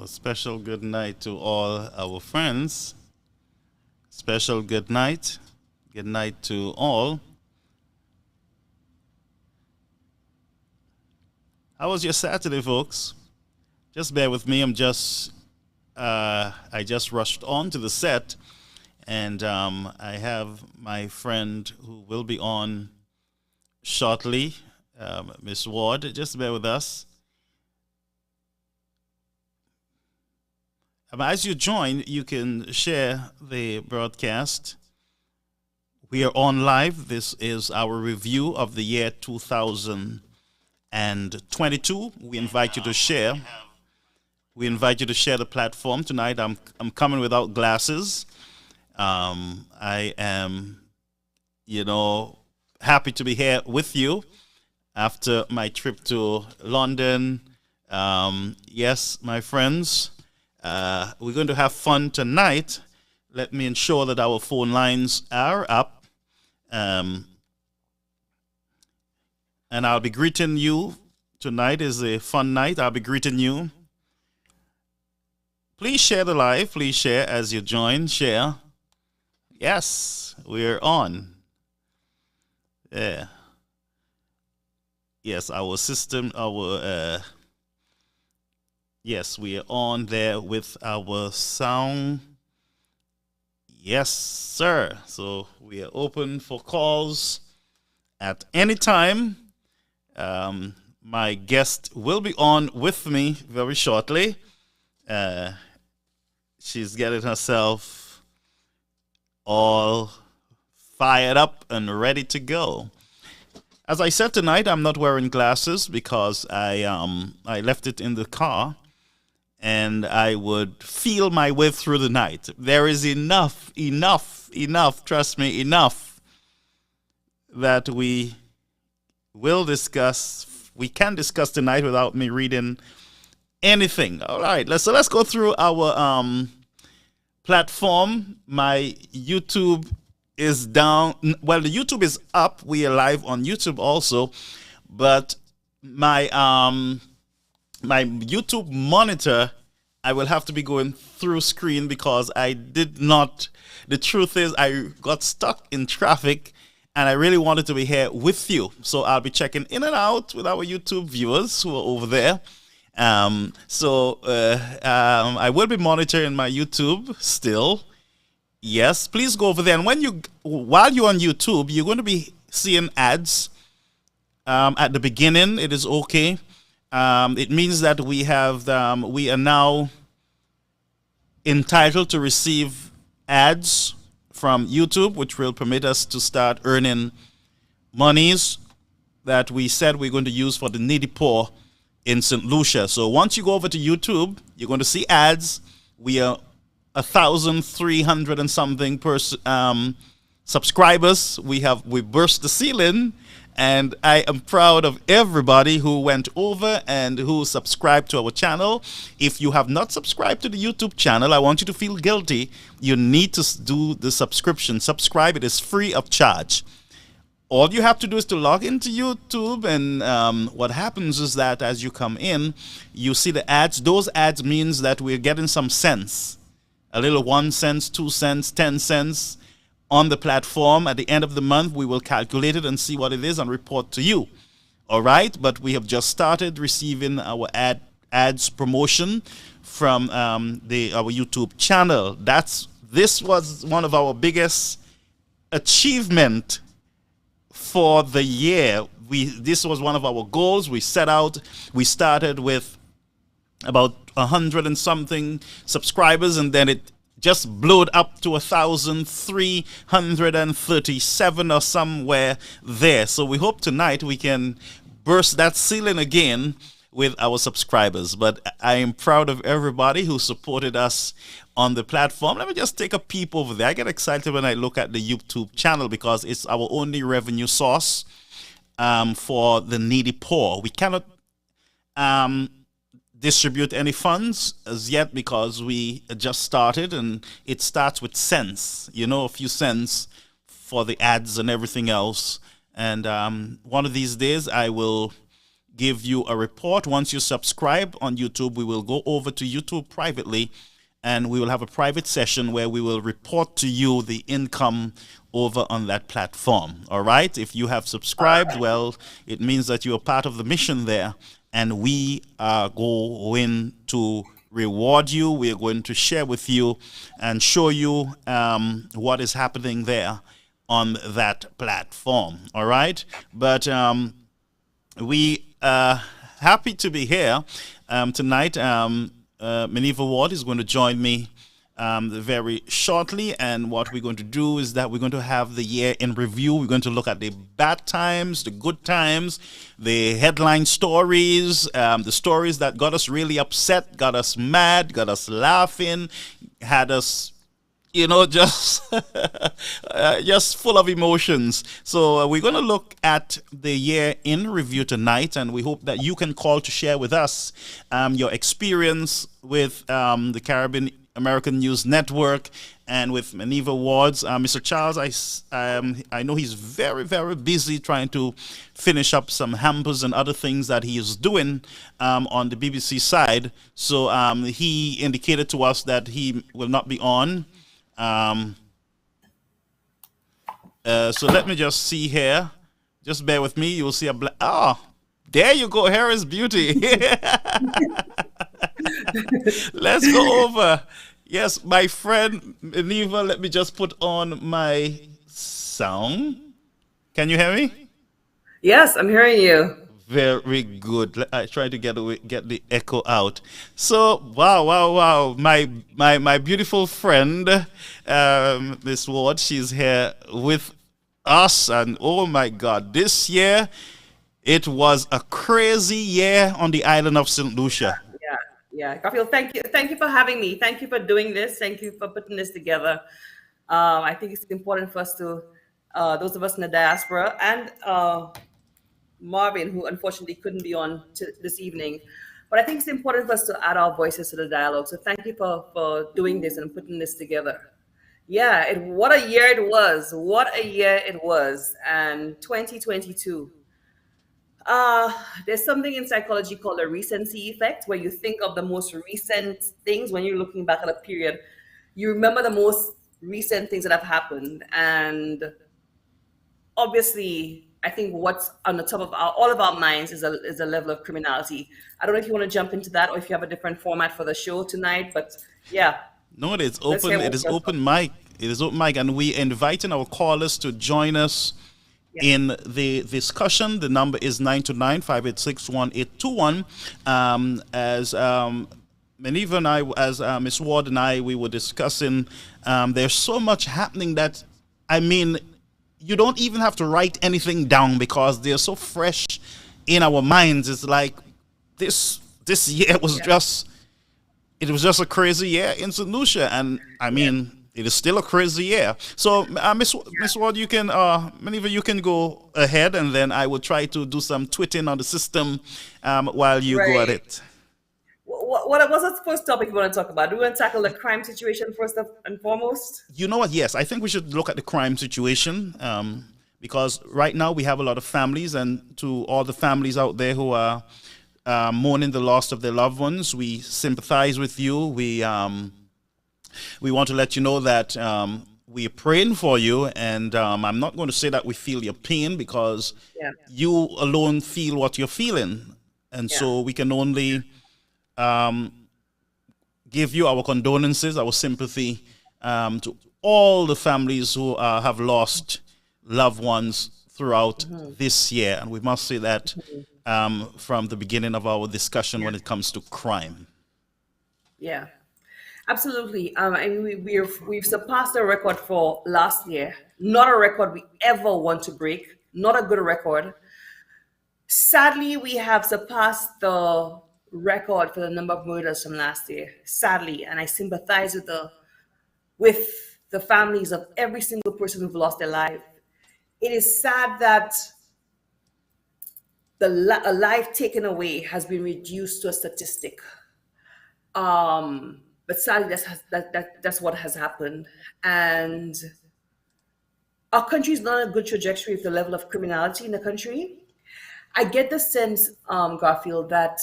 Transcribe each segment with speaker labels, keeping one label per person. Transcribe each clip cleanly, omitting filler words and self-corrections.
Speaker 1: A special good night to all our friends. Special good night. Good night to all. How was your Saturday, folks? Just bear with me. I just rushed on to the set, and I have my friend who will be on shortly, Miss Ward. Just bear with us. As you join, you can share the broadcast. We are on live. This is our review of the year 2022. We invite you to share. We invite you to share the platform tonight. I'm coming without glasses. I am, happy to be here with you after my trip to London. Yes, my friends. We're going to have fun tonight. Let me ensure that our phone lines are up. And I'll be greeting you. Tonight is a fun night. I'll be greeting you. Please share the live. Please share as you join. Share. Yes, we're on. Yeah. Yes, our system, yes, we are on there with our sound. Yes, sir. So we are open for calls at any time. My guest will be on with me very shortly. She's getting herself all fired up and ready to go. As I said tonight, I'm not wearing glasses because I left it in the car. And I would feel my way through the night. There is enough, trust me, enough that we will discuss. We can discuss tonight without me reading anything. All right, let's go through our platform. My YouTube is down. Well, the YouTube is up. We are live on YouTube also, but my YouTube monitor, I will have to be going through screen because the truth is I got stuck in traffic and I really wanted to be here with you. So I'll be checking in and out with our YouTube viewers who are over there. I will be monitoring my YouTube still. Yes, please go over there. And while you're on YouTube, you're going to be seeing ads at the beginning. It is okay. It means that we are now entitled to receive ads from YouTube, which will permit us to start earning monies that we said we're going to use for the needy poor in St. Lucia. So once you go over to YouTube, you're going to see ads. We are 1,300 and something subscribers. We burst the ceiling. And I am proud of everybody who went over and who subscribed to our channel. If you have not subscribed to the YouTube channel, I want you to feel guilty. You need to do the subscription. Subscribe. It is free of charge. All you have to do is to log into YouTube. And what happens is that as you come in, you see the ads. Those ads means that we're getting some cents. A little 1 cent, 2 cents, 10 cents. On the platform. At the end of the month, we will calculate it and see what it is and report to you. All right, but we have just started receiving our ads promotion from our YouTube channel. This was one of our biggest achievement for the year. This was one of our goals. We set out. We started with about 100 and something subscribers, and then it just blowed up to 1,337 or somewhere there. So we hope tonight we can burst that ceiling again with our subscribers. But I am proud of everybody who supported us on the platform. Let me just take a peep over there. I get excited when I look at the YouTube channel because it's our only revenue source for the needy poor. We cannot distribute any funds as yet because we just started, and it starts with cents, a few cents for the ads and everything else. And one of these days I will give you a report. Once you subscribe on YouTube, we will go over to YouTube privately and we will have a private session where we will report to you the income over on that platform. All right? If you have subscribed, well, it means that you are part of the mission there, and we are going to reward you. We are going to share with you and show you what is happening there on that platform. All right? But we are happy to be here tonight. Minerva Ward is going to join me very shortly, and what we're going to do is that we're going to have the year in review. We're going to look at the bad times, the good times, the headline stories, the stories that got us really upset, got us mad, got us laughing, had us, just full of emotions. So we're going to look at the year in review tonight, and we hope that you can call to share with us your experience with the Caribbean American News Network and with Minerva Awards. Mr. Charles, I know he's very, very busy trying to finish up some hampers and other things that he is doing on the BBC side. So he indicated to us that he will not be on. So let me just see here. Just bear with me. You will see a there you go. Here is beauty. Let's go over. Yes, my friend Minerva, let me just put on my sound. Can you hear me?
Speaker 2: Yes, I'm hearing you.
Speaker 1: Very good. I try to get the echo out. So wow. My beautiful friend, Miss Ward, she's here with us, and oh my God, this year it was a crazy year on the island of St. Lucia.
Speaker 2: Yeah. Garfield, thank you for having me. Thank you for doing this. Thank you for putting this together. I think it's important for us to, those of us in the diaspora, and Marvin, who unfortunately couldn't be on this evening. But I think it's important for us to add our voices to the dialogue. So thank you for doing this and putting this together. Yeah, what a year it was. What a year it was. And 2022. There's something in psychology called a recency effect, where you think of the most recent things when you're looking back at a period. You remember the most recent things that have happened. And obviously, I think what's on the top of all of our minds is a level of criminality. I don't know if you want to jump into that or if you have a different format for the show tonight, but yeah.
Speaker 1: No, it is open. It is open mic. It is open mic, and we are inviting our callers to join us in the discussion. The number is 929-586-1821. As Minerva and I, as Miss Ward and I, we were discussing, there's so much happening that, I mean, you don't even have to write anything down because they're so fresh in our minds. It's like this year was just a crazy year in St. Lucia, and I mean, it is still a crazy year. So, Miss Ward, you can, Minerva, you can go ahead, and then I will try to do some tweeting on the system while you go at it.
Speaker 2: What was the first topic you want to talk about? Do we want to tackle the crime situation first and foremost?
Speaker 1: You know what? Yes, I think we should look at the crime situation because right now we have a lot of families, and to all the families out there who are mourning the loss of their loved ones, we sympathize with you. We want to let you know that we are praying for you, and I'm not going to say that we feel your pain because you alone feel what you're feeling, and so we can only give you our condolences, our sympathy to all the families who have lost loved ones throughout this year. And we must say that from the beginning of our discussion when it comes to crime.
Speaker 2: Yeah, absolutely. And we've surpassed a record for last year. Not a record we ever want to break. Not a good record. Sadly, we have surpassed the record for the number of murders from last year. Sadly, and I sympathize with the families of every single person who've lost their life. It is sad that a life taken away has been reduced to a statistic. But sadly, that's what has happened. And our country is not on a good trajectory with the level of criminality in the country. I get the sense, Garfield, that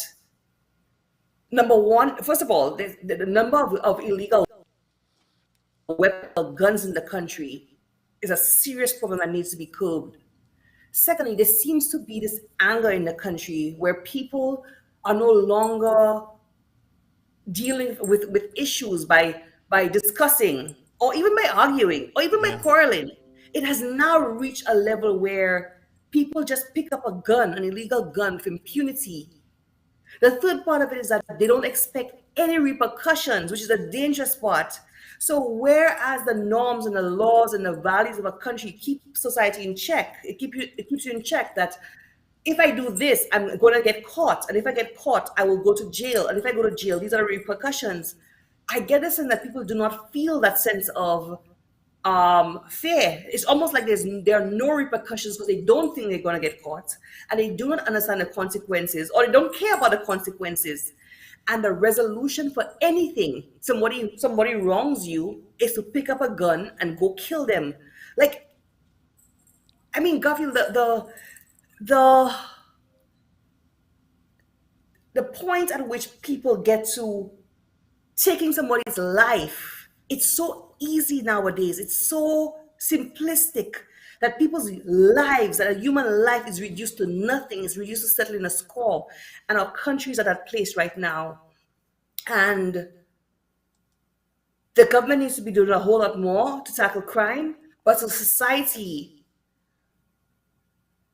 Speaker 2: number one, first of all, the number of illegal weapons, guns in the country is a serious problem that needs to be curbed. Secondly, there seems to be this anger in the country where people are no longer dealing with issues by discussing or even by arguing or even by
Speaker 1: Yeah.
Speaker 2: quarreling. It has now reached a level where people just pick up a gun, an illegal gun, with impunity. The third part of it is that they don't expect any repercussions, which is a dangerous part. So whereas the norms and the laws and the values of a country keep society in check, it keeps you in check that if I do this, I'm going to get caught. And if I get caught, I will go to jail. And if I go to jail, these are the repercussions. I get the sense that people do not feel that sense of fear. It's almost like there are no repercussions because they don't think they're going to get caught. And they do not understand the consequences or they don't care about the consequences. And the resolution for anything, somebody wrongs you, is to pick up a gun and go kill them. Like, I mean, Garfield, the the point at which people get to taking somebody's life, it's so easy nowadays. It's so simplistic that people's lives, that a human life is reduced to nothing, is reduced to settling a score. And our countries are at that place right now. And the government needs to be doing a whole lot more to tackle crime, but as a society,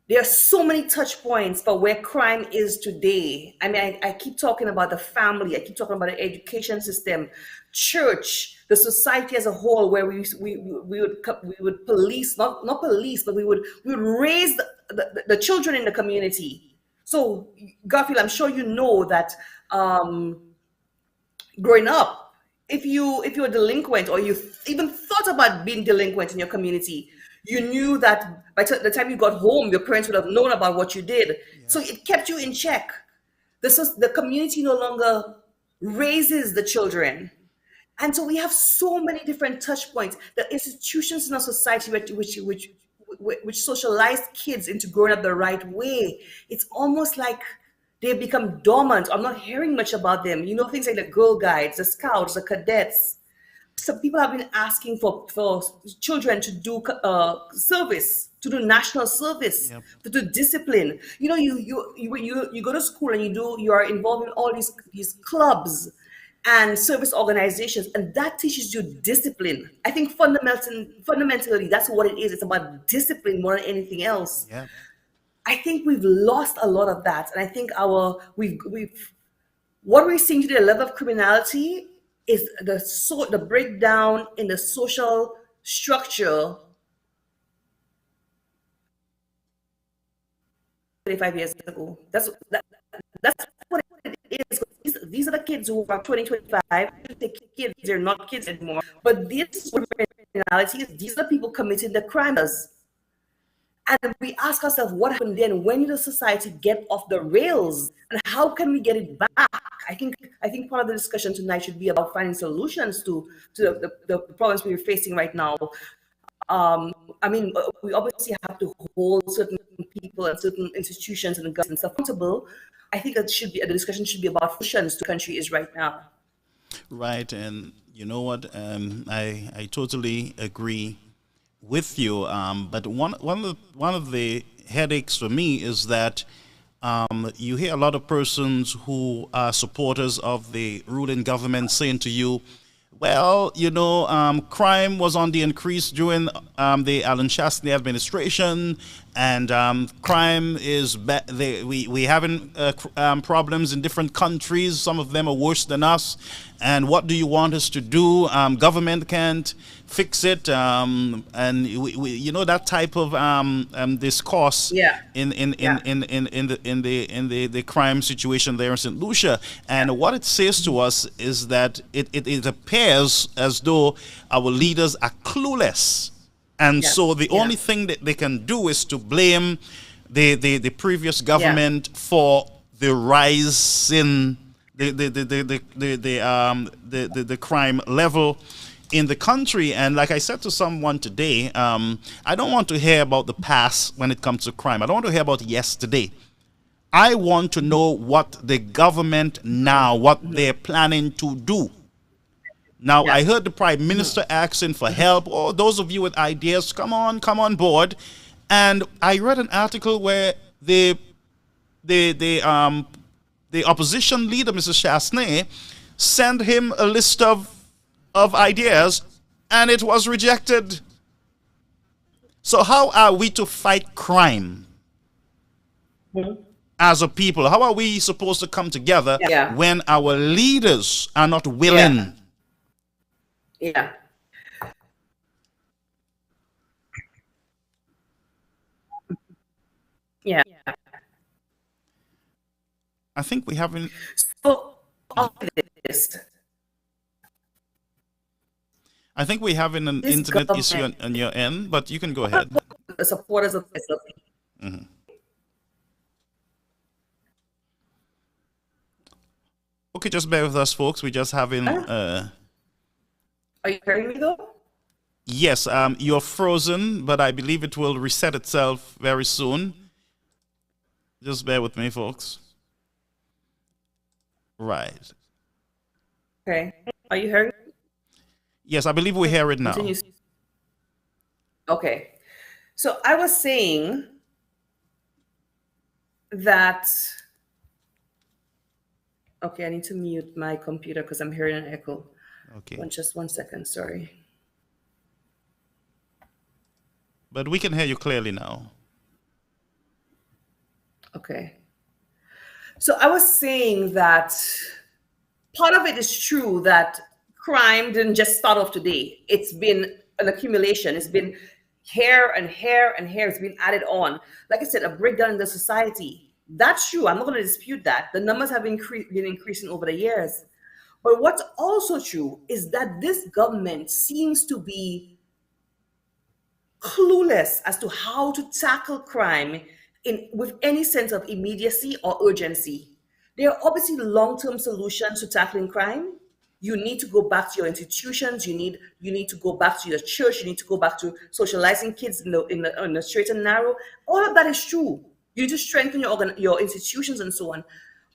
Speaker 2: there are so many touch points for where crime is today. I mean, I keep talking about the family. I keep talking about the education system, church, the society as a whole, where we would police, not police, but we would raise the children in the community. So, Garfield, I'm sure you know that growing up, if you're a delinquent or you even thought about being delinquent in your community, you knew that by the time you got home, your parents would have known about what you did. So it kept you in check. The community no longer raises the children. And so we have so many different touch points. The institutions in our society which socialize kids into growing up the right way, it's almost like they've become dormant. I'm not hearing much about them. You know, things like the Girl Guides, the Scouts, the Cadets. Some people have been asking for children to do service, to do national service,
Speaker 1: Yep.
Speaker 2: to do discipline. You know, you go to school and you are involved in all these clubs and service organizations, and that teaches you discipline. I think fundamentally, that's what it is. It's about discipline more than anything else.
Speaker 1: Yeah.
Speaker 2: I think we've lost a lot of that, and I think what we're seeing today, the level of criminality, is the breakdown in the social structure 25 years ago. That's what it is. These are the kids who are 2025. The kids, they're not kids anymore. But this criminality is these are the people committing the crimes. And we ask ourselves, what happened then? When did the society get off the rails? And how can we get it back? I think part of the discussion tonight should be about finding solutions to the problems we're facing right now. I mean, we obviously have to hold certain people and certain institutions and governments accountable. I think that the discussion should be about solutions to the country is right now.
Speaker 1: Right, and you know what? I totally agree with you. But one of the headaches for me is that you hear a lot of persons who are supporters of the ruling government saying to you, well, you know, crime was on the increase during the Alan Shastney administration, and crime is we having problems in different countries. Some of them are worse than us. And what do you want us to do? Government can't fix it, and you know that type of discourse
Speaker 2: Yeah.
Speaker 1: in the crime situation there in St. Lucia. And what it says to us is that it appears as though our leaders are clueless, and
Speaker 2: Yeah.
Speaker 1: so the
Speaker 2: Yeah.
Speaker 1: only thing that they can do is to blame the previous government for the rise in the crime level in the country. And like I said to someone today, I don't want to hear about the past when it comes to crime. I don't want to hear about yesterday. I want to know what the government now, what they're planning to do. Now, I
Speaker 2: Yes.
Speaker 1: heard the Prime Minister asking for help. Oh, those of you with ideas, come on board. And I read an article where the the um the opposition leader, Mrs. Chasney, sent him a list of ideas, and it was rejected. So how are we to fight crime
Speaker 2: Mhm.
Speaker 1: as a people? How are we supposed to come together
Speaker 2: Yeah.
Speaker 1: when our leaders are not
Speaker 2: Yeah.
Speaker 1: willing?
Speaker 2: Yeah. Yeah.
Speaker 1: I think we haven't.
Speaker 2: So all of this,
Speaker 1: I think we're having an
Speaker 2: this
Speaker 1: internet issue
Speaker 2: government,
Speaker 1: on your end, but you can go ahead.
Speaker 2: the supporters of this,
Speaker 1: Okay, just bear with us, folks. We're just having.
Speaker 2: are you hearing me though?
Speaker 1: Yes, you're frozen, but I believe it will reset itself very soon. Just bear with me, folks. Right.
Speaker 2: Okay. Are you hearing me?
Speaker 1: Yes, I believe we hear it now.
Speaker 2: Continue. Okay. So I was saying that, okay, I need to mute my computer because I'm hearing an echo.
Speaker 1: Okay.
Speaker 2: Just 1 second, sorry.
Speaker 1: But we can hear you clearly now.
Speaker 2: Okay. So I was saying that part of it is true that crime didn't just start off today. It's been an accumulation. It's been hair and hair and hair. It's been added on. Like I said, a breakdown in the society. That's true. I'm not going to dispute that. The numbers have been increasing over the years. But what's also true is that this government seems to be clueless as to how to tackle crime with any sense of immediacy or urgency. There are obviously long-term solutions to tackling crime. You need to go back to your institutions. You need to go back to your church. You need to go back to socializing kids in the straight and narrow. All of that is true. You need to strengthen your institutions and so on.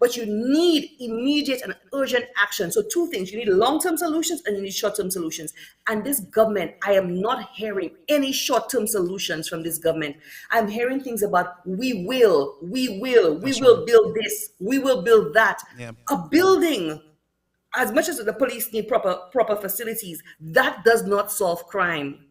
Speaker 2: But you need immediate and urgent action. So two things: you need long-term solutions and you need short-term solutions. And this government, I am not hearing any short-term solutions from this government. I'm hearing things about we will build this, we will build that.
Speaker 1: Yeah.
Speaker 2: A building, as much as the police need proper facilities, that does not solve crime.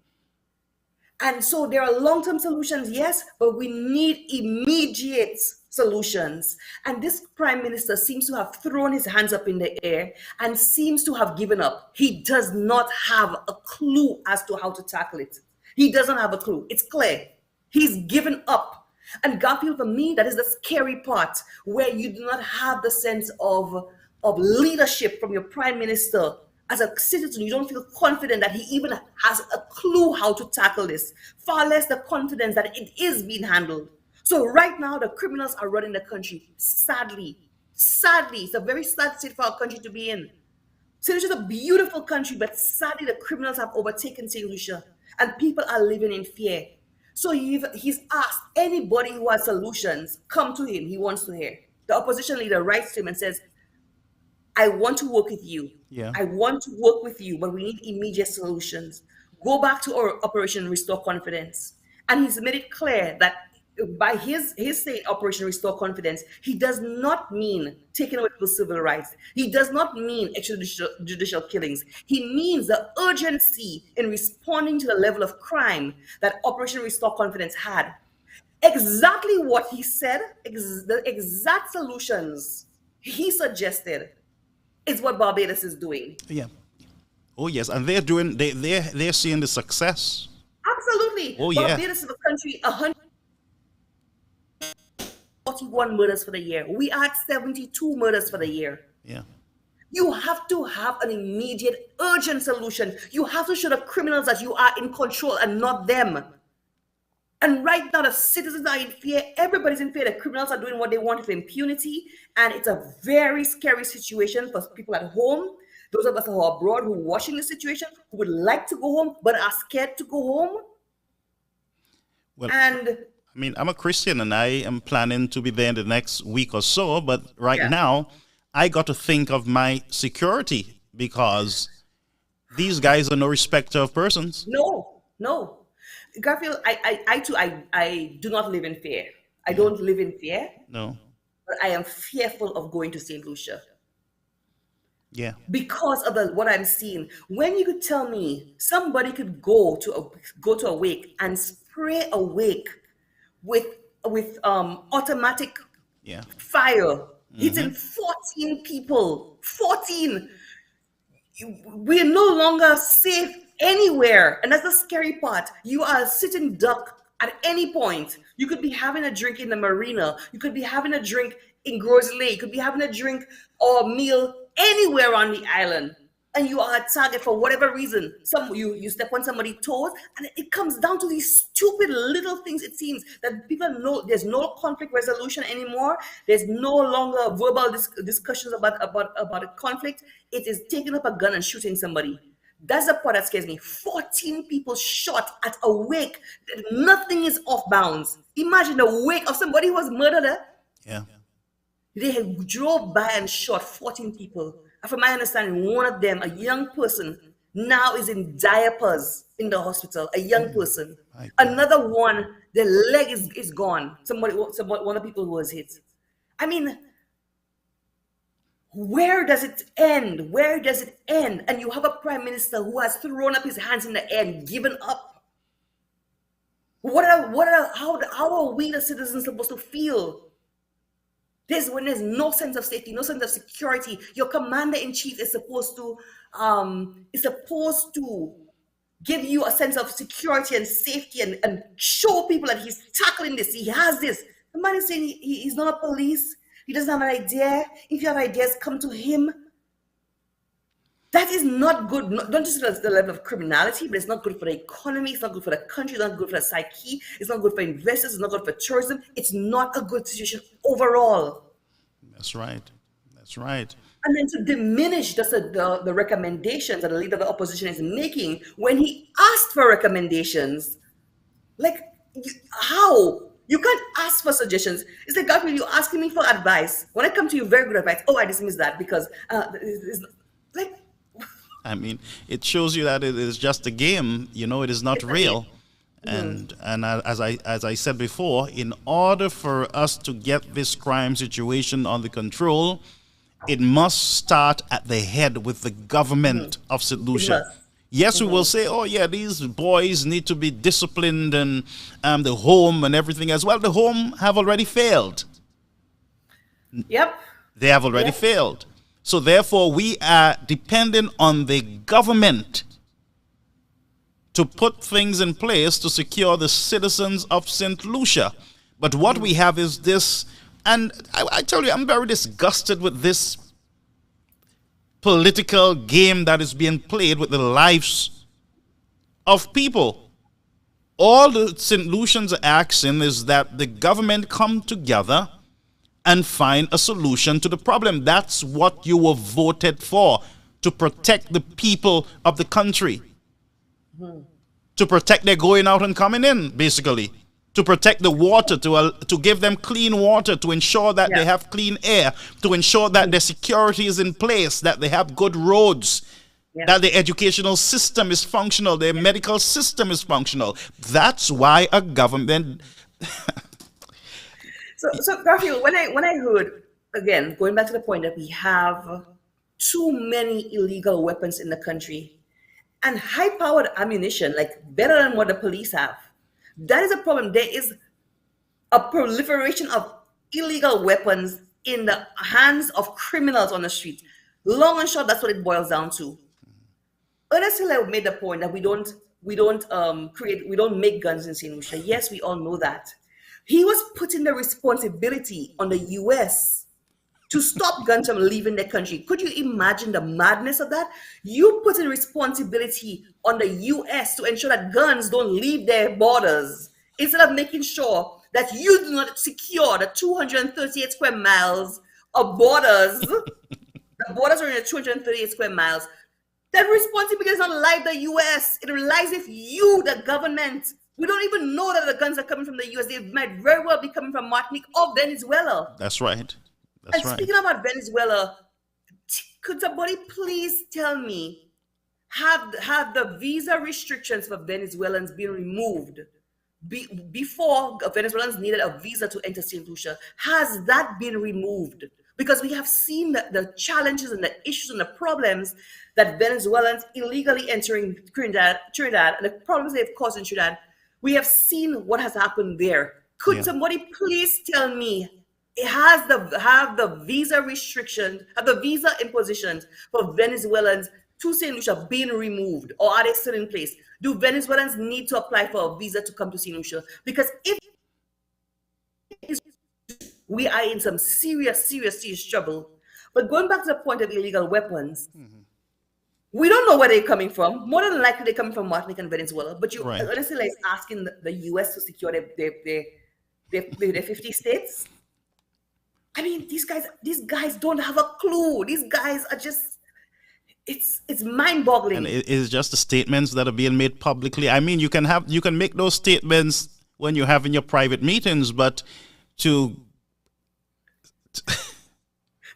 Speaker 2: And so there are long-term solutions, yes, but we need immediate solutions. And this prime minister seems to have thrown his hands up in the air and seems to have given up. He does not have a clue as to how to tackle it. He doesn't have a clue. It's clear. He's given up. And Garfield, for me, that is the scary part, where you do not have the sense of leadership from your prime minister. As a citizen, you don't feel confident that he even has a clue how to tackle this, far less the confidence that it is being handled. So right now, the criminals are running the country. Sadly, it's a very sad state for our country to be in. St. Lucia is a beautiful country, but sadly, the criminals have overtaken St. Lucia, and people are living in fear. So he's asked anybody who has solutions, come to him. He wants to hear. The opposition leader writes to him and says, I want to work with you.
Speaker 1: Yeah.
Speaker 2: I want to work with you, but we need immediate solutions. Go back to our Operation Restore Confidence. And he's made it clear that by his saying Operation Restore Confidence, he does not mean taking away people's civil rights. He does not mean extrajudicial killings. He means the urgency in responding to the level of crime that Operation Restore Confidence had. Exactly what he said, the exact solutions he suggested is what Barbados is doing.
Speaker 1: Yeah. Oh yes, and they're seeing the success.
Speaker 2: Absolutely.
Speaker 1: Oh yeah.
Speaker 2: Barbados is a country 141 murders for the year. We are at 72 murders for the year.
Speaker 1: Yeah.
Speaker 2: You have to have an immediate, urgent solution. You have to show the criminals that you are in control and not them. And right now, the citizens are in fear. Everybody's in fear. The criminals are doing what they want with impunity. And it's a very scary situation for people at home. Those of us who are abroad, who are watching the situation, who would like to go home, but are scared to go home.
Speaker 1: Well,
Speaker 2: And
Speaker 1: I mean, I'm a Christian and I am planning to be there in the next week or so, but right
Speaker 2: Yeah.
Speaker 1: now I got to think of my security because these guys are no respecter of persons.
Speaker 2: No, no. Garfield, I too, I do not live in fear. I
Speaker 1: Yeah.
Speaker 2: don't live in fear,
Speaker 1: No.
Speaker 2: but I am fearful of going to St. Lucia
Speaker 1: Yeah.
Speaker 2: because of what I'm seeing. When you could tell me somebody could go to a wake and spray a wake with automatic
Speaker 1: Yeah.
Speaker 2: fire,
Speaker 1: Hmm.
Speaker 2: hitting 14 people, 14. We're no longer safe anywhere. And that's the scary part. You are a sitting duck at any point. You could be having a drink in the marina. You could be having a drink in Gross Lake. You could be having a drink or a meal anywhere on the island. And you are a target for whatever reason. You step on somebody's toes, and it comes down to these stupid little things. It seems that people know there's no conflict resolution anymore. There's no longer verbal discussions about a conflict. It is taking up a gun and shooting somebody. That's the part that scares me. 14 people shot at a wake. Nothing is off bounds. Imagine a wake of somebody who was murdered.
Speaker 1: Yeah.
Speaker 2: They had drove by and shot 14 people. And from my understanding, one of them, a young person, now is in diapers in the hospital. A young person.
Speaker 1: My God.
Speaker 2: Another one, the leg is gone. One of the people who was hit. I mean, where does it end? Where does it end? And you have a prime minister who has thrown up his hands in the air and given up. How are we the citizens supposed to feel? When there's no sense of safety, no sense of security. Your commander in chief is supposed to give you a sense of security and safety and show people that he's tackling this. He has this. The man is saying he's not a police. He doesn't have an idea. If you have ideas, come to him. That is not good, not just at the level of criminality, but it's not good for the economy, it's not good for the country, it's not good for the psyche, it's not good for investors, it's not good for tourism. It's not a good situation overall.
Speaker 1: That's right. That's right.
Speaker 2: And then to diminish the recommendations that the leader of the opposition is making when he asked for recommendations, like, how? You can't ask for suggestions. It's like, Garfield, you're asking me for advice. When I come to you, very good advice. Oh, I dismiss that because like,
Speaker 1: I mean, it shows you that it is just a game. You know, it is not
Speaker 2: it's a game.
Speaker 1: real. And as I said before, in order for us to get this crime situation under control, it must start at the head with the government of St.
Speaker 2: It
Speaker 1: Lucia.
Speaker 2: must.
Speaker 1: Yes, we will say, oh yeah, these boys need to be disciplined and the home and everything as well. The home have already failed.
Speaker 2: Yep.
Speaker 1: They have already
Speaker 2: Yep.
Speaker 1: failed. So therefore, we are dependent on the government to put things in place to secure the citizens of St. Lucia. But what we have is this, and I tell you, I'm very disgusted with this political game that is being played with the lives of people. All the St. Lucians are asking is that the government come together and find a solution to the problem. That's what you were voted for, to protect the people of the country, to protect their going out and coming in, basically, to protect the water, to give them clean water, to ensure that they
Speaker 2: Yeah.
Speaker 1: have clean air, to ensure that their security is in place, that they have good roads,
Speaker 2: Yeah.
Speaker 1: that the educational system is functional, their medical system is functional. That's why a government.
Speaker 2: So Garfield, when I heard, again, going back to the point that we have too many illegal weapons in the country and high-powered ammunition, like better than what the police have, that is a problem. There is a proliferation of illegal weapons in the hands of criminals on the street. Long and short, that's what it boils down to. Ernest Hiller made the point that we don't make guns in St. Lucia. Yes, we all know that. He was putting the responsibility on the US to stop guns from leaving the country. Could you imagine the madness of that? You put in responsibility on the US to ensure that guns don't leave their borders instead of making sure that you do not secure the 238 square miles of borders. The borders are in the 238 square miles. That responsibility does not lie the US. It lies with you, the government. We don't even know that the guns are coming from the US. They might very well be coming from Martinique or Venezuela.
Speaker 1: That's right. That's
Speaker 2: And
Speaker 1: right.
Speaker 2: speaking about Venezuela, could somebody please tell me, have the visa restrictions for Venezuelans been removed? Before Venezuelans needed a visa to enter St. Lucia, has that been removed? Because we have seen the challenges and the issues and the problems that Venezuelans illegally entering Trinidad, and the problems they've caused in Trinidad. We have seen what has happened there. Could somebody please tell me, have the visa restrictions, have the visa impositions for Venezuelans to St. Lucia been removed, or are they still in place? Do Venezuelans need to apply for a visa to come to St. Lucia? Because if we are in some serious trouble. But going back to the point of illegal weapons, we don't know where they're coming from. More than likely, they're coming from Martinique and Venezuela. But you honestly like asking the US to secure their 50 states. I mean, these guys don't have a clue. These guys are just, it's mind-boggling.
Speaker 1: And it is just the statements that are being made publicly. I mean, you can make those statements when you're having your private meetings, but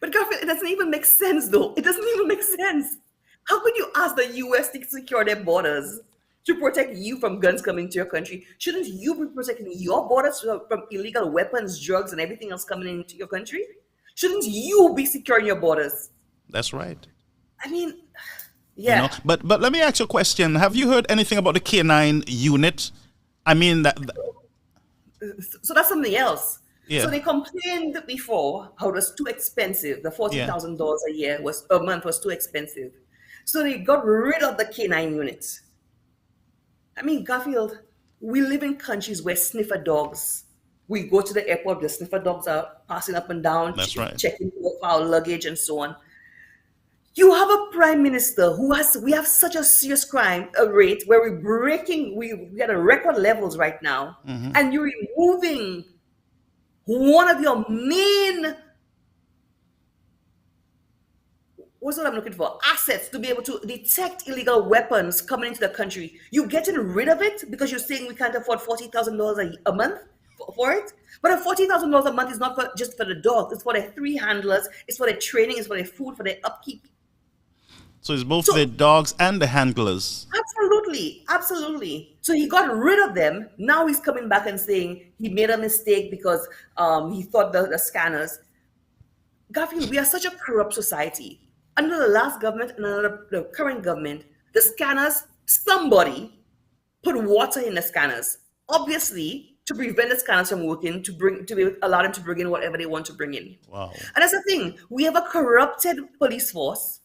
Speaker 2: But Garfield, it doesn't even make sense, though. It doesn't even make sense. How could you ask the US to secure their borders to protect you from guns coming to your country? Shouldn't you be protecting your borders from illegal weapons, drugs, and everything else coming into your country? Shouldn't you be securing your borders?
Speaker 1: That's right.
Speaker 2: I mean, yeah.
Speaker 1: You know, but let me ask you a question. Have you heard anything about the K9 unit? I mean,
Speaker 2: so that's something else.
Speaker 1: Yeah.
Speaker 2: So they complained before how it was too expensive. The $40,000 a month was too expensive. So they got rid of the K9 unit. I mean, Garfield, we live in countries where sniffer dogs, we go to the airport, the sniffer dogs are passing up and down,
Speaker 1: That's right.
Speaker 2: checking for our luggage and so on. You have a prime minister we have such a serious crime rate where we are at record levels right now, and you're removing one of your main, what's what I'm looking for, assets to be able to detect illegal weapons coming into the country. You're getting rid of it because you're saying we can't afford $40,000 a month for it. But a $40,000 a month is not just for the dogs. It's for their 3 handlers. It's for their training. It's for their food, for their upkeep.
Speaker 1: So it's both the dogs and the handlers.
Speaker 2: Absolutely. So he got rid of them. Now he's coming back and saying he made a mistake because he thought the scanners. Garfield, we are such a corrupt society. Under the last government and under the current government, the scanners, somebody put water in the scanners, obviously to prevent the scanners from working, to allow them to bring in whatever they want to bring in.
Speaker 1: Wow.
Speaker 2: And that's the thing. We have a corrupted police force.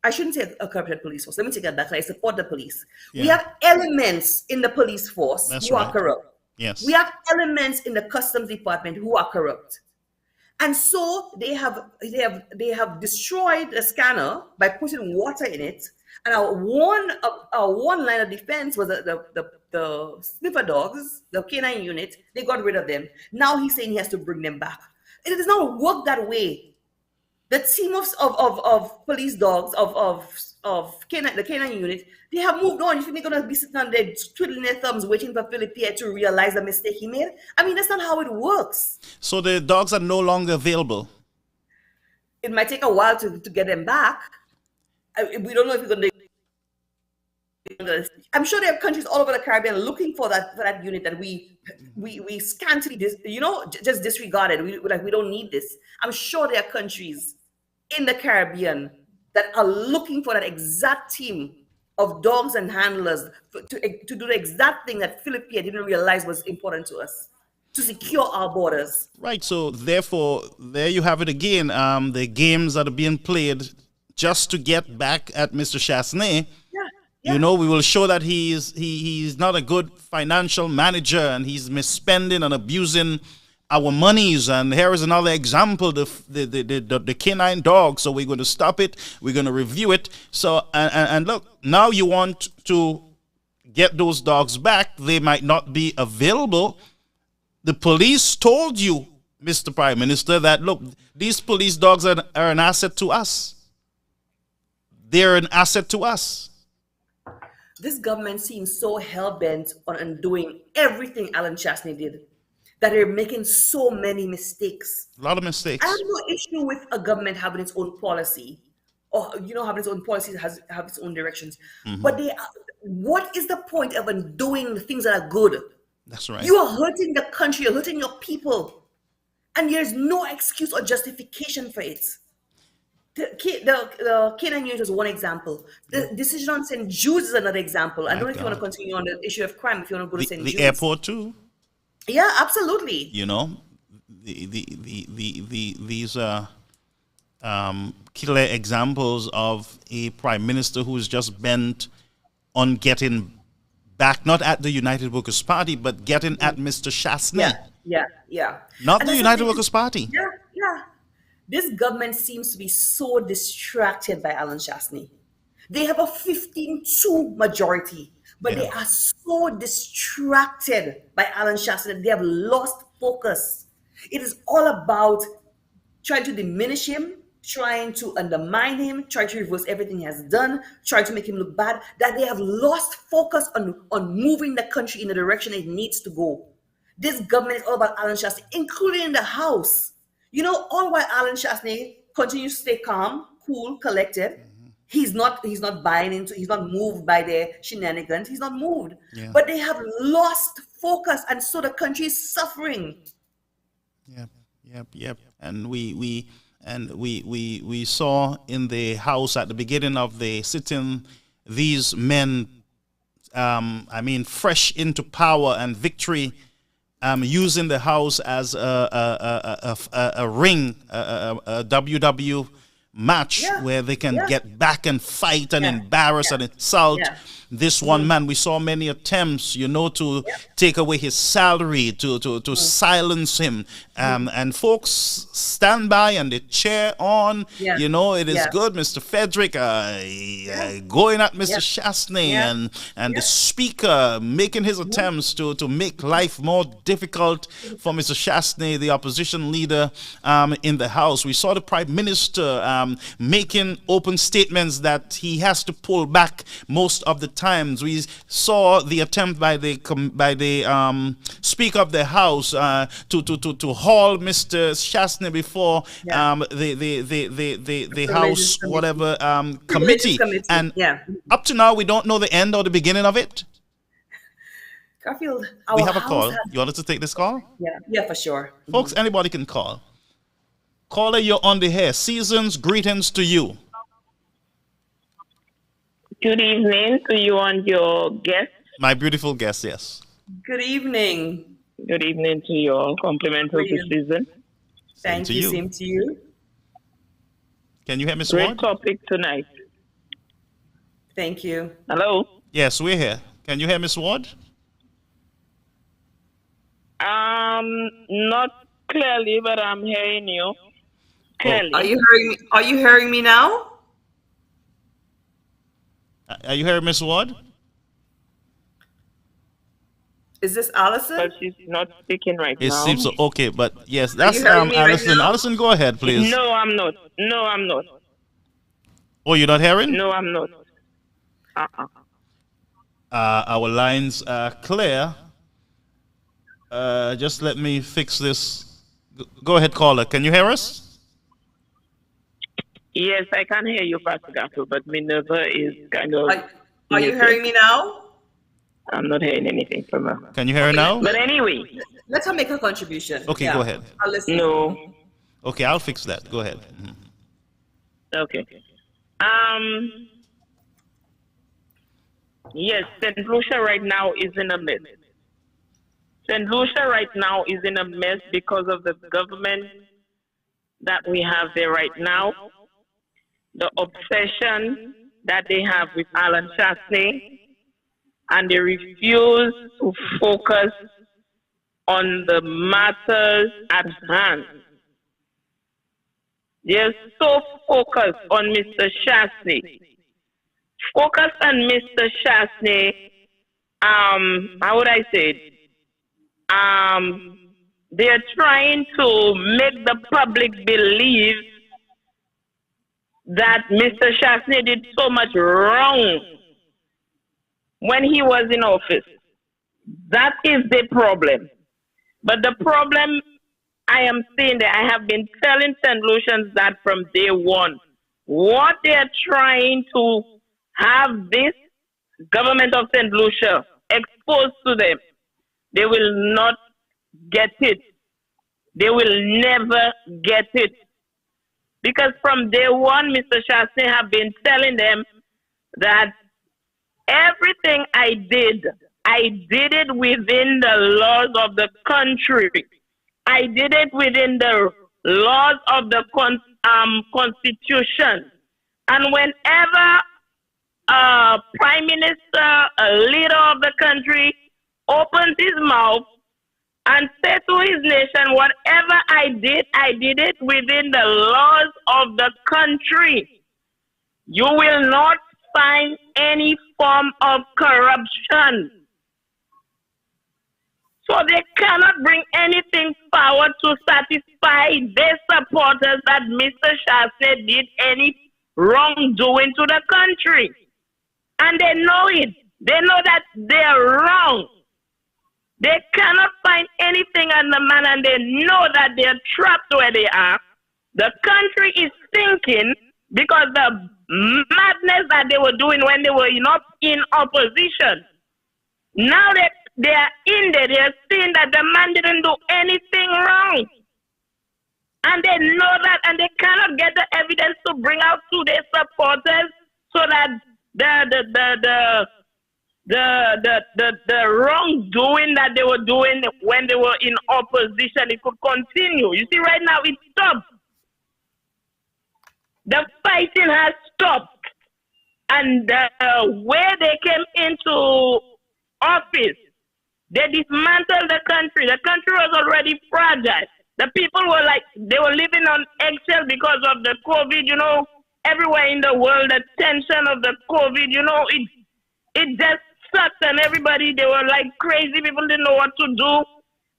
Speaker 2: I shouldn't say a corrupted police force. Let me take that back. I support the police. Yeah. We have elements in the police force who are corrupt.
Speaker 1: Yes.
Speaker 2: We have elements in the customs department who are corrupt. And so they have destroyed the scanner by putting water in it. And our one line of defense was the sniffer dogs, the K9 unit. They got rid of them. Now he's saying he has to bring them back. It does not work that way. The team of police dogs of K9, the K9 unit, they have moved on. You think they're gonna be sitting on there twiddling their thumbs, waiting for Philippe to realize the mistake he made? I mean, that's not how it works.
Speaker 1: So the dogs are no longer available.
Speaker 2: It might take a while to get them back. We don't know if we're gonna. I'm sure there are countries all over the Caribbean looking for that unit that we scantily just disregarded. We don't need this. I'm sure there are countries in the Caribbean that are looking for that exact team of dogs and handlers to do the exact thing that Philippe didn't realize was important to us, to secure our borders.
Speaker 1: Right. So therefore, there you have it again. The games that are being played just to get back at Mr. Chasney.
Speaker 2: Yeah.
Speaker 1: You know, we will show that he's not a good financial manager and he's misspending and abusing our monies. And here is another example, the K9 dog. So we're going to stop it. We're going to review it. So, and look, now you want to get those dogs back. They might not be available. The police told you, Mr. Prime Minister, that, look, these police dogs are an asset to us. They're an asset to us.
Speaker 2: This government seems so hell-bent on undoing everything Alan Chastney did that they're making so many mistakes.
Speaker 1: A lot of
Speaker 2: I have
Speaker 1: mistakes.
Speaker 2: no issue with a government having its own policy, or having its own policies, has have its own directions. But what is the point of undoing the things that are good?
Speaker 1: That's right.
Speaker 2: You are hurting the country, you're hurting your people, and there's no excuse or justification for it. The Canaan unit is one example. The decision on St. Jude's is another example. I
Speaker 1: My
Speaker 2: don't know if you want to
Speaker 1: God.
Speaker 2: continue on the issue of crime, if you want to go to St.
Speaker 1: The
Speaker 2: Jude's.
Speaker 1: airport too.
Speaker 2: Yeah, absolutely.
Speaker 1: You know, these are clear examples of a prime minister who is just bent on getting back, not at the United Workers' Party, but getting at Mr. Chastney,
Speaker 2: Yeah.
Speaker 1: not
Speaker 2: And
Speaker 1: the
Speaker 2: that's
Speaker 1: United
Speaker 2: thing.
Speaker 1: Workers' Party.
Speaker 2: Yeah. This government seems to be so distracted by Alan Chastney. They have a 15-2 majority, but
Speaker 1: Yeah.
Speaker 2: they are so distracted by Alan Chastney that they have lost focus. It is all about trying to diminish him, trying to undermine him, trying to reverse everything he has done, trying to make him look bad, that they have lost focus on moving the country in the direction it needs to go. This government is all about Alan Chastney, including in the House. All while Alan Chastney continues to stay calm, cool, collected. He's not buying into, he's not moved by their shenanigans. He's not moved.
Speaker 1: Yeah.
Speaker 2: But they have lost focus, and so the country is suffering.
Speaker 1: Yep. And we saw in the House at the beginning of the sitting these men, fresh into power and victory, using the House as a ring, a WW match where they can get back and fight and embarrass and insult this one man. We saw many attempts, to take away his salary, to silence him. And folks stand by and they cheer on. It is good, Mr. Frederick, going at Mr. Chastney and the speaker making his attempts to make life more difficult for Mr. Chastney, the opposition leader in the House. We saw the Prime Minister making open statements that he has to pull back most of the times. We saw the attempt by the Speaker of the House to haul Mr. Chastney before the House whatever committee. And up to now, we don't know the end or the beginning of it.
Speaker 2: Garfield,
Speaker 1: We have a call. You wanted to take this call?
Speaker 2: Yeah, for sure.
Speaker 1: Folks, anybody can call. Caller, you're on the air. Seasons, greetings to you.
Speaker 3: Good evening to you and your guest.
Speaker 1: My beautiful guest, yes.
Speaker 2: Good evening.
Speaker 3: Good evening to you all. Compliments of the season.
Speaker 2: Thank
Speaker 1: to
Speaker 2: you.
Speaker 1: you.
Speaker 2: Same to you.
Speaker 1: Can you hear me, Miss
Speaker 3: Great
Speaker 1: Ward?
Speaker 3: topic tonight.
Speaker 2: Thank you.
Speaker 3: Hello?
Speaker 1: Yes, we're here. Can you hear Miss Ward?
Speaker 3: Not clearly, but I'm hearing you. Clearly.
Speaker 2: Are you hearing me? Are you hearing me now?
Speaker 1: Are you hearing Miss Ward?
Speaker 2: Is this Allison?
Speaker 3: But she's not speaking right
Speaker 1: It
Speaker 3: now.
Speaker 1: seems so. Okay, but yes, that's
Speaker 2: you hearing me right
Speaker 1: Allison.
Speaker 2: now?
Speaker 1: Allison, go ahead, please.
Speaker 3: No, I'm not. No, I'm not.
Speaker 1: Oh, you're not hearing?
Speaker 3: No, I'm not. Uh-uh.
Speaker 1: Our lines are clear. Just let me fix this. Go ahead, caller. Can you hear us?
Speaker 3: Yes, I can hear you, Pastor Garfield, but Minerva is kind of...
Speaker 2: Are you hearing me now?
Speaker 3: I'm not hearing anything from her.
Speaker 1: Can you hear her now?
Speaker 3: But anyway,
Speaker 2: Let her make a contribution.
Speaker 1: Okay, go ahead.
Speaker 2: I'll listen.
Speaker 3: no.
Speaker 1: Okay, I'll fix that. Go ahead. Mhm.
Speaker 3: Okay. Yes, St. Lucia right now is in a mess. St. Lucia right now is in a mess because of the government that we have there right now, the obsession that they have with Alan Chastney, and they refuse to focus on the matters at hand. They're so focused on Mr. Chastney. Focus on Mr. Chastney, how would I say it? They're trying to make the public believe that Mr. Chastney did so much wrong when he was in office. That is the problem. But the problem I am seeing that I have been telling St. Lucians that from day one, what they are trying to have this government of St. Lucia exposed to them, they will not get it. They will never get it. Because from day one, Mr. Chastain have been telling them that everything I did it within the laws of the country. I did it within the laws of the Constitution. And whenever a prime minister, a leader of the country, opens his mouth and says to his nation, whatever I did it within the laws of the country. You will not find any form of corruption. So they cannot bring anything forward to satisfy their supporters that Mr. Chastain did any wrongdoing to the country. And they know it. They know that they are wrong. They cannot find anything on the man, and they know that they are trapped where they are. The country is sinking because the madness that they were doing when they were not in opposition. Now that they are in there, they are seeing that the man didn't do anything wrong. And they know that, and they cannot get the evidence to bring out to their supporters so that the wrongdoing that they were doing when they were in opposition, it could continue. You see, right now it stopped. The fighting has stopped. And the way they came into office, they dismantled the country. The country was already fragile. The people were they were living on eggshell because of the COVID, everywhere in the world, the tension of the COVID, it just sucked, and everybody, they were like crazy. People didn't know what to do.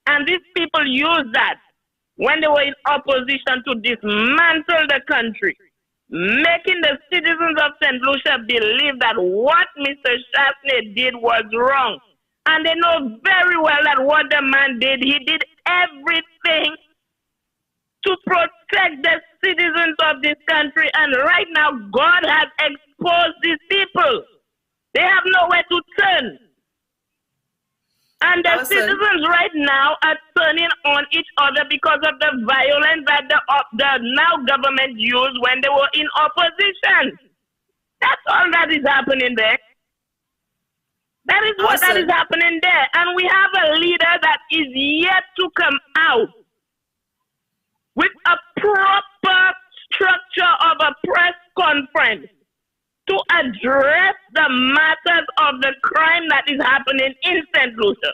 Speaker 3: And these people used that when they were in opposition to dismantle the country, making the citizens of St. Lucia believe that what Mr. Chastain did was wrong. And they know very well that what the man did, he did everything to protect the citizens of this country. And right now, God has exposed these people. They have nowhere to turn. And the citizens right now are turning on each other because of the violence that the now government used when they were in opposition. That's all that is happening there. That is what that is happening there. And we have a leader that is yet to come out with a proper structure of a press conference to address the matters of the crime that is happening in St. Lucia.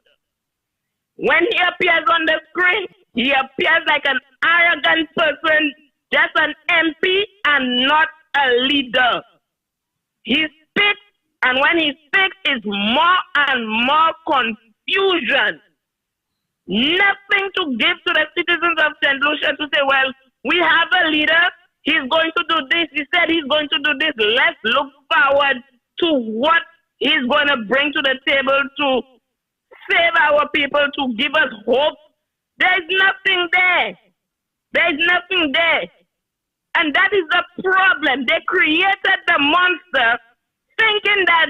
Speaker 3: When he appears on the screen, he appears like an arrogant person, just an MP and not a leader. He speaks, and when he speaks, it's more and more confusion. Nothing to give to the citizens of St. Lucia to say, well, we have a leader, he's going to do this, he said he's going to do this. Let's look forward to what he's going to bring to the table to save our people, to give us hope. There's nothing there. There's nothing there. And that is the problem. They created the monster thinking that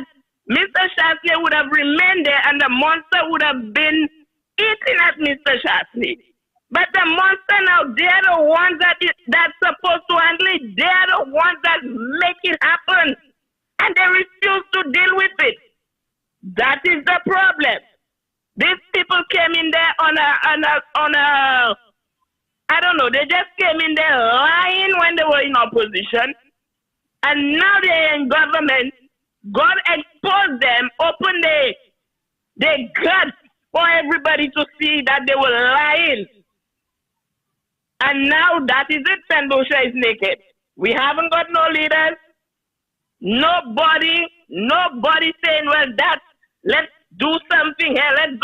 Speaker 3: Mr. Chastain would have remained there and the monster would have been eating at Mr. Chastain. But the monster now, they're the ones that's supposed to handle it. They're the ones that make it happen. And they refuse to deal with it. That is the problem. These people came in there on a I don't know, they just came in there lying when they were in opposition. And now they're in government. God exposed them, opened their guts for everybody to see that they were lying. And now that is it, St. Lucia is naked. We haven't got no leaders. Nobody saying, well, let's do something here.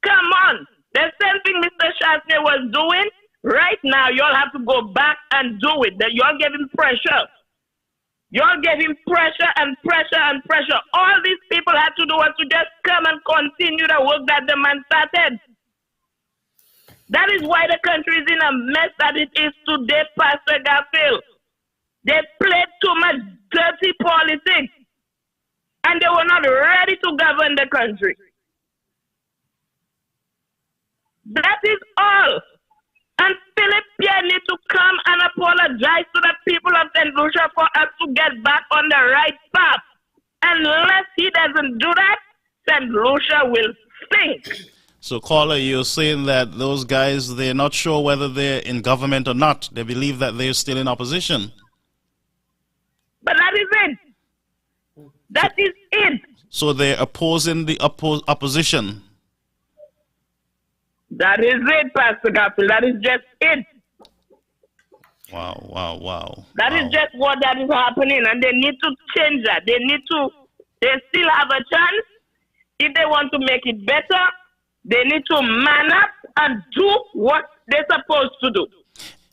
Speaker 3: Come on. The same thing Mr. Chastain was doing. Right now, you all have to go back and do it. You all giving pressure. Y'all gave him pressure and pressure and pressure. All these people had to do was to just come and continue the work that the man started. That is why the country is in a mess that it is today, Pastor Garfield. They played too much dirty politics, and they were not ready to govern the country. That is all. And Philip Pierre needs to come and apologize to the people of St. Lucia for us to get back on the right path. Unless he doesn't do that, St. Lucia will sink.
Speaker 1: So, caller, you're saying that those guys, they're not sure whether they're in government or not. They believe that they're still in opposition.
Speaker 3: But that is it. That is it.
Speaker 1: So they're opposing the opposition.
Speaker 3: That is it, Pastor Garfield. That is just it.
Speaker 1: Wow.
Speaker 3: That is just what that is happening, and they need to change that. They still have a chance. If they want to make it better, they need to man up and do what they're supposed to do.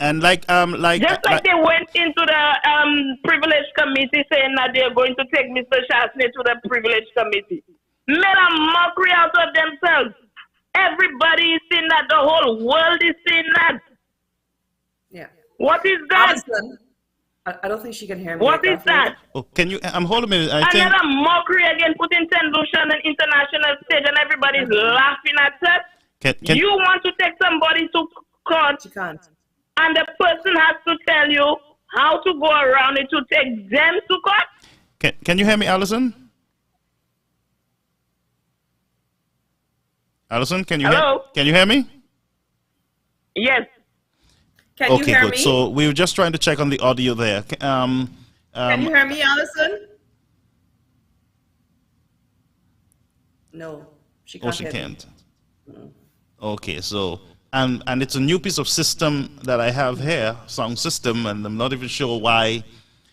Speaker 1: And
Speaker 3: they went into the privilege committee saying that they're going to take Mr. Shastney to the privilege committee. Made a mockery out of themselves. Everybody is seeing that. The whole world is seeing that.
Speaker 2: Yeah.
Speaker 3: What is that?
Speaker 2: Alison, I don't think she can hear me.
Speaker 3: What is that?
Speaker 1: Oh, can you? Hold a minute.
Speaker 3: Another mockery again, putting St. Lucia on an international stage, and everybody's laughing at us. You want to take somebody to court?
Speaker 2: She can't.
Speaker 3: And the person has to tell you how to go around it to take them to court?
Speaker 1: Can you hear me, Alison? Alison, can you hear me?
Speaker 3: Yes.
Speaker 2: Can you hear
Speaker 1: good.
Speaker 2: me?
Speaker 1: So we were just trying to check on the audio there.
Speaker 2: Can you hear me, Alison? No, she can't.
Speaker 1: Oh, she can't. Okay, so and it's a new piece of system that I have here, sound system, and I'm not even sure why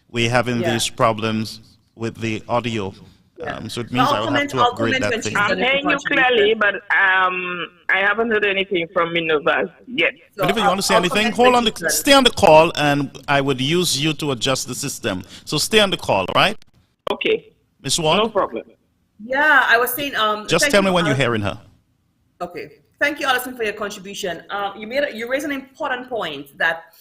Speaker 1: we're having these problems with the audio. So it means I'll have to upgrade that thing.
Speaker 3: I'm hearing you clearly, but I haven't heard anything from Minerva yet.
Speaker 1: But if you want to say anything, stay on the call, and I would use you to adjust the system. So stay on the call, right?
Speaker 3: Okay.
Speaker 1: Ms. Ward?
Speaker 3: No problem.
Speaker 2: Yeah, I was saying.
Speaker 1: Just tell me when you're hearing her.
Speaker 2: Okay. Thank you, Alison, for your contribution. You raised an important point that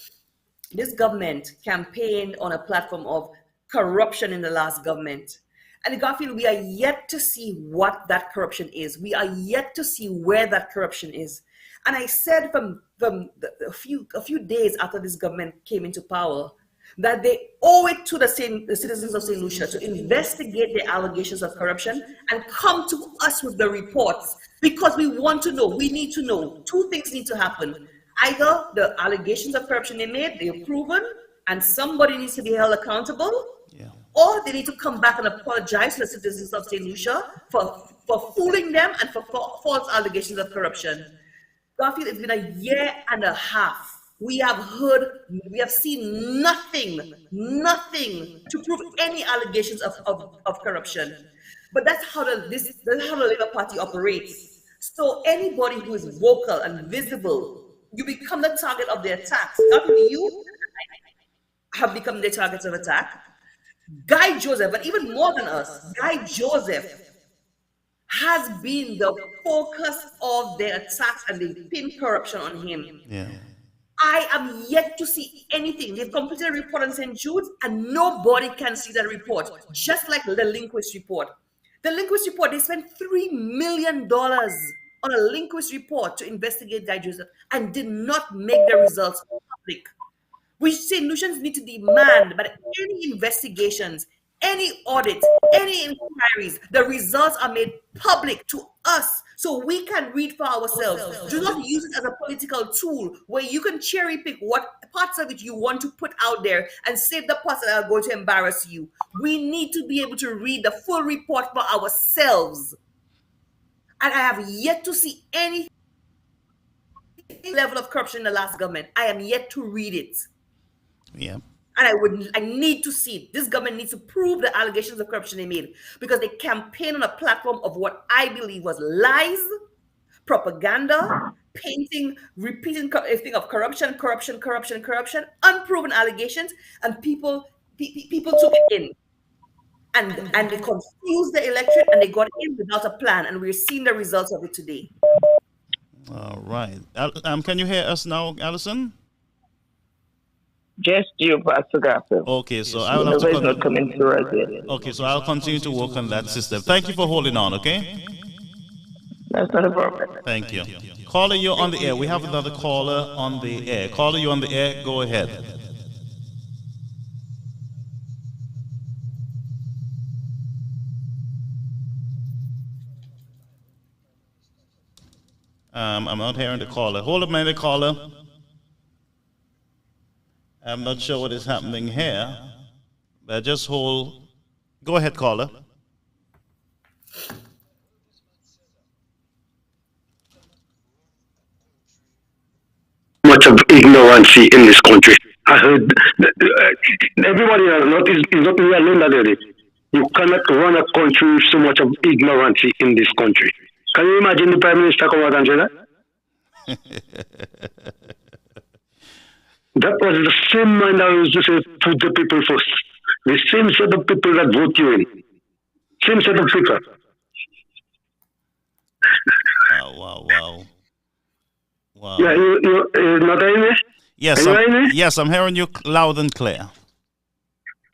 Speaker 2: this government campaigned on a platform of corruption in the last government. And Garfield, we are yet to see what that corruption is. We are yet to see where that corruption is. And I said from a few days after this government came into power that they owe it to the citizens of St. Lucia to investigate the allegations of corruption and come to us with the reports, because we want to know. We need to know. Two things need to happen. Either the allegations of corruption they made, they're proven, and somebody needs to be held accountable, or they need to come back and apologize to the citizens of St. Lucia for fooling them and for false allegations of corruption. Garfield, it's been a year and a half. We have seen nothing to prove any allegations of corruption. But that's how the Labour Party operates. So anybody who is vocal and visible, you become the target of their attacks. Garfield, you have become the targets of attack. Guy Joseph, but even more than us, Guy Joseph has been the focus of their attacks, and they pin corruption on him.
Speaker 1: Yeah.
Speaker 2: I am yet to see anything. They've completed a report on St. Jude's, and nobody can see that report, just like the Linquist report. The Linquist report, they spent $3 million on a Linquist report to investigate Guy Joseph and did not make the results public. We St. Lucians need to demand that any investigations, any audits, any inquiries, the results are made public to us so we can read for ourselves. Do not use it as a political tool where you can cherry pick what parts of it you want to put out there and save the parts that are going to embarrass you. We need to be able to read the full report for ourselves. And I have yet to see any level of corruption in the last government. I am yet to read it.
Speaker 1: Yeah.
Speaker 2: And I need to see it. This government needs to prove the allegations of corruption they made, because they campaign on a platform of what I believe was lies, propaganda, painting, repeating everything of corruption, unproven allegations, and people people took it in. And they confused the electorate and they got in without a plan. And we're seeing the results of it today.
Speaker 1: All right. Can you hear us now, Alison?
Speaker 3: Just you, Pastor Garfield.
Speaker 1: Okay, so I will have
Speaker 3: Minerva
Speaker 1: to.
Speaker 3: is not coming through as yet.
Speaker 1: Okay, so I'll continue to work on that system. Thank you for holding on. Okay.
Speaker 3: That's not a problem.
Speaker 1: Thank you. Caller, you're on the air. We have another caller on the air. Caller, you on the air. Go ahead. I'm not hearing the caller. Hold a minute, caller. I'm not sure what is happening here, but just hold. Go ahead, caller.
Speaker 4: Much of ignorance in this country. I heard everybody has noticed, is not really alone that it. You cannot run a country with so much of ignorance in this country. Can you imagine the Prime Minister come out and say that? That was the same mind I used to say, put the people first. The same set of people that vote you in. Same set of people.
Speaker 1: Wow.
Speaker 4: Yeah, you're not hearing me?
Speaker 1: Yes, I'm hearing you loud and clear.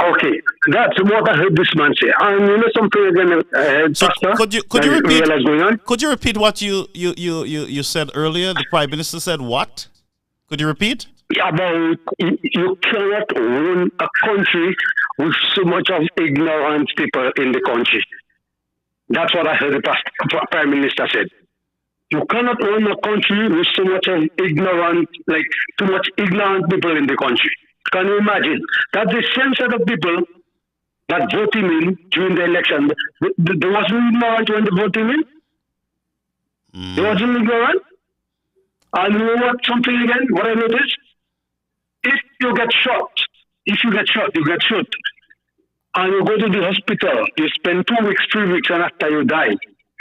Speaker 4: Okay, that's what I heard this man say. And you know something again,
Speaker 1: So
Speaker 4: Pastor?
Speaker 1: could you repeat?
Speaker 4: Realize going on?
Speaker 1: Could you repeat what you said earlier? The Prime Minister said what? Could you repeat?
Speaker 4: About you cannot run a country with so much of ignorant people in the country. That's what I heard the Prime Minister said. You cannot run a country with so much of ignorant, like too much ignorant people in the country. Can you imagine? That's the same set of people that vote him in during the election. There wasn't ignorant when they voted him in. There wasn't ignorant. And you know what? Something again, what I noticed? If you get shot, you get shot. And you go to the hospital, you spend 2 weeks, 3 weeks, and after you die,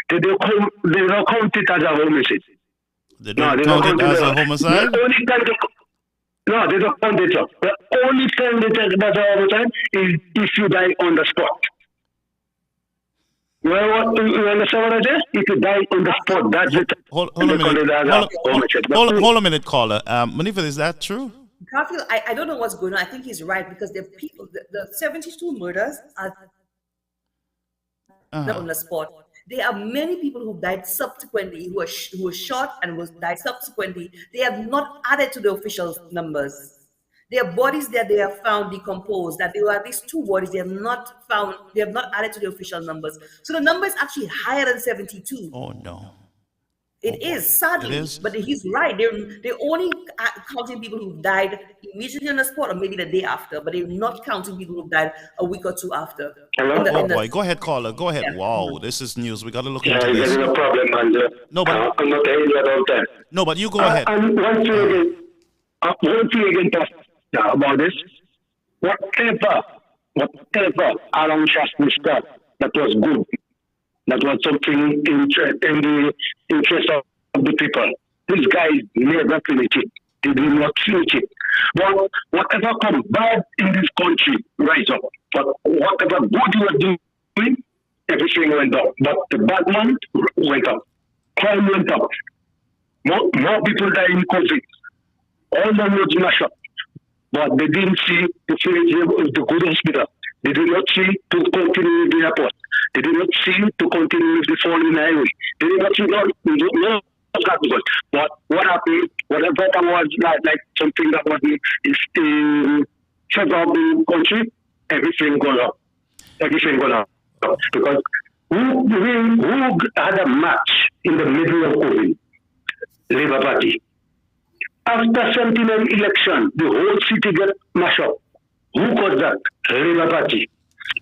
Speaker 4: they don't count it as a homicide.
Speaker 1: They don't count it as a homicide?
Speaker 4: No, they don't count it up. The only time they take that all the time is if you die on the spot. You understand what I say? If you die on the spot, that's it.
Speaker 1: Hold a minute, caller. Minerva, is that true?
Speaker 2: Garfield, I don't know what's going on. I think he's right because the people, the 72 murders are not on the spot. There are many people who died subsequently, who were shot and died subsequently. They have not added to the official numbers. There are bodies that they have found decomposed, that there were at least 2 bodies they have not found, they have not added to the official numbers. So the number is actually higher than 72.
Speaker 1: Oh, no.
Speaker 2: It is, sadly, but he's right. They're only counting people who died immediately on the spot or maybe the day after, but they're not counting people who died a week or 2 after.
Speaker 4: Hello?
Speaker 1: Boy, go ahead, caller. Go ahead. Yeah. Wow, this is news. We got to look into
Speaker 4: this.
Speaker 1: There's
Speaker 4: no problem, man.
Speaker 1: No, but
Speaker 4: I'm not telling you about that.
Speaker 1: No, but you go ahead.
Speaker 4: And one thing again, about this. Whatever Alan Shastri stuff that was good. That was something in the interest of the people. These guys never finished it. They did not finish it. But whatever comes bad in this country, rise up. But whatever good you are doing, everything went down. But the bad one went up. Crime went up. More people die in COVID. All the roads mashed up. But they didn't see the finish of the good hospital. They did not see to continue with the airport. They did not see to continue with the foreign highway. They did not see no of that good. But what happened? Whatever that was like something that was in favor of the country, everything gone up. Everything gone up. Because who had a match in the middle of COVID? Labour Party. After Sentinel election, the whole city got mashed up. Who caused that? Labour Party.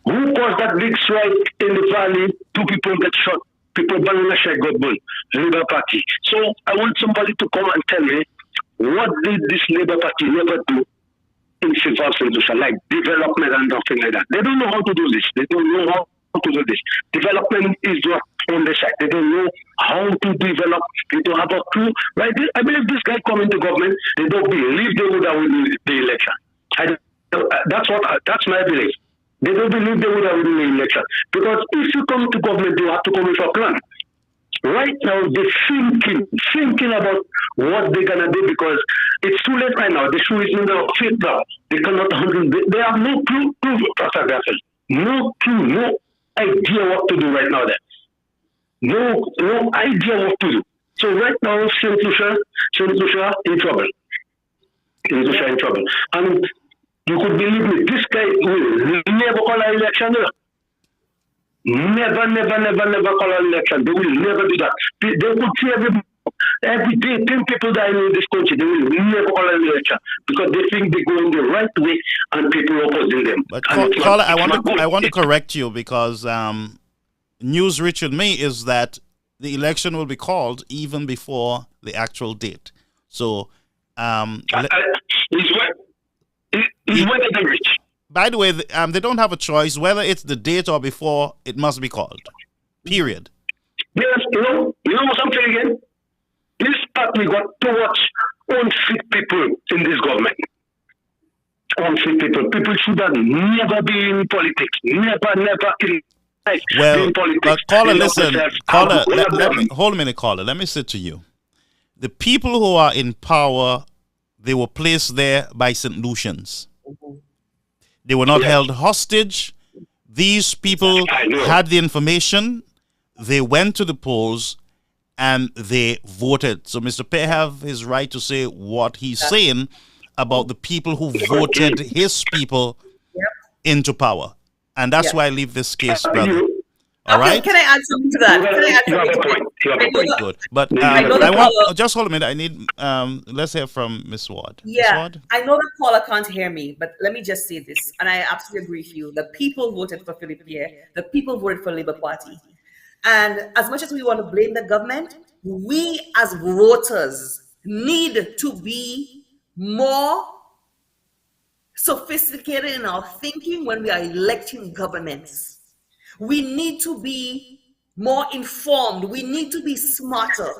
Speaker 4: Who caused that big strike in the valley? 2 people get shot. People burning a shake got burned. Labour Party. So I want somebody to come and tell me what did this Labour Party never do in civil solution, like development and nothing like that. They don't know how to do this. They don't know how to do this. Development is not on the side. They don't know how to develop. They don't have a clue. Right? I believe this guy coming to government, they don't believe they would have won the election. I That's my belief. They don't believe they would have won the election because if you come to government, you have to come with a plan. Right now, they're thinking about what they're gonna do because it's too late right now. The shoe is in the feet now. They cannot handle. They have no clue, Pastor Garfield. No clue, no idea what to do right now. There, no idea what to do. So right now, Saint Lucia in trouble. Saint Lucia in trouble, and you could believe me, this guy will never call an election. Never call an election. They will never do that. They could see every day 10 people dying in this country. They will never call an election because they think they're going the right way and people are opposing them.
Speaker 1: But caller, I want to correct you because news reaching me is that the election will be called even before the actual date. So,
Speaker 4: He's whether they reach.
Speaker 1: by the way, they don't have a choice whether it's the date or before. It must be called. Period.
Speaker 4: Yes, you know what I'm saying again? This party got too much unfit people in this government. Unfit people. People should have never been in politics. Never in life
Speaker 1: Well,
Speaker 4: in politics.
Speaker 1: but caller,
Speaker 4: They
Speaker 1: listen,
Speaker 4: themselves.
Speaker 1: caller, let me hold a minute, caller. Let me say to you, the people who are in power, they were placed there by St. Lucians. They were not held hostage. These people
Speaker 4: I know.
Speaker 1: had the information. They went to the polls and they voted. So Mr. Pear have his right to say what he's saying about the people who voted his people into power. And that's why I leave this case, brother. All right?
Speaker 2: Can I add something to that? Can I add
Speaker 4: You have a
Speaker 2: something to
Speaker 4: point. You have a
Speaker 2: that?
Speaker 4: point.
Speaker 1: Good. But
Speaker 2: I know
Speaker 1: I
Speaker 2: the
Speaker 1: want
Speaker 2: caller-
Speaker 1: just hold a minute. I need let's hear from Miss Ward. Miss
Speaker 2: Yeah,
Speaker 1: Ward?
Speaker 2: I know the caller can't hear me, but let me just say this, and I absolutely agree with you. The people voted for Philip Pierre. The people voted for Labour Party. And as much as we want to blame the government, we as voters need to be more sophisticated in our thinking when we are electing governments. We need to be more informed. We need to be smarter.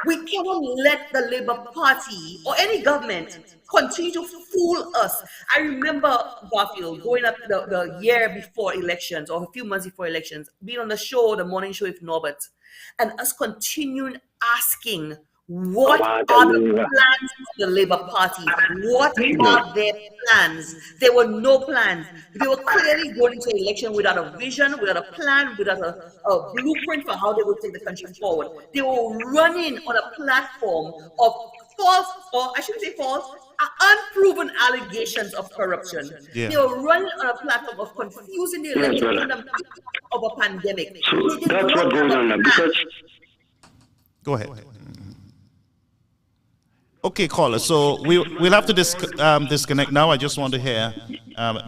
Speaker 2: We cannot let the Labour Party or any government continue to fool us. I remember, Garfield, going up the year before elections or a few months before elections, being on the show, the morning show with Norbert, and us continuing asking, what are the plans of the Labour Party? What are their plans? There were no plans. They were clearly going into election without a vision, without a plan, without a blueprint for how they would take the country forward. They were running on a platform of false, or I shouldn't say false, unproven allegations of corruption.
Speaker 1: Yeah.
Speaker 2: They were running on a platform of confusing the election in the midst of a pandemic.
Speaker 4: So
Speaker 2: They did
Speaker 4: that's
Speaker 2: not
Speaker 4: what goes
Speaker 2: have a
Speaker 4: on now.
Speaker 2: plan.
Speaker 4: Because
Speaker 1: Go ahead. Okay, caller. So we'll have to disconnect now. I just want to hear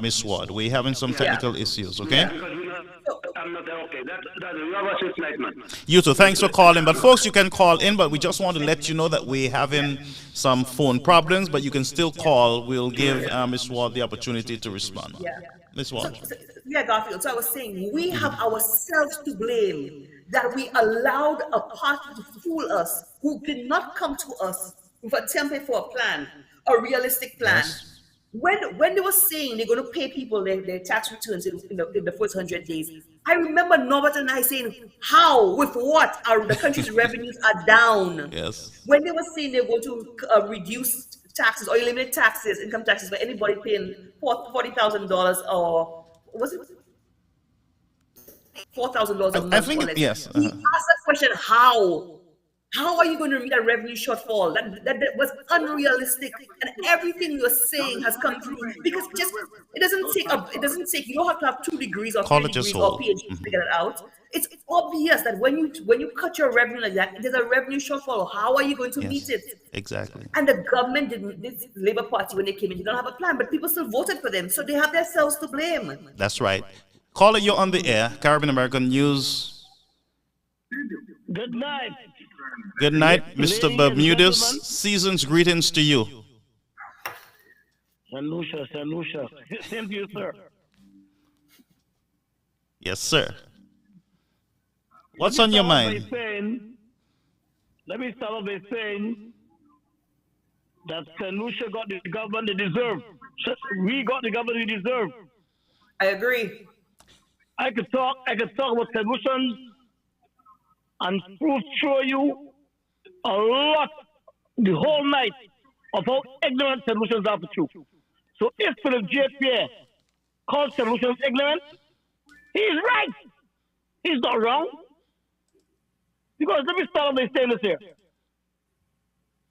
Speaker 1: Miss Ward. We're having some technical issues. Okay.
Speaker 4: I'm not okay. That's rubber shit night, man.
Speaker 1: You too. Thanks for calling. But folks, you can call in. But we just want to let you know that we're having some phone problems. But you can still call. We'll give Miss Ward the opportunity to respond.
Speaker 2: Yeah.
Speaker 1: Miss Ward.
Speaker 2: Yeah, Garfield. So I was saying we have ourselves to blame that we allowed a party to fool us who did not come to us with a template for a plan, a realistic plan.
Speaker 1: Yes.
Speaker 2: When they were saying they're going to pay people their tax returns in the first 100 days, I remember Norbert and I saying, how, with what? The country's revenues are down.
Speaker 1: Yes.
Speaker 2: When they were saying they're going to reduce taxes or eliminate taxes, income taxes for anybody paying $40,000 or was it $4,000 a month?
Speaker 1: I think
Speaker 2: or less.
Speaker 1: yes.
Speaker 2: He asked that question, how? How are you going to meet a revenue shortfall? That was unrealistic, and everything you're saying has come through because it doesn't take you don't have to have 2 degrees or 3
Speaker 1: College
Speaker 2: degrees
Speaker 1: is
Speaker 2: or
Speaker 1: whole.
Speaker 2: PhD to figure it out. It's obvious that when you cut your revenue like that, there's a revenue shortfall. How are you going to meet it?
Speaker 1: Exactly.
Speaker 2: And the government didn't. This Labour Party, when they came in, they don't have a plan, but people still voted for them, so they have themselves to blame.
Speaker 1: That's right. Caller, you're on the air. Caribbean American News.
Speaker 5: Good night.
Speaker 1: Good night, Mr.
Speaker 5: Ladies and
Speaker 1: Bermudez.
Speaker 5: gentlemen.
Speaker 1: Season's greetings to you.
Speaker 5: San Lucia. Same to you, sir.
Speaker 1: Yes, sir. What's on your mind?
Speaker 5: Let me start off by saying that St. Lucia got the government they deserve. We got the government we deserve.
Speaker 2: I agree.
Speaker 5: I could talk about St. Lucians and prove show you a lot the whole night of how ignorant St. Lucians are for truth. So if Philip J. Pierre calls St. Lucians ignorant, he's right. He's not wrong. Because let me start by saying this here.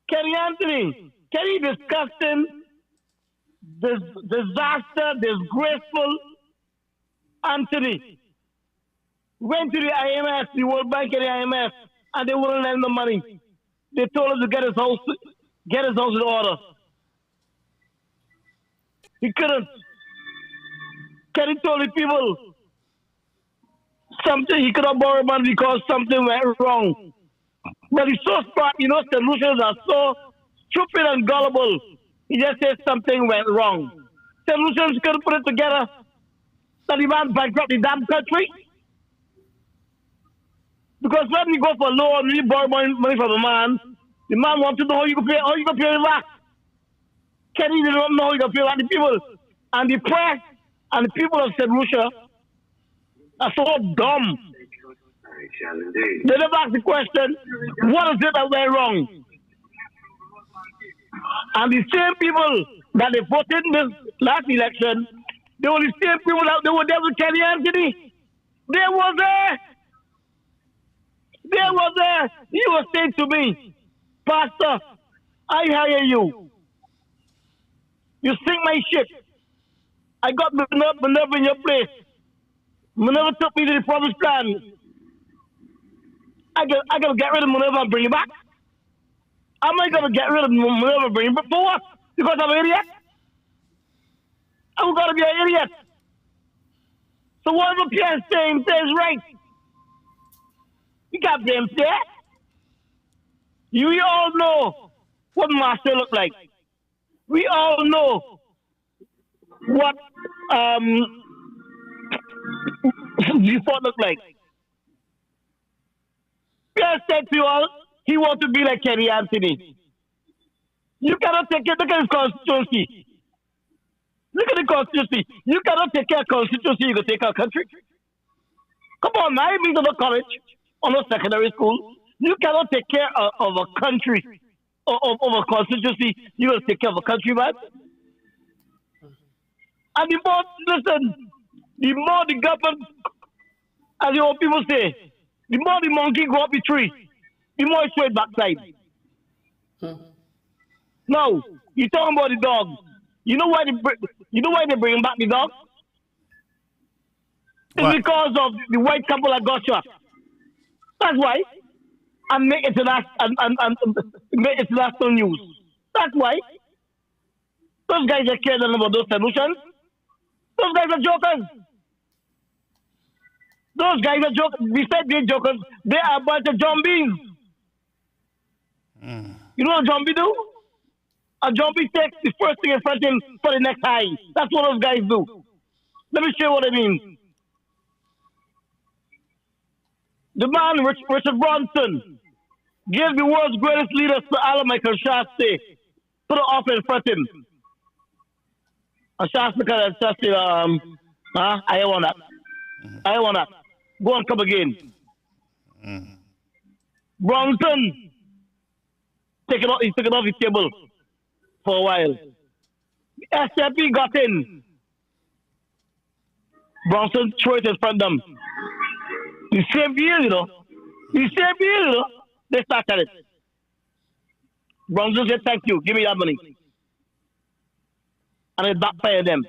Speaker 5: Kenny Anthony, Kenny disgusting, disaster, disgraceful Anthony went to the IMF, the World Bank and the IMF, and they wouldn't lend him the money. They told him to get his house in order. He couldn't. Kenny told the people something he could not borrow money because something went wrong. But he's so smart, solutions are so stupid and gullible. He just said something went wrong. Solutions couldn't put it together. That the man bankrupt the damn country. Because when you go for loan, you borrow money from the man wants to know how you can pay it back. Kenny didn't know how you can pay back the people. And the press and the people of St. Lucia are so dumb. They never ask the question, what is it that went wrong? And the same people that they voted in this last election, they were the same people that they were there with Kenny Anthony. They were there. They were there. He was saying to me, Pastor, I hire you. You sink my ship. I got Minerva in your place. Minerva took me to the promised land. I gotta get rid of Minerva and bring it back. Am I gonna get rid of Minerva and bring it back? For what? Because I'm an idiot? I'm gonna be an idiot. So whatever Pierre saying is right. You can't blame Pierre. We all know what Master looked like. We all know what Before looked like. Pierre said to you all, he wants to be like Kenny Anthony. You cannot take it. Look at his constituency. Look at the constituency. You cannot take care of constituency. You can take care of country. Come on, now you mean to the college or no secondary school. You cannot take care of a country of a constituency. You will take care of a country, man. And the more, listen, the more the government, as the old people say, the more the monkey go up the tree, the more it straight backside. Now, you talking about the dog. You know why they bring back the dog? It's because of the white couple that got shot. That's why. And make make international news. That's why. Those guys are caring about those solutions. Those guys are jokers. Those guys are jokers. Besides being jokers, they are a bunch of zombies. You know what a zombie do? A zombie takes the first thing in front of him for the next high. That's what those guys do. Let me show you what I mean. The man, Richard Bronson, gave the world's greatest leaders to Alan Michael Shasta. Put it off in front of him. And Shasta said, I want that. I want that. Go and come again. Bronson, he took it off the table for a while. SFP got in. Bronson threw it in front of them. The same deal, they started it. Bronson said, thank you, give me that money. And it backfired them.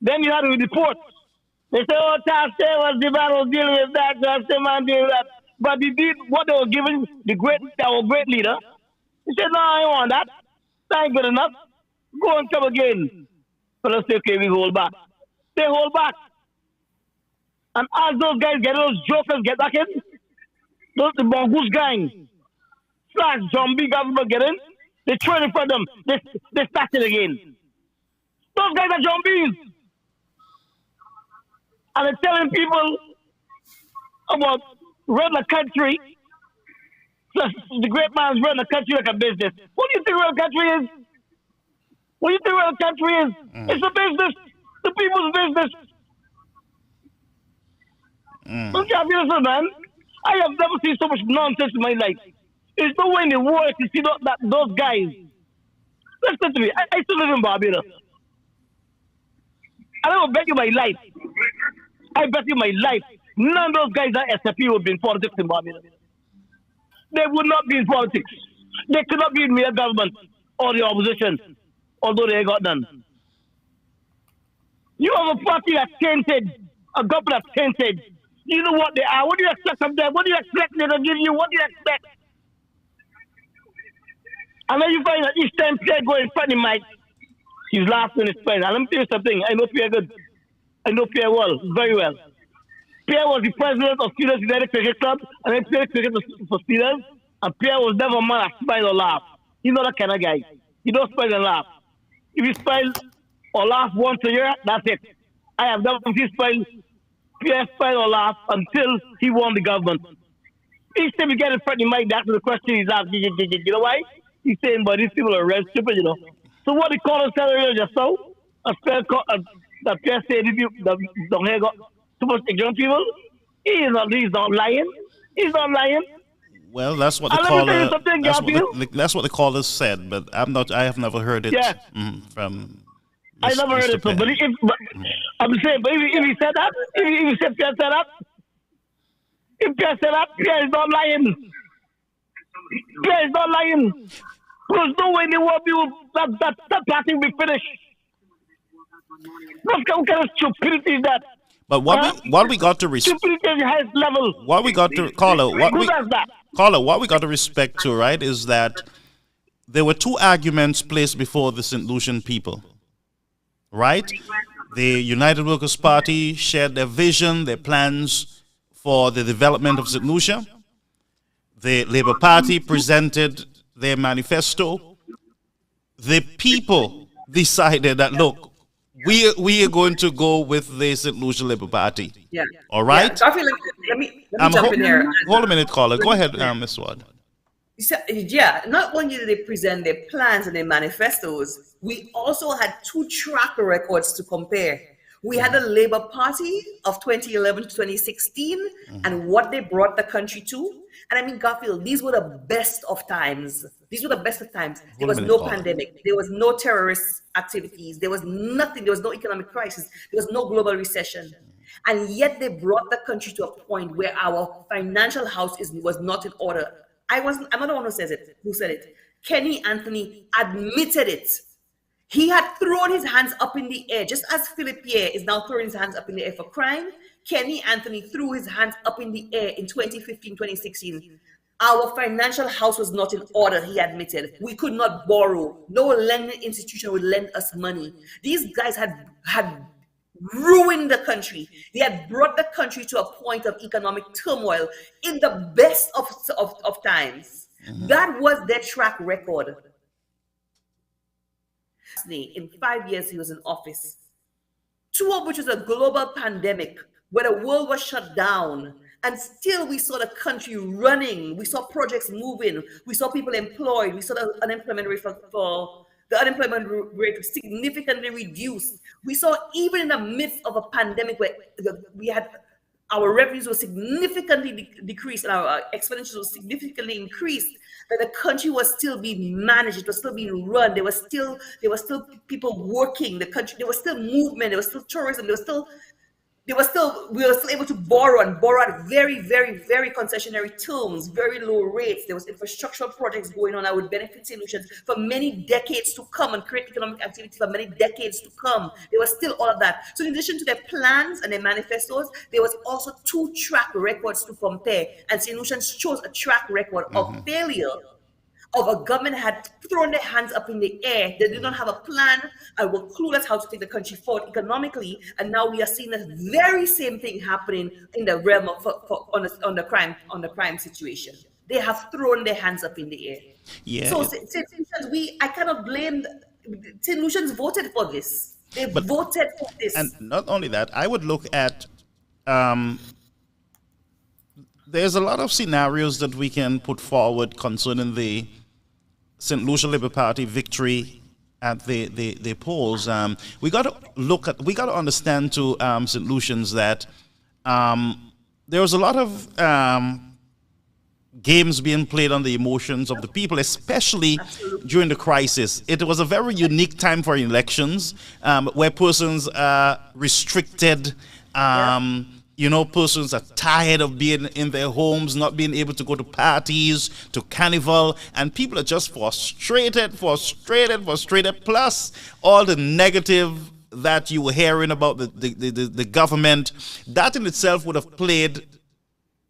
Speaker 5: Then you had to report. They said, oh, Taste was the man was dealing with that, Taste man dealing with that. But he did what they were giving our great leader. He said, no, I want that. That ain't good enough. Go and come again. So let's say, okay, we hold back. They hold back. And as those guys those jokers get back in, the Mongoose gang, / zombie government get in, they throw it in front of them. They start it again. Those guys are zombies. And they're telling people about running a country. The great man's running a country like a business. What do you think running a country is? What do you think where the country is? It's a business. The people's business. Don't you have to listen, man? I have never seen so much nonsense in my life. There's no way in the world to see those guys. Listen to me. I used to live in Barbados. I will bet you my life. I bet you my life. None of those guys that SFP would be in politics in Barbados. They would not be in politics. They could not be in real government or the opposition, although they got none. You have a party that's tainted, a government that's tainted. You know what they are. What do you expect from them? What do you expect them to give you? What do you expect? And then you find that each time Pierre go in front of Mike, he's laughing in his friend. And let me tell you something. I know Pierre good. I know Pierre well, very well. Pierre was the president of Steelers United Cricket Club, and I played cricket for Steelers. And Pierre was never a man that smile or laugh. He's not that kind of guy. He don't smile and laugh. If he smile or laugh once a year, that's it. I have never seen Pierre smile or laugh until he won the government. Each time he get in front of Mike, that's the question he's asking. You know why? He's saying, but these people are red stupid, you know. So what he called himself earlier just now, that Pierre said, if you don't hear got too much ignorant people, he's not lying. He's not lying.
Speaker 1: Well, that's what the caller. That's what the caller said, but I have never heard it from.
Speaker 5: I never heard it. So, but I'm saying, but if he said that, if Pierre said that, Pierre is not lying. Pierre is not lying. There's no way in the world that party will be finished. What kind of stupidity is that?
Speaker 1: But what we got to respect.
Speaker 5: Stupidity at the highest level.
Speaker 1: What we got to what we got to respect to, right, is that there were two arguments placed before the St. Lucian people, right? The United Workers' Party shared their vision, their plans for the development of St. Lucia. The Labour Party presented their manifesto. The people decided that, look, we are going to go with the St. Lucia Labour Party. Yeah. All right?
Speaker 2: Yeah. Garfield, let me jump in here.
Speaker 1: Hold a minute, caller. Go ahead, Ms. Ward.
Speaker 2: Yeah, not only did they present their plans and their manifestos, we also had two track records to compare. We had the Labour Party of 2011 to 2016 and what they brought the country to. And I mean, Garfield, these were the best of times. These were the best of times. There was no pandemic. There was no terrorist activities. There was nothing. There was no economic crisis. There was no global recession. And yet they brought the country to a point where our financial house was not in order. I'm not the one who said it. Kenny Anthony admitted it. He had thrown his hands up in the air, just as Philip Pierre is now throwing his hands up in the air for crime. Kenny Anthony threw his hands up in the air in 2015, 2016. Our financial house was not in order, he admitted. We could not borrow. No lending institution would lend us money. These guys had ruined the country. They had brought the country to a point of economic turmoil in the best of times. That was their track record. In 5 years, he was in office. 2 of which was a global pandemic where the world was shut down. And still we saw the country running. We saw projects moving. We saw people employed. We saw the unemployment rate the unemployment rate was significantly reduced. We saw even in the midst of a pandemic where we had our revenues were significantly decreased and our expenditures were significantly increased, that the country was still being managed, it was still being run, there were still people working, the country, there was still movement, there was still tourism, we were still able to borrow at very, very, very concessionary terms, very low rates. There was infrastructural projects going on that would benefit solutions for many decades to come and create economic activity for many decades to come. There was still all of that. So in addition to their plans and their manifestos, there was also 2 track records to compare. And solutions chose a track record of failure, of a government had thrown their hands up in the air. They did not have a plan and were clueless how to take the country forward economically. And now we are seeing the very same thing happening in the realm of on the crime situation. They have thrown their hands up in the air. Yeah. So I cannot blame St. Lucians voted for this. They voted for this.
Speaker 1: And not only that, I would look at there's a lot of scenarios that we can put forward concerning the St. Lucia Labour Party victory at the polls, we got to understand to St. Lucians that there was a lot of games being played on the emotions of the people, especially during the crisis. It was a very unique time for elections, where persons are restricted. Persons are tired of being in their homes, not being able to go to parties, to carnival, and people are just frustrated. Plus, all the negative that you were hearing about the government, that in itself would have played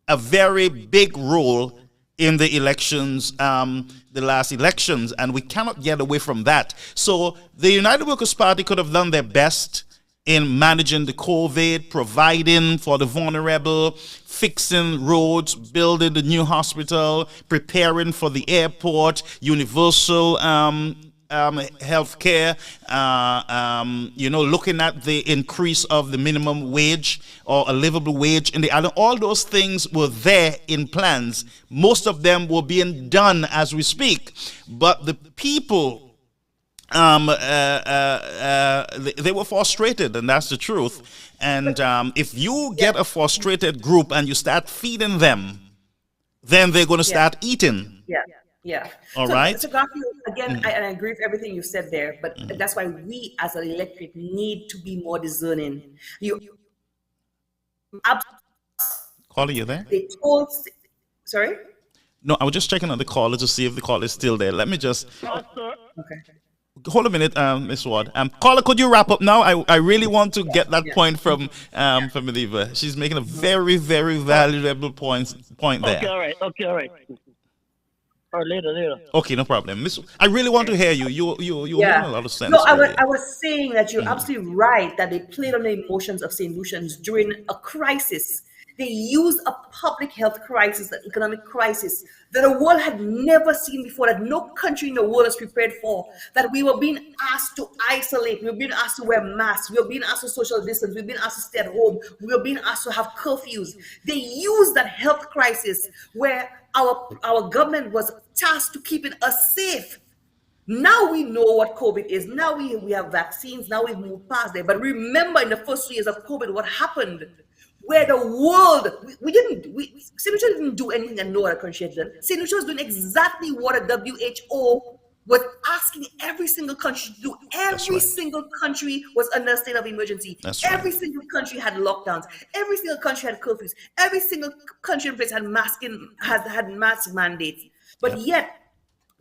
Speaker 1: a very big role in the elections, the last elections, and we cannot get away from that. So the United Workers' Party could have done their best in managing the COVID, providing for the vulnerable, fixing roads, building the new hospital, preparing for the airport, universal health care, looking at the increase of the minimum wage or a livable wage in the island. All those things were there in plans. Most of them were being done as we speak. But the people, they were frustrated, and that's the truth. And if you get a frustrated group and you start feeding them, then they're going to start eating.
Speaker 2: Yeah.
Speaker 1: All right.
Speaker 2: So Garfield, again, I agree with everything you said there, but that's why we as an electorate need to be more discerning.
Speaker 1: Caller, you there?
Speaker 2: They told, sorry?
Speaker 1: No, I was just checking on the caller to see if the caller is still there. Let me just...
Speaker 2: Okay.
Speaker 1: Hold a minute, Miss Ward. Caller, could you wrap up now? I really want to get that point from Minerva. She's making a very, very valuable point there.
Speaker 5: Okay, all right. Or later.
Speaker 1: Okay, no problem. Miss, I really want to hear you. You're making a lot of sense.
Speaker 2: No, I was saying that you're absolutely right that they played on the emotions of St. Lucians during a crisis. They used a public health crisis, an economic crisis that the world had never seen before, that no country in the world is prepared for, that we were being asked to isolate, we were being asked to wear masks, we were being asked to social distance, we were being asked to stay at home, we were being asked to have curfews. They used that health crisis where our government was tasked to keeping us safe. Now we know what COVID is. Now we have vaccines. Now we've moved past there. But remember, in the first 3 years of COVID, what happened? Where the world, St. Lucia didn't do anything that no other country had done. St. Lucia was doing exactly what the WHO was asking every single country to do. Every single country was under a state of emergency. Every single country had lockdowns. Every single country had curfews. Every single country in place had mask mandates. But yet,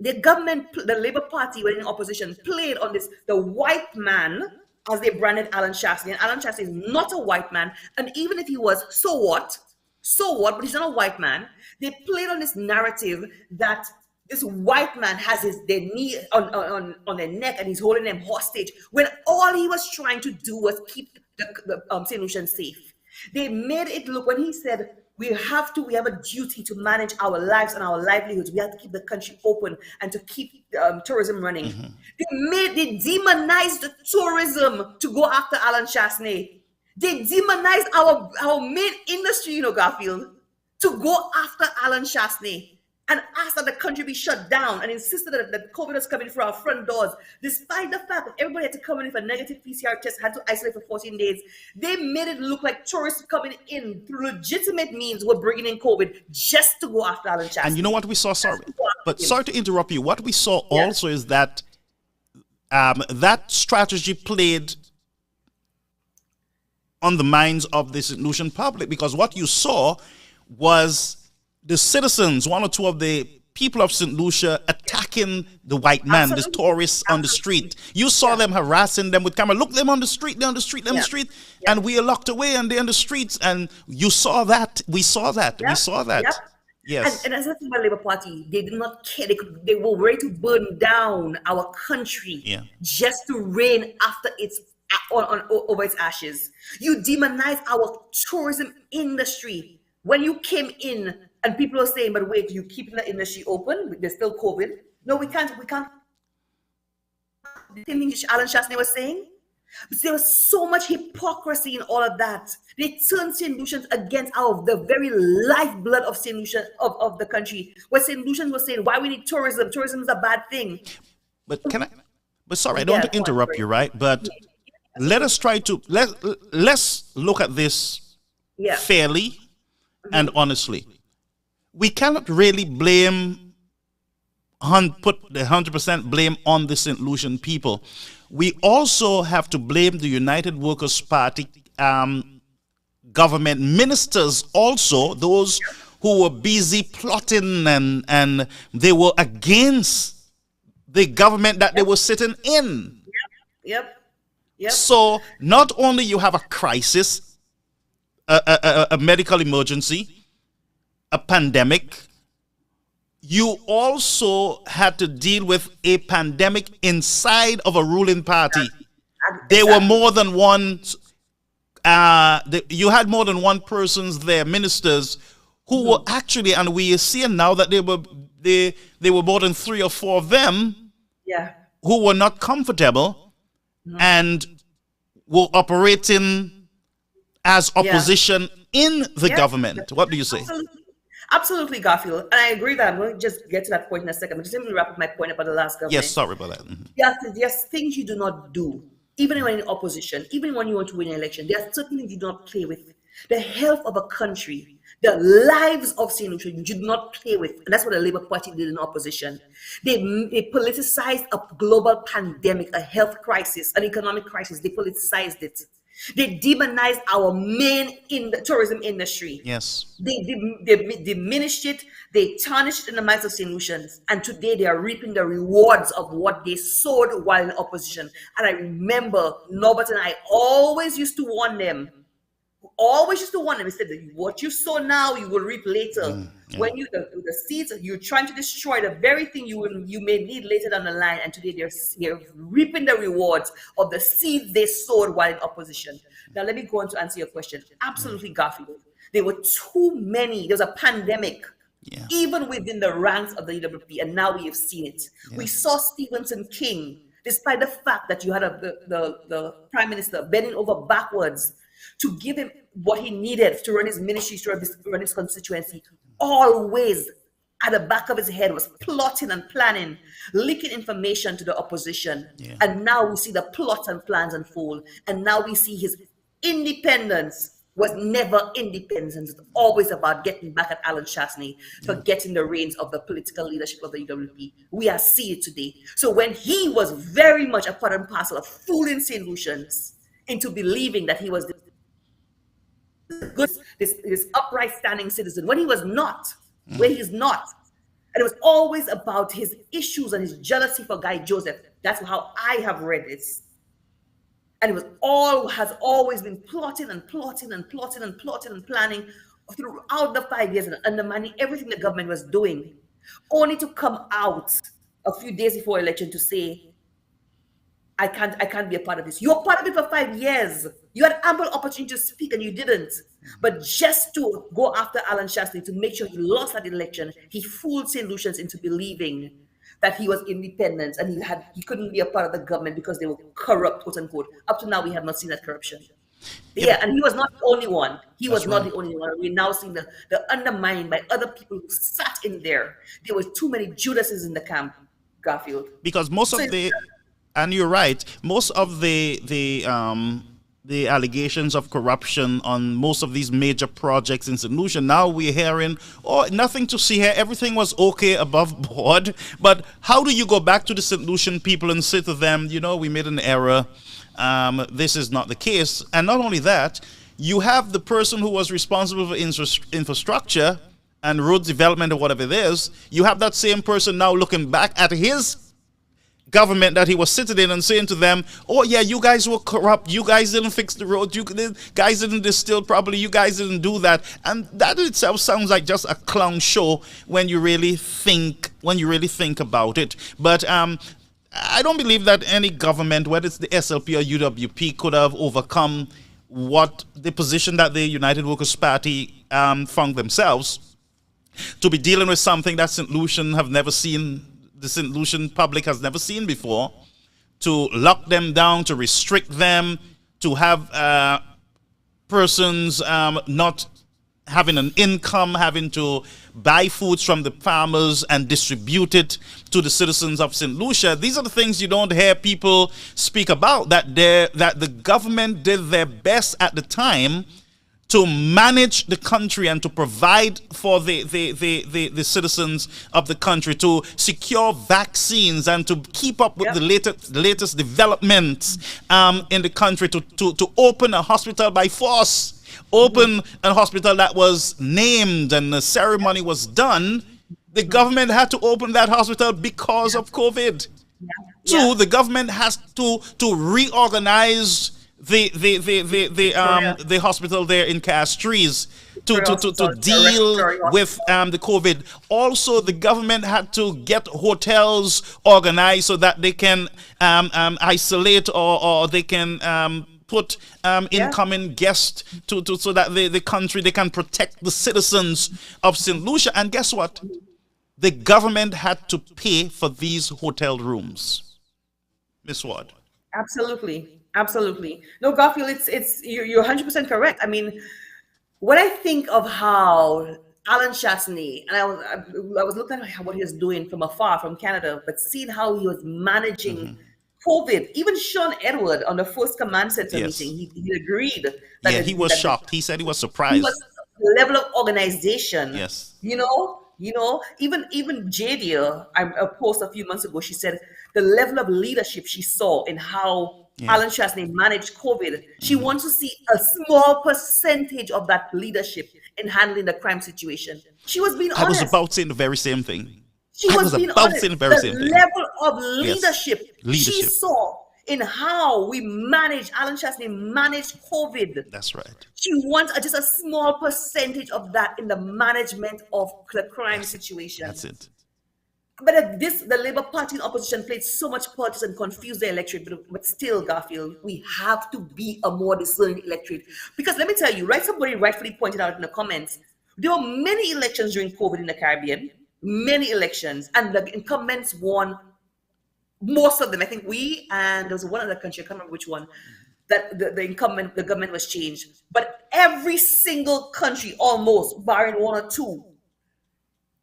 Speaker 2: the government, the Labour Party, when in opposition, played on this, the white man, as they branded Alan Shastney. And Alan Shastney is not a white man. And even if he was, so what? But he's not a white man. They played on this narrative that this white man has their knee on their neck and he's holding them hostage, when all he was trying to do was keep the St. Lucians safe. They made it look, when he said, we have a duty to manage our lives and our livelihoods. We have to keep the country open and to keep tourism running. They demonized the tourism to go after Alan Shastney. They demonized our main industry, Garfield, to go after Alan Shastney and asked that the country be shut down and insisted that COVID was coming through our front doors, despite the fact that everybody had to come in with a negative PCR test, had to isolate for 14 days. They made it look like tourists coming in through legitimate means were bringing in COVID just to go after Alan Shastney.
Speaker 1: And you know what we saw? Sorry to interrupt you. What we saw also is that that strategy played on the minds of the St. Lucian public, because what you saw was the citizens, one or two of the people of St. Lucia, attacking the white man, the tourists on the street. You saw them harassing them with camera. Look, them on the street, they're on the street, they're on the street. And we are locked away and they're on the streets. And you saw that. We saw that. We saw that. Yes.
Speaker 2: And as a the Labour Party, they did not care. They were ready to burn down our country just to reign after over its ashes. You demonize our tourism industry. When you came in, and people are saying, but wait, you keeping the industry open? There's still COVID. No, we can't. The same thing Alan Shastney was saying. But there was so much hypocrisy in all of that. They turned St. Lucians against the very lifeblood of St. Lucian of the country. Where St. Lucians was saying, why we need tourism? Tourism is a bad thing.
Speaker 1: But But sorry, I don't want to interrupt you, right? But let us try to let's look at this fairly and honestly. We cannot really put the 100% blame on the St. Lucian people. We also have to blame the United Workers' Party government ministers also, those who were busy plotting and they were against the government that they were sitting in.
Speaker 2: Yep.
Speaker 1: So not only you have a crisis, a medical emergency, a pandemic, you also had to deal with a pandemic inside of a ruling party. There were more than one. You had more than one persons there, ministers, who were actually, and we are seeing now that they were more than 3 or 4 of them, who were not comfortable and were operating as opposition in the government. What do you say?
Speaker 2: Absolutely, Garfield. And I agree that I'm going to just get to that point in a second. But just let me wrap up my point about the last government.
Speaker 1: Yes, sorry about that.
Speaker 2: There's things you do not do, even when in opposition, even when you want to win an election. There are certain things you do not play with. The health of a country, the lives of St. Lucia, you do not play with. And that's what the Labour Party did in opposition. They politicized a global pandemic, a health crisis, an economic crisis. They politicized it. They demonized our main tourism industry.
Speaker 1: Yes.
Speaker 2: They diminished it. They tarnished it in the minds of St. Lucians. And today they are reaping the rewards of what they sowed while in opposition. And I remember Norbert and I always used to warn them. He said that what you sow now, you will reap later. When the seeds, you're trying to destroy the very thing you may need later down the line. And today they're reaping the rewards of the seeds they sowed while in opposition. Now let me go on to answer your question. Absolutely, Garfield. There were too many. There was a pandemic, even within the ranks of the UWP, and now we have seen it. We saw Stephenson King, despite the fact that you had the Prime Minister bending over backwards to give him what he needed to run his ministry, to run his constituency, always at the back of his head was plotting and planning, leaking information to the opposition. And now we see the plots and plans unfold. And now we see his independence was never independence. It's always about getting back at Alan Chasney for getting the reins of the political leadership of the UWP. We are seeing it today. So when he was very much a part and parcel of fooling St. Lucians into believing that he was this upright standing citizen, when he was not, when he's not. And it was always about his issues and his jealousy for Guy Joseph. That's how I have read this. And it has always been plotting and plotting and plotting and plotting and planning throughout the 5 years and undermining everything the government was doing, only to come out a few days before election to say, I can't be a part of this. You're part of it for 5 years. You had ample opportunity to speak and you didn't. But just to go after Alan Chasney to make sure he lost that election, he fooled St. Lucians into believing that he was independent and he couldn't be a part of the government because they were corrupt, quote unquote. Up to now, we have not seen that corruption. And he was not the only one. The only one. We're now seeing the undermining by other people who sat in there. There were too many Judases in the camp, Garfield.
Speaker 1: Because and you're right, most of the allegations of corruption on most of these major projects in St. Lucia, now we're hearing, nothing to see here, everything was okay above board. But how do you go back to the St. Lucian people and say to them, we made an error, this is not the case? And not only that, you have the person who was responsible for infrastructure and road development or whatever it is, you have that same person now looking back at his government that he was sitting in and saying to them, you guys were corrupt, you guys didn't fix the road, you guys didn't distill properly, you guys didn't do that. And that itself sounds like just a clown show when you really think about it. But I don't believe that any government, whether it's the SLP or UWP, could have overcome what the position that the United Workers' Party found themselves to be dealing with something that St. Lucian have never seen. The St. Lucian public has never seen before, to lock them down, to restrict them, to have persons not having an income, having to buy foods from the farmers and distribute it to the citizens of St. Lucia. These are the things you don't hear people speak about, that the government did their best at the time to manage the country and to provide for the citizens of the country, to secure vaccines and to keep up with the latest developments in the country, to open a hospital by force, open a hospital that was named and the ceremony was done. The government had to open that hospital because of COVID. Two, the government has to reorganize the hospital there in Castries to deal with the COVID. Also, the government had to get hotels organized so that they can isolate or they can put incoming guests so that the country, they can protect the citizens of St. Lucia. And guess what? The government had to pay for these hotel rooms. Miss Ward.
Speaker 2: Absolutely. No, Garfield, you're 100% correct. I mean, when I think of how Alan Chasney, and I was looking at what he was doing from afar, from Canada, but seeing how he was managing COVID. Even Sean Edward on the first command center meeting, he agreed.
Speaker 1: That he was shocked. He said he was surprised.
Speaker 2: The level of organization.
Speaker 1: Yes.
Speaker 2: You know, even Jadia, I posted a few months ago, she said the level of leadership she saw in how Alan Chasney managed COVID. She wants to see a small percentage of that leadership in handling the crime situation. She was being honest.
Speaker 1: I was about saying the very same thing.
Speaker 2: She was being honest. The level of leadership she saw in how we managed, Alan Chasney managed COVID.
Speaker 1: That's right.
Speaker 2: She wants just a small percentage of that in the management of the crime situation.
Speaker 1: That's it.
Speaker 2: But the Labour Party in opposition played so much politics and confused the electorate. But still, Garfield, we have to be a more discerning electorate. Because let me tell you, somebody rightfully pointed out in the comments, there were many elections during COVID in the Caribbean, many elections, and the incumbents won most of them. I think and there was one other country, I can't remember which one, that the government was changed. But every single country, almost, barring one or two,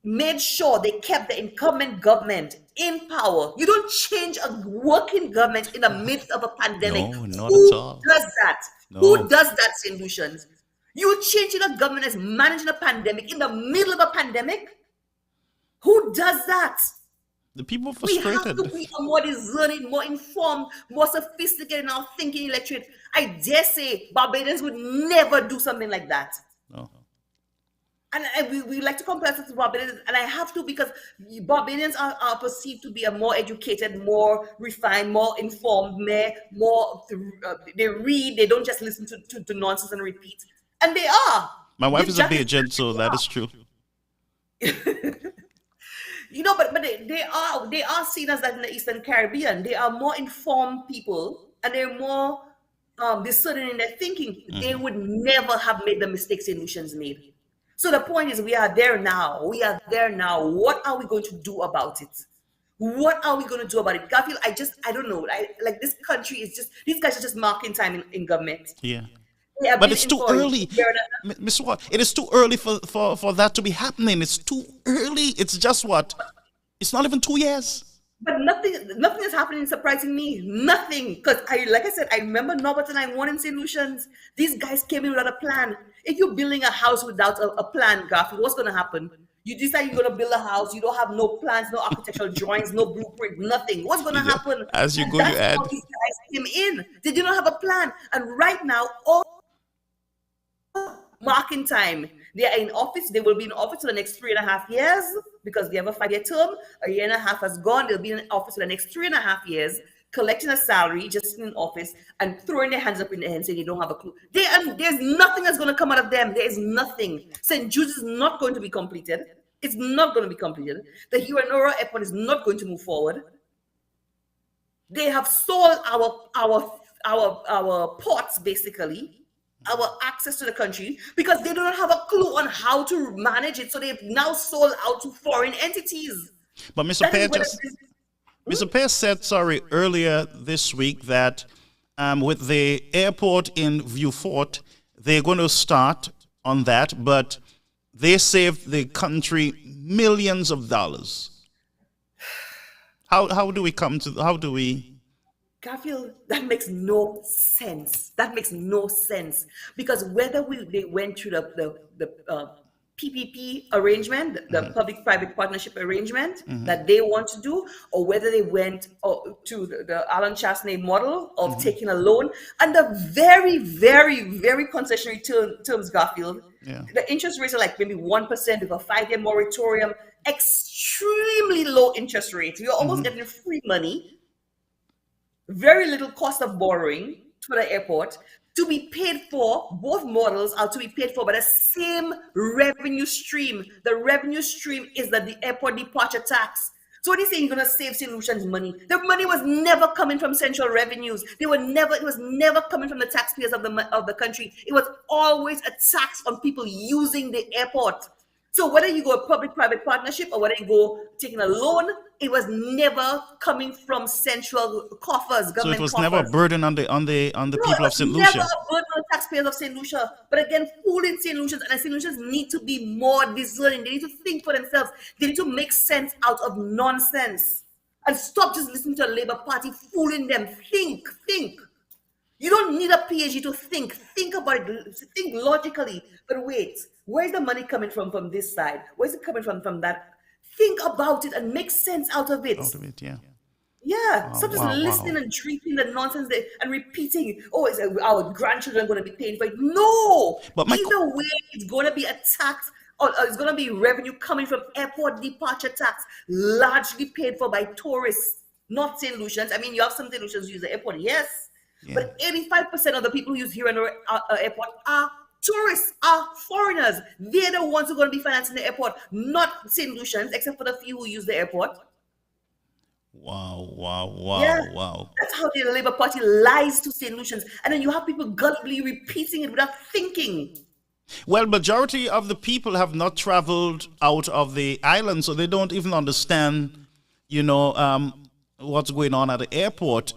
Speaker 2: made sure they kept the incumbent government in power. You don't change a working government in the midst of a pandemic.
Speaker 1: No, not at all.
Speaker 2: Who does that? No. Who does that, St. Lucians? You changing a government as managing a pandemic in the middle of a pandemic? Who does that?
Speaker 1: The people frustrated.
Speaker 2: We have to be a more discerning, more informed, more sophisticated in our thinking electorate. I dare say Barbadians would never do something like that.
Speaker 1: No.
Speaker 2: And we like to compare it to Barbadians, and I have to, because Barbadians are perceived to be a more educated, more refined, more informed, more they read, they don't just listen to nonsense and repeat. And they are.
Speaker 1: My wife is a Bajan, so that is true.
Speaker 2: But they are seen as that in the Eastern Caribbean. They are more informed people, and they're more discerning in their thinking. They would never have made the mistakes St. Lucians made. So the point is, we are there now. What are we going to do about it? What are we going to do about it? Garfield, I don't know. This country is just, these guys are just marking time in government.
Speaker 1: Yeah. But it's too early. Miss Watt, it is too early for that to be happening. It's too early. It's just what? It's not even 2 years.
Speaker 2: But nothing is happening surprising me. Nothing. Because like I said, I remember Norbert and I won in St. Lucians. These guys came in without a plan. If you're building a house without a plan, Garfield, what's going to happen? You decide you're going to build a house. You don't have no plans, no architectural drawings, no blueprint, nothing. What's going to happen?
Speaker 1: As you go, you add.
Speaker 2: How these guys came in. They did not have a plan. And right now, all marking time. They are in office. They will be in office for the next 3.5 years because they have a 5-year term. A year and a half has gone. They'll be in office for the next 3.5 years, collecting a salary, just in office, and throwing their hands up in the air and saying they don't have a clue. There's nothing that's going to come out of them. There is nothing. St. Jude's is not going to be completed. It's not going to be completed. The Huronora Airport is not going to move forward. They have sold our ports, basically, our access to the country, because they do not have a clue on how to manage it. So they've now sold out to foreign entities.
Speaker 1: But Mr. Pear said, earlier this week that with the airport in Vieux Fort, they're going to start on that, but They saved the country millions of dollars. How do we come to, how do we?
Speaker 2: Garfield, that makes no sense. That makes no sense because whether they went through the PPP arrangement, the public-private partnership arrangement that they want to do, or whether they went to the Alan Chasney model of taking a loan under very, very, very concessionary terms, Garfield.
Speaker 1: Yeah.
Speaker 2: The interest rates are like maybe 1% with a 5-year moratorium, extremely low interest rates. You're almost getting free money. Very little cost of borrowing for the airport to be paid for. Both models are to be paid for by the same revenue stream. The revenue stream is the airport departure tax. So what are you saying? You're going to save St. Lucia's money? The money was never coming from central revenues. It was never coming from the taxpayers of the country. It was always a tax on people using the airport. So whether you go a public-private partnership or whether you go taking a loan, it was never coming from central coffers, government coffers.
Speaker 1: So it was never a burden on the people of St. Lucia.
Speaker 2: Never a burden on taxpayers of St. Lucia. But again, fooling St. Lucians, and St. Lucians need to be more discerning. They need to think for themselves. They need to make sense out of nonsense and stop just listening to a Labour Party fooling them. Think. You don't need a PhD to think. Think about it. Think logically. But wait, where's the money coming from this side? Where's it coming from that? Think about it and make sense out of it.
Speaker 1: Yeah.
Speaker 2: Yeah. Stop just listening and drinking the nonsense and repeating, our grandchildren are going to be paying for it. No. But either way, it's going to be a tax, or it's going to be revenue coming from airport departure tax, largely paid for by tourists, not St. Lucians. I mean, you have some St. Lucians who use the airport, yes. Yeah. But 85% of the people who use here in the airport are tourists, are foreigners. They're the ones who are going to be financing the airport, not St. Lucians, except for the few who use the airport.
Speaker 1: Wow.
Speaker 2: That's how the Labour Party lies to St. Lucians. And then you have people gullibly repeating it without thinking.
Speaker 1: Well, majority of the people have not traveled out of the island, so they don't even understand, what's going on at the airport.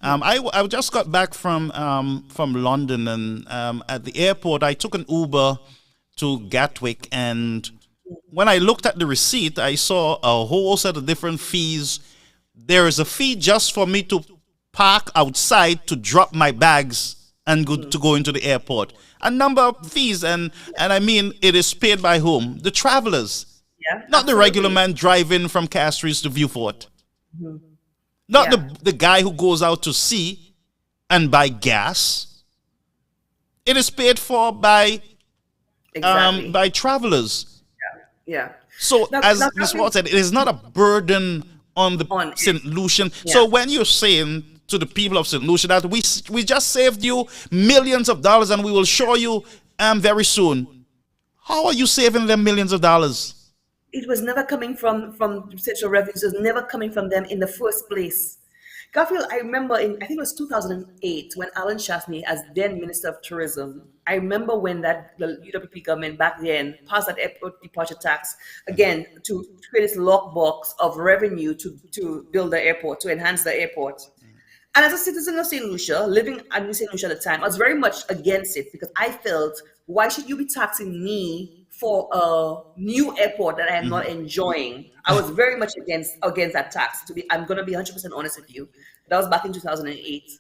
Speaker 1: I just got back from London, and at the airport I took an Uber to Gatwick, and when I looked at the receipt, I saw a whole set of different fees. There is a fee just for me to park outside to drop my bags and go into the airport. A number of fees, and I mean, it is paid by whom? The travelers, not the regular man driving from Castries to Viewport. Not the guy who goes out to sea and buy gas. It is paid for by travelers.
Speaker 2: Yeah.
Speaker 1: So as Ms. Ward said, it is not a burden on the St. Lucian. Yeah. So when you're saying to the people of St. Lucia that we just saved you millions of dollars and we will show you very soon, how are you saving them millions of dollars?
Speaker 2: It was never coming from central revenues. It was never coming from them in the first place. Garfield, I remember I think it was 2008 when Alan Chasney, as then Minister of Tourism, I remember when the UWP government back then passed that airport departure tax, again, to create this lockbox of revenue to build the airport, to enhance the airport. And as a citizen of St. Lucia, living in St. Lucia at the time, I was very much against it because I felt, why should you be taxing me for a new airport that I am not enjoying? I was very much against that tax. I'm going to be 100% honest with you. That was back in 2008.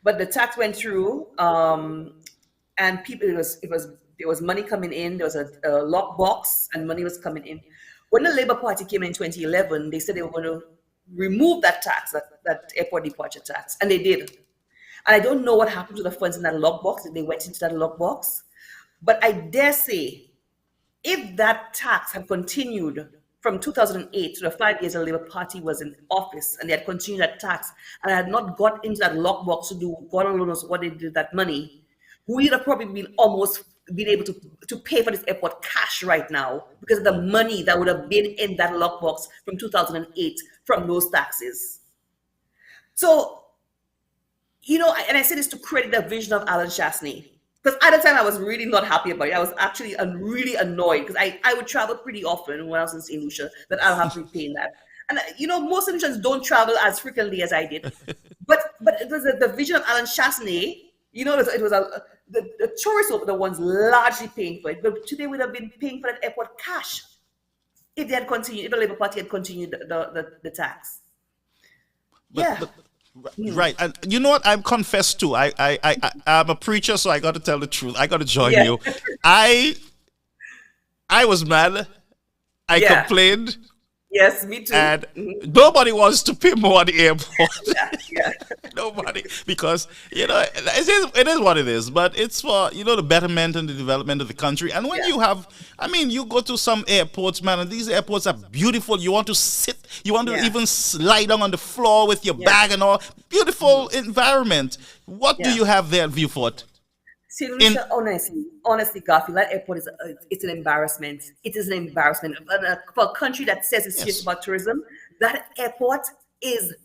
Speaker 2: But the tax went through, and people, there was money coming in. There was a lockbox, and money was coming in. When the Labour Party came in 2011, they said they were going to remove that tax, that airport departure tax, and they did. And I don't know what happened to the funds in that lockbox, if they went into that lockbox. But I dare say, if that tax had continued from 2008 to the 5 years the Labour Party was in office, and they had continued that tax, and had not got into that lockbox to do God alone knows what they did with that money, we would have probably been able to pay for this airport cash right now because of the money that would have been in that lockbox from 2008 from those taxes. So, and I say this to credit the vision of Alan Chasney. Because at the time, I was really not happy about it. I was actually really annoyed because I would travel pretty often when I was in St. Lucia, that I'll have to be paying that. And, most St. Lucians don't travel as frequently as I did. But it was the vision of Alan Chasney You know, it was the tourists were the ones largely paying for it. But today would have been paying for that airport cash if they had continued, if the Labour Party had continued the tax.
Speaker 1: But right, and you know what? I'm confessed too. I'm a preacher, so I got to tell the truth. I got to join you. I was mad. I complained.
Speaker 2: Yes, me too.
Speaker 1: And nobody wants to pay more at the airport.
Speaker 2: Yeah.
Speaker 1: Nobody, because it is what it is. But it's for the betterment and the development of the country. And when you have, you go to some airports, man, and these airports are beautiful. You want to sit, you want to even lie down on the floor with your bag and all. Beautiful environment. What do you have there at Viewfort?
Speaker 2: See, Lucia, honestly, Garfield, that airport it's an embarrassment. It is an embarrassment. For a country that says it's serious about tourism, that airport is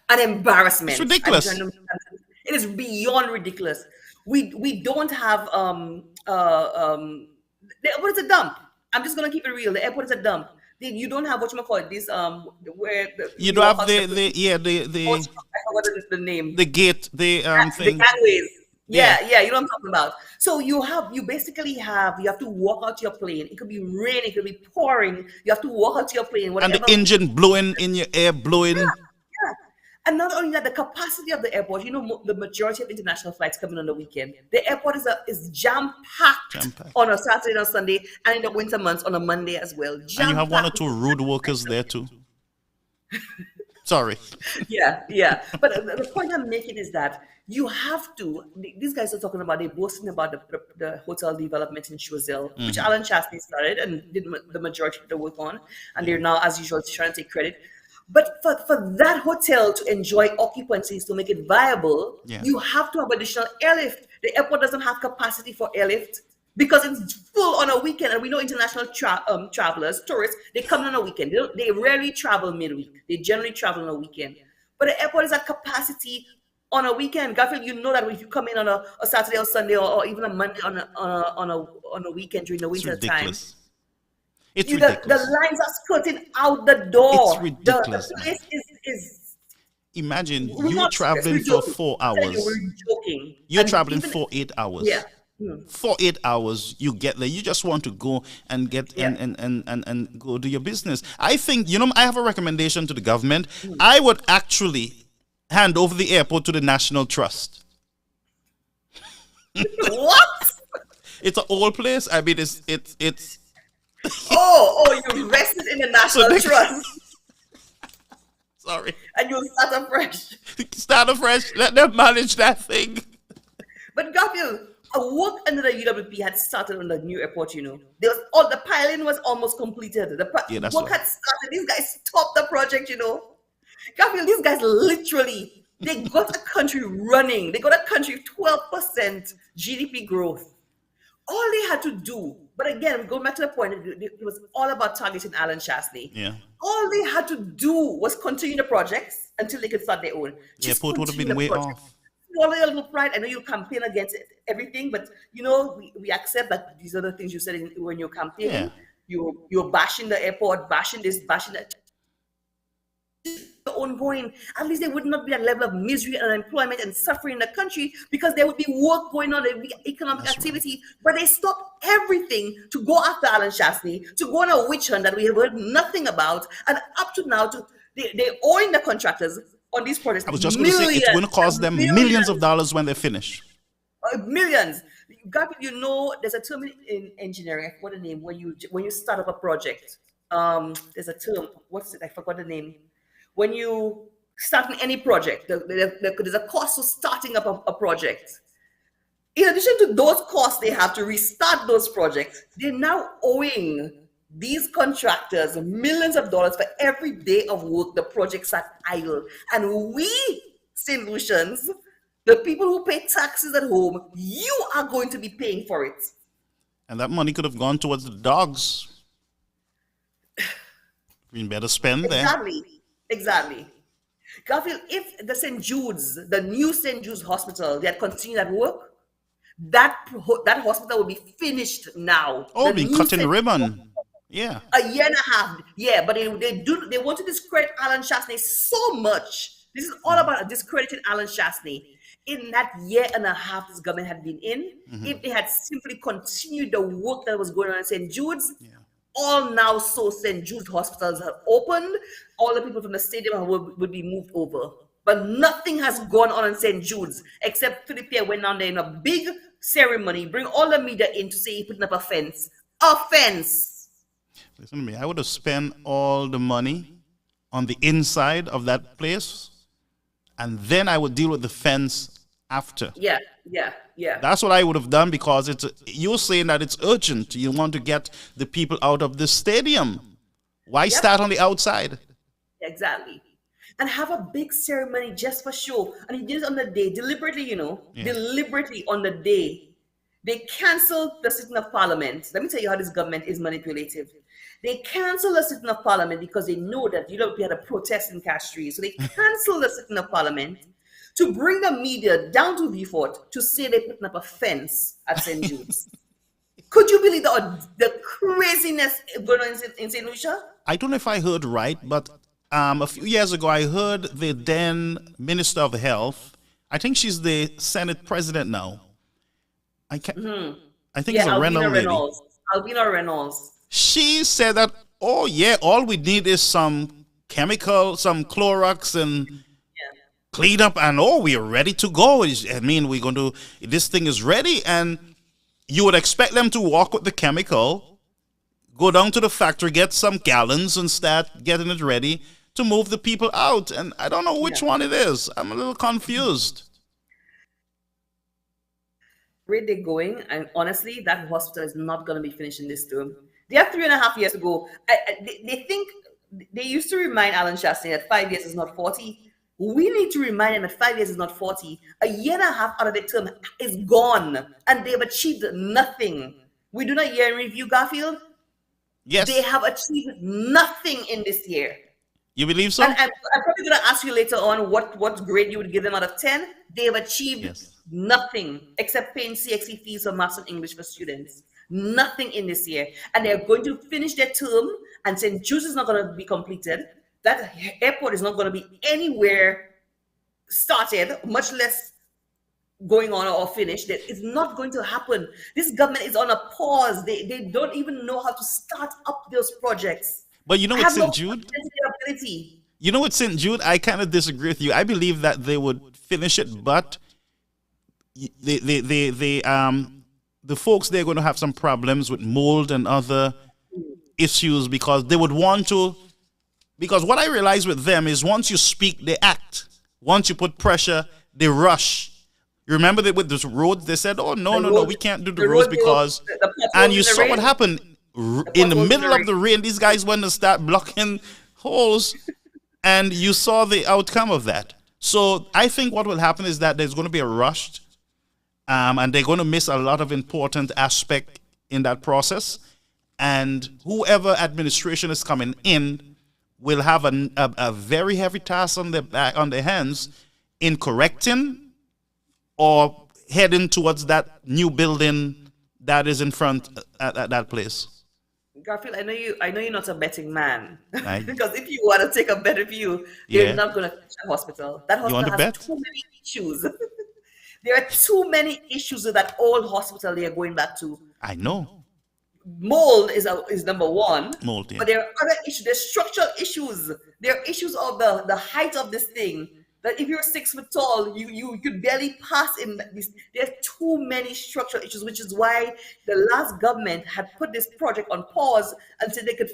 Speaker 2: an embarrassment.
Speaker 1: It's ridiculous.
Speaker 2: It is beyond ridiculous. We don't have the airport is a dump. I'm just gonna keep it real. The airport is a dump. You don't have this where
Speaker 1: you don't have the
Speaker 2: I forgot the name.
Speaker 1: The gate, the thing.
Speaker 2: The gangways. Yeah, you know what I'm talking about. So you have to walk out to your plane. It could be raining, it could be pouring. You have to walk out to your plane.
Speaker 1: And the engine blowing in your air, blowing.
Speaker 2: Yeah. And not only that, the capacity of the airport, the majority of international flights coming on the weekend. The airport is jam-packed on a Saturday and a Sunday, and in the winter months on a Monday as well.
Speaker 1: And you have one or two rude workers there too. Sorry.
Speaker 2: Yeah. But the point I'm making is that you have to, these guys are talking about, they're boasting about the hotel development in Choiseul, which Alan Chastney started and did the majority of the work on. And they're now, as usual, trying to take credit. But for that hotel to enjoy occupancies, to make it viable, you have to have additional airlift. The airport doesn't have capacity for airlift because it's full on a weekend. And we know international travelers, tourists, they come on a weekend. They rarely travel midweek. They generally travel on a weekend. But the airport is at capacity on a weekend. Garfield, you know that if you come in on a Saturday or Sunday or even a Monday on a weekend during the winter time.
Speaker 1: It's ridiculous.
Speaker 2: The lines are skirting out the door.
Speaker 1: It's ridiculous.
Speaker 2: The place is
Speaker 1: imagine you traveling for 4 hours.
Speaker 2: We're joking.
Speaker 1: You're traveling for 8 hours.
Speaker 2: Yeah.
Speaker 1: For 8 hours, you get there. You just want to go and get and go do your business. I think I have a recommendation to the government. I would actually hand over the airport to the National Trust.
Speaker 2: What?
Speaker 1: It's an old place. I mean, it's.
Speaker 2: You invested in the National Trust.
Speaker 1: Sorry.
Speaker 2: And you'll start afresh.
Speaker 1: Start afresh. Let them manage that thing.
Speaker 2: But Garfield, a work under the UWP had started on the new airport. The piling was almost completed. The work had started. These guys stopped the project. Garfield, these guys literally they got a country running. They got a country 12% GDP growth. All they had to do, but again, going back to the point, it was all about targeting Alan Chastney.
Speaker 1: Yeah.
Speaker 2: All they had to do was continue the projects until they could start their own.
Speaker 1: The airport would have been way off.
Speaker 2: Swallow your little pride. I know you campaign against everything, but we accept that these are the things you said when you're campaigning. Yeah. You're bashing the airport, bashing this, bashing that. Ongoing, at least there would not be a level of misery and unemployment and suffering in the country because there would be work going on, there would be economic activity. Right. But they stopped everything to go after Alan Chastney, to go on a witch hunt that we have heard nothing about, and up to now, they're owing the contractors on these projects.
Speaker 1: I was just going to say it's going to cost them millions of dollars when they finish.
Speaker 2: Millions. Garfield, there's a term in engineering. I forgot the name. When you start up a project, there's a term. What's it? I forgot the name. When you start any project, there's a cost to starting up a project. In addition to those costs they have to restart those projects, they're now owing these contractors millions of dollars for every day of work the projects are idle. And we, St. Lucians, the people who pay taxes at home, you are going to be paying for it.
Speaker 1: And that money could have gone towards the dogs. We better spend there.
Speaker 2: Exactly. Garfield, if the St. Jude's, the new St. Jude's hospital, they had continued that work, that hospital will be finished now.
Speaker 1: Oh, be cutting ribbon. Yeah.
Speaker 2: A year and a half. Yeah, but they want to discredit Alan Chastney so much. This is all about discrediting Alan Chastney. In that year and a half this government had been in, if they had simply continued the work that was going on in St. Jude's, all now so St. Jude's hospitals have opened, all the people from the stadium would be moved over. But nothing has gone on in St. Jude's except Philippe went down there in a big ceremony, bring all the media in to say he putting up a fence. A fence.
Speaker 1: Listen to me. I would have spent all the money on the inside of that place, and then I would deal with the fence after.
Speaker 2: Yeah.
Speaker 1: That's what I would have done, because you're saying that it's urgent. You want to get the people out of the stadium. Why start on the outside?
Speaker 2: Exactly. And have a big ceremony just for show. And he did it on the day, deliberately, deliberately on the day. They canceled the sitting of parliament. Let me tell you how this government is manipulative. They canceled the sitting of parliament because they know that we had a protest in Castries. So they canceled the sitting of parliament to bring the media down to Beaufort to say they're putting up a fence at St. Jude's. Could you believe the craziness going on in St. Lucia?
Speaker 1: I don't know if I heard right, but a few years ago I heard the then Minister of Health, I think she's the Senate President now. I think it's a Reynolds lady.
Speaker 2: Albina Reynolds.
Speaker 1: She said that, all we need is some chemical, some Clorox and clean up, and we're ready to go. This thing is ready, and you would expect them to walk with the chemical, go down to the factory, get some gallons and start getting it ready to move the people out. And I don't know which one it is. I'm a little confused.
Speaker 2: Where they're going, and honestly, that hospital is not going to be finished in this term. They have 3.5 years to go. They think, they used to remind Alan Chastain that 5 years is not 40. We need to remind them that 5 years is not 40. A year and a half out of the term is gone, and they've achieved nothing. We do not year in review, Garfield.
Speaker 1: Yes.
Speaker 2: They have achieved nothing in this year.
Speaker 1: You believe so?
Speaker 2: And I'm probably going to ask you later on what grade you would give them out of 10. They've achieved nothing except paying CXC fees for maths and English for students. Nothing in this year. And they're going to finish their term, and St. Jude's is not going to be completed. That airport is not going to be anywhere started, much less going on or finished. It's not going to happen. This government is on a pause. They don't even know how to start up those projects.
Speaker 1: But you know what, St. Jude?
Speaker 2: You
Speaker 1: know what, St. Jude? I kind of disagree with you. I believe that they would finish it, but the folks, they're going to have some problems with mold and other issues, because they would want to. Because what I realize with them is, once you speak, they act. Once you put pressure, they rush. You remember that with the roads, they said, no, we can't do the roads because... And you saw what happened. In the middle of the rain, these guys went to start blocking holes, and you saw the outcome of that. So I think what will happen is that there's going to be a rush, and they're going to miss a lot of important aspect in that process. And whoever administration is coming in will have a very heavy task on their hands in correcting or heading towards that new building that is in front at that place.
Speaker 2: Garfield, I know you're not a betting man, because if you want to take a better view, you're not going to finish the hospital. That hospital has too many issues. There are too many issues with that old hospital they are going back to.
Speaker 1: I know.
Speaker 2: Mold is number one.
Speaker 1: Mold,
Speaker 2: but there are other issues. There's structural issues. There are issues of the height of this thing. That if you're 6 foot tall, you could barely pass in this. There are too many structural issues, which is why the last government had put this project on pause until they could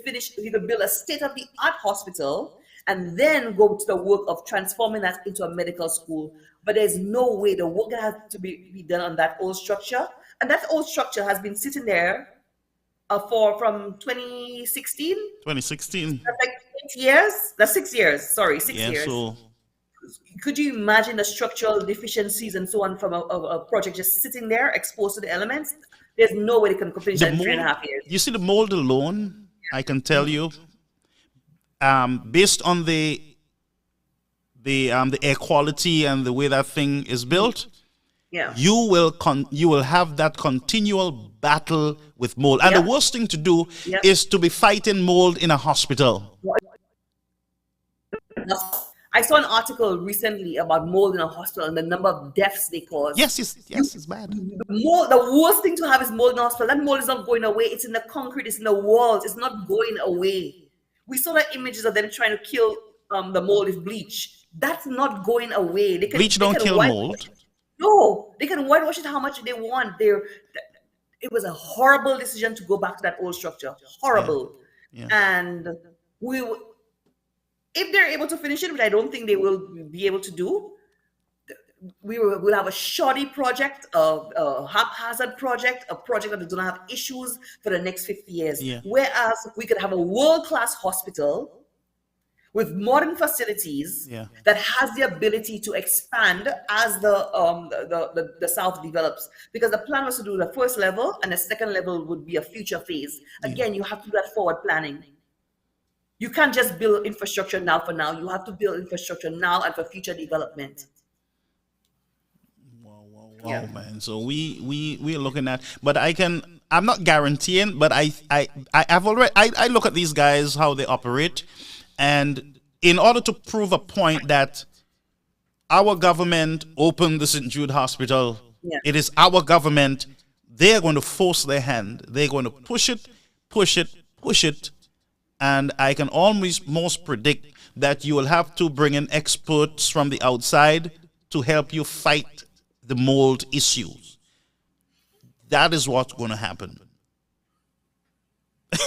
Speaker 2: build a state-of-the-art hospital and then go to the work of transforming that into a medical school. But there's no way. The work that has to be done on that old structure, and that old structure has been sitting there from 2016.
Speaker 1: 2016.
Speaker 2: That's like 8 years. That's 6 years. Sorry, 6 years.
Speaker 1: So
Speaker 2: could you imagine the structural deficiencies and so on from a project just sitting there exposed to the elements? There's no way they can complete that in 3.5 years.
Speaker 1: You see, the mold alone, I can tell you, based on the air quality and the way that thing is built, you will have that continual battle with mold. And the worst thing to do is to be fighting mold in a hospital.
Speaker 2: I saw an article recently about mold in a hospital and the number of deaths they cause.
Speaker 1: Yes, it's bad.
Speaker 2: The worst thing to have is mold in the hospital. That mold is not going away. It's in the concrete. It's in the walls. It's not going away. We saw the images of them trying to kill the mold with bleach. That's not going away.
Speaker 1: Bleach don't kill mold.
Speaker 2: No, they can whitewash it how much they want. It was a horrible decision to go back to that old structure. Horrible.
Speaker 1: Yeah.
Speaker 2: And if they're able to finish it, which I don't think they will be able to do, we'll have a shoddy project, a haphazard project, a project that does not have issues for the next 50 years.
Speaker 1: Yeah.
Speaker 2: Whereas we could have a world-class hospital with modern facilities that has the ability to expand as the South develops. Because the plan was to do the first level, and the second level would be a future phase. Again, you have to do that forward planning. You can't just build infrastructure now for now. You have to build infrastructure now and for future development.
Speaker 1: Wow, man. So we're looking at, but I'm not guaranteeing, but I look at these guys, how they operate, and in order to prove a point that our government opened the St. Jude Hospital, it is our government, they're going to force their hand. They're going to push it. And I can almost predict that you will have to bring in experts from the outside to help you fight the mold issues. That is what's going to happen.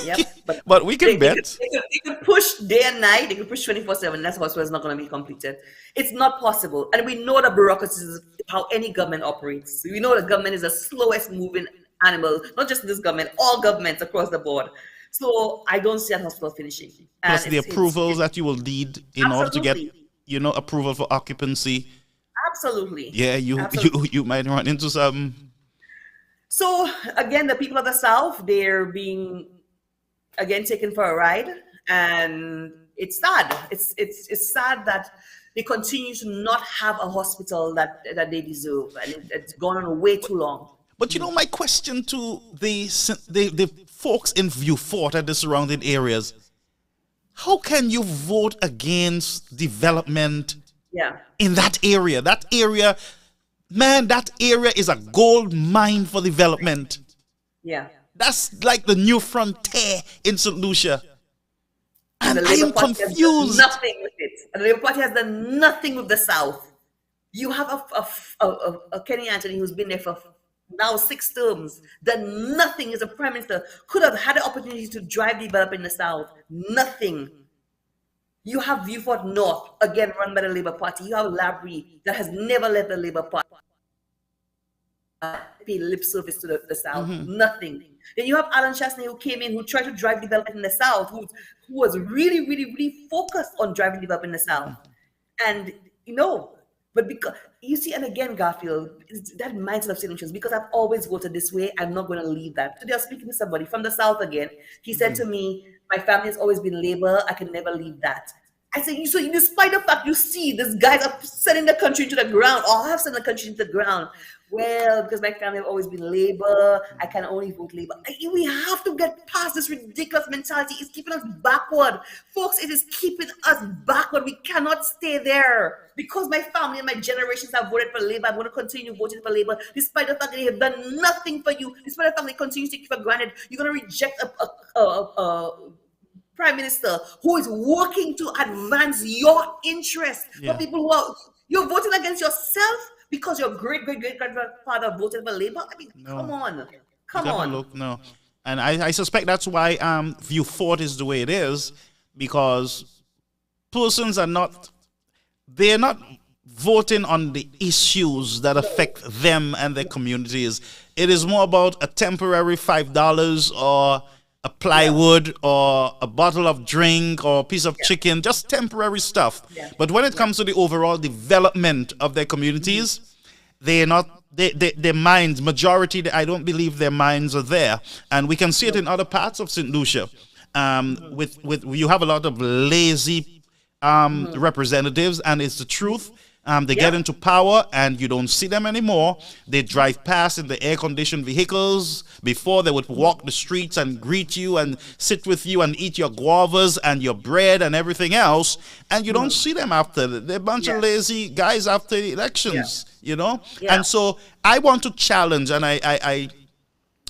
Speaker 2: Yep,
Speaker 1: but we can bet.
Speaker 2: They could push day and night. They could push 24/7. That's what's not going to be completed. It's not possible. And we know the bureaucracy is how any government operates. We know the government is the slowest moving animal, not just this government, all governments across the board. So I don't see a hospital finishing.
Speaker 1: Plus the approvals that you will need in order to get, approval for occupancy.
Speaker 2: Absolutely.
Speaker 1: Yeah, you might run into some.
Speaker 2: So again, the people of the South, they're being again taken for a ride, and it's sad. It's sad that they continue to not have a hospital that they deserve, and it's gone on way too long.
Speaker 1: But my question to the folks in View Fort and the surrounding areas, how can you vote against development in that area? That area is a gold mine for development.
Speaker 2: Yeah.
Speaker 1: That's like the new frontier in St. Lucia. And I am confused.
Speaker 2: Nothing with it. And the Labour Party has done nothing with the South. You have a Kenny Anthony who's been there for now 6 terms, done nothing as a prime minister, could have had the opportunity to drive development in the South. Nothing. You have View Fort North, again run by the Labour Party. You have Labrie that has never left the Labour Party. Pay lip service to the South. Nothing. Then you have Alan Chasney who came in, who tried to drive development in the South, who was really, really, really focused on driving development in the South. And but because you see, and again, Garfield, that mindset of solutions, because I've always voted this way, I'm not going to leave that. Today I was speaking to somebody from the South again. He said to me, my family has always been Labour. I can never leave that. I said, so despite the fact you see these guys are sending the country into the ground, or have sent the country into the ground, well, because my family have always been Labour, I can only vote Labour. We have to get past this ridiculous mentality. It's keeping us backward. Folks, it is keeping us backward. We cannot stay there. Because my family and my generations have voted for Labour, I'm going to continue voting for Labour, despite the fact that they have done nothing for you, despite the fact they continue to take you for granted. You're going to reject a prime minister who is working to advance your interests. For people who you're voting against yourself because your great-great-great-grandfather voted for Labour? I mean, come on.
Speaker 1: Look, no. And I suspect that's why View Fort is the way it is, because persons they're not voting on the issues that affect them and their communities. It is more about a temporary $5 or a plywood or a bottle of drink or a piece of chicken, just temporary stuff. But when it comes to the overall development of their communities, they're not, their minds, majority, I don't believe their minds are there. And we can see it in other parts of St. Lucia. With you have a lot of lazy representatives, and it's the truth. They get into power and you don't see them anymore. They drive past in the air-conditioned vehicles. Before, they would walk the streets and greet you and sit with you and eat your guavas and your bread and everything else. And you don't see them after. They're a bunch of lazy guys after the elections, you know?
Speaker 2: Yeah.
Speaker 1: And so I want to challenge, and I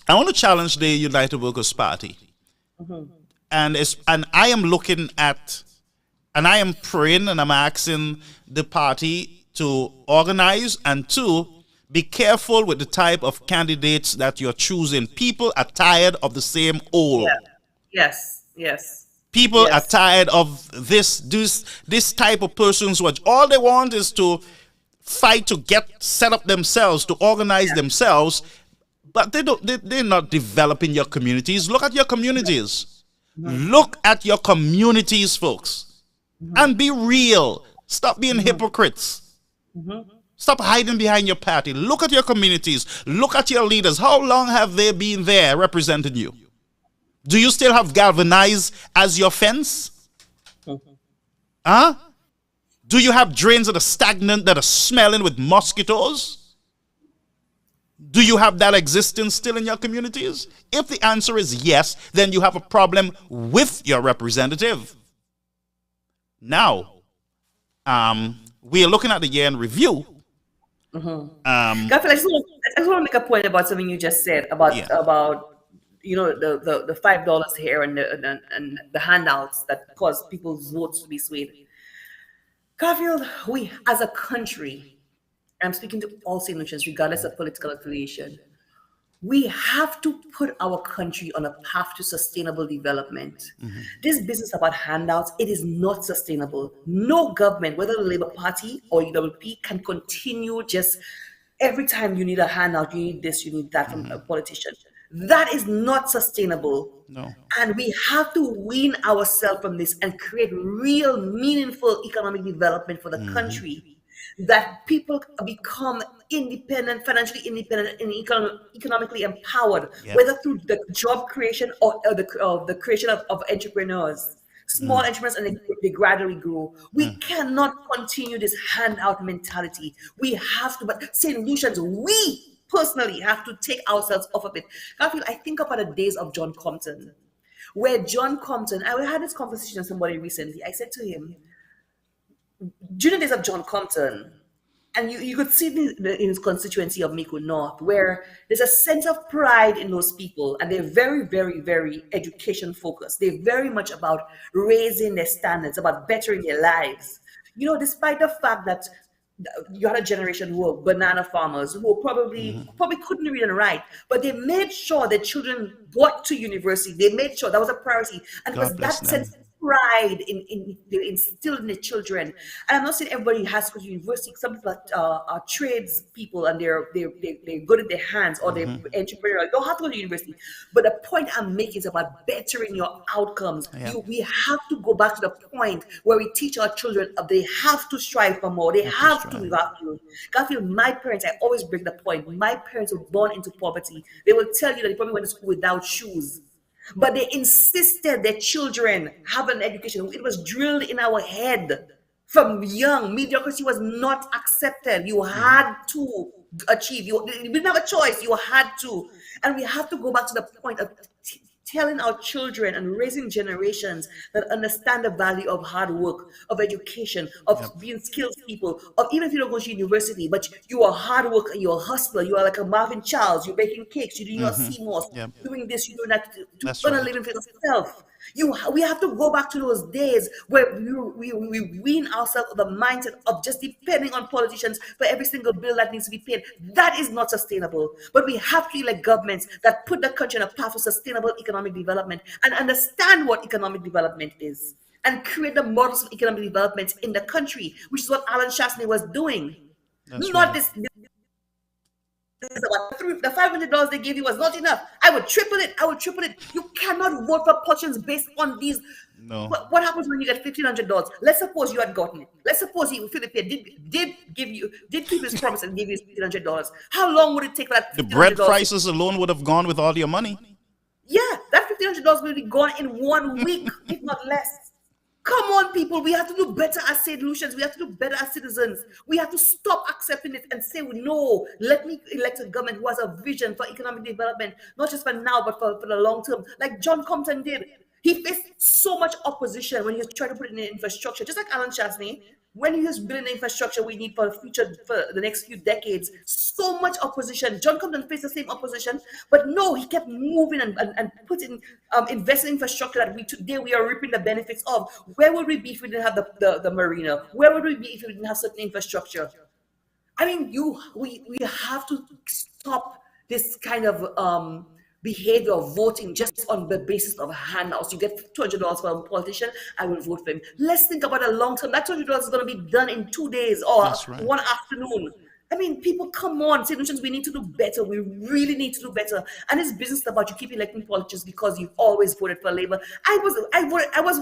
Speaker 1: want to challenge the United Workers' Party. And I am looking at, and I am praying and I'm asking the party to organize and to be careful with the type of candidates that you're choosing. People are tired of the same old.
Speaker 2: Yeah. Yes.
Speaker 1: People are tired of this type of persons which all they want is to fight to get set up themselves, to organize themselves, but they're not developing your communities. Look at your communities. Look at your communities, folks. And be real. Stop being hypocrites. Stop hiding behind your party. Look at your communities. Look at your leaders. How long have they been there representing you? Do you still have galvanized as your fence? Huh? Do you have drains that are stagnant, that are smelling with mosquitoes? Do you have that existence still in your communities? If the answer is yes, then you have a problem with your representative. Now, we are looking at the year in review.
Speaker 2: Garfield, I just want to make a point about something you just said about the $5 here and the handouts that cause people's votes to be swayed. Garfield, we as a country, I'm speaking to all St. Lucians regardless of political affiliation, we have to put our country on a path to sustainable development. This business about handouts, it is not sustainable. No government, whether the Labour Party or UWP, can continue just every time you need a handout, you need this, you need that from a politician. That is not sustainable.
Speaker 1: No.
Speaker 2: And we have to wean ourselves from this and create real, meaningful economic development for the country. That people become independent, financially independent, and economically empowered, whether through the job creation or the creation of entrepreneurs, small entrepreneurs, and they gradually grow. We cannot continue this handout mentality. We have to, but St. Lucians, we personally have to take ourselves off of it. Garfield, I think about the days of John Compton, where John Compton, I had this conversation with somebody recently. I said to him, during the days of John Compton, and you could see in his constituency of Mico North, where there's a sense of pride in those people, and they're very, very, very education focused. They're very much about raising their standards, about bettering their lives. You know, despite the fact that you had a generation who were banana farmers who probably couldn't read and write, but they made sure their children got to university. They made sure that was a priority, and it was that sense of pride they instilled in the children. And I'm not saying everybody has to go to university. Some people are trades people and they're good at their hands, or they're entrepreneurial. You don't have to go to university. But the point I'm making is about bettering your outcomes. We have to go back to the point where we teach our children they have to strive for more. They have to. Garfield, my parents, I always bring the point. My parents were born into poverty. They will tell you that they probably went to school without shoes. But they insisted their children have an education. It was drilled in our head from young. Mediocrity was not accepted. You had to achieve. You didn't have a choice. You had to. And we have to go back to the point of telling our children and raising generations that understand the value of hard work, of education, of being skilled people, of even if you don't go to university, but you are hard worker, you're a hustler, you are like a Marvin Charles, you're baking cakes, you're doing your CMOS, doing this, you're doing that to earn a living for yourself. We have to go back to those days where we wean ourselves of the mindset of just depending on politicians for every single bill that needs to be paid. That is not sustainable. But we have to elect governments that put the country on a path of sustainable economic development and understand what economic development is and create the models of economic development in the country, which is what Alan Shastney was doing. The $500 they gave you was not enough. I would triple it. You cannot vote for politicians based on these.
Speaker 1: No.
Speaker 2: What happens when you get $1,500? Let's suppose you had gotten it. Let's suppose Philip did keep his promise and give you $1,500. How long would it take for that?
Speaker 1: The bread prices alone would have gone with all your money.
Speaker 2: Yeah, that $1,500 will be gone in 1 week, if not less. Come on, people. We have to do better as St. Lucians. We have to do better as citizens. We have to stop accepting it and say, no, let me elect a government who has a vision for economic development, not just for now, but for the long term, like John Compton did. He faced so much opposition when he was trying to put in the infrastructure, just like Alan Chasney. When he was building the infrastructure we need for the future, for the next few decades, so much opposition. John Compton faced the same opposition, but no, he kept moving and putting, investing in infrastructure that today we are reaping the benefits of. Where would we be if we didn't have the marina? Where would we be if we didn't have certain infrastructure? I mean, we have to stop this kind of behavior of voting just on the basis of handouts. You get $200 from a politician, I will vote for him. Let's think about the long term. That $200 is going to be done in 2 days or
Speaker 1: right.
Speaker 2: one afternoon. I mean, people, come on, St. Lucians, we need to do better. We really need to do better. And it's business about you keep electing politicians because you've always voted for Labour. I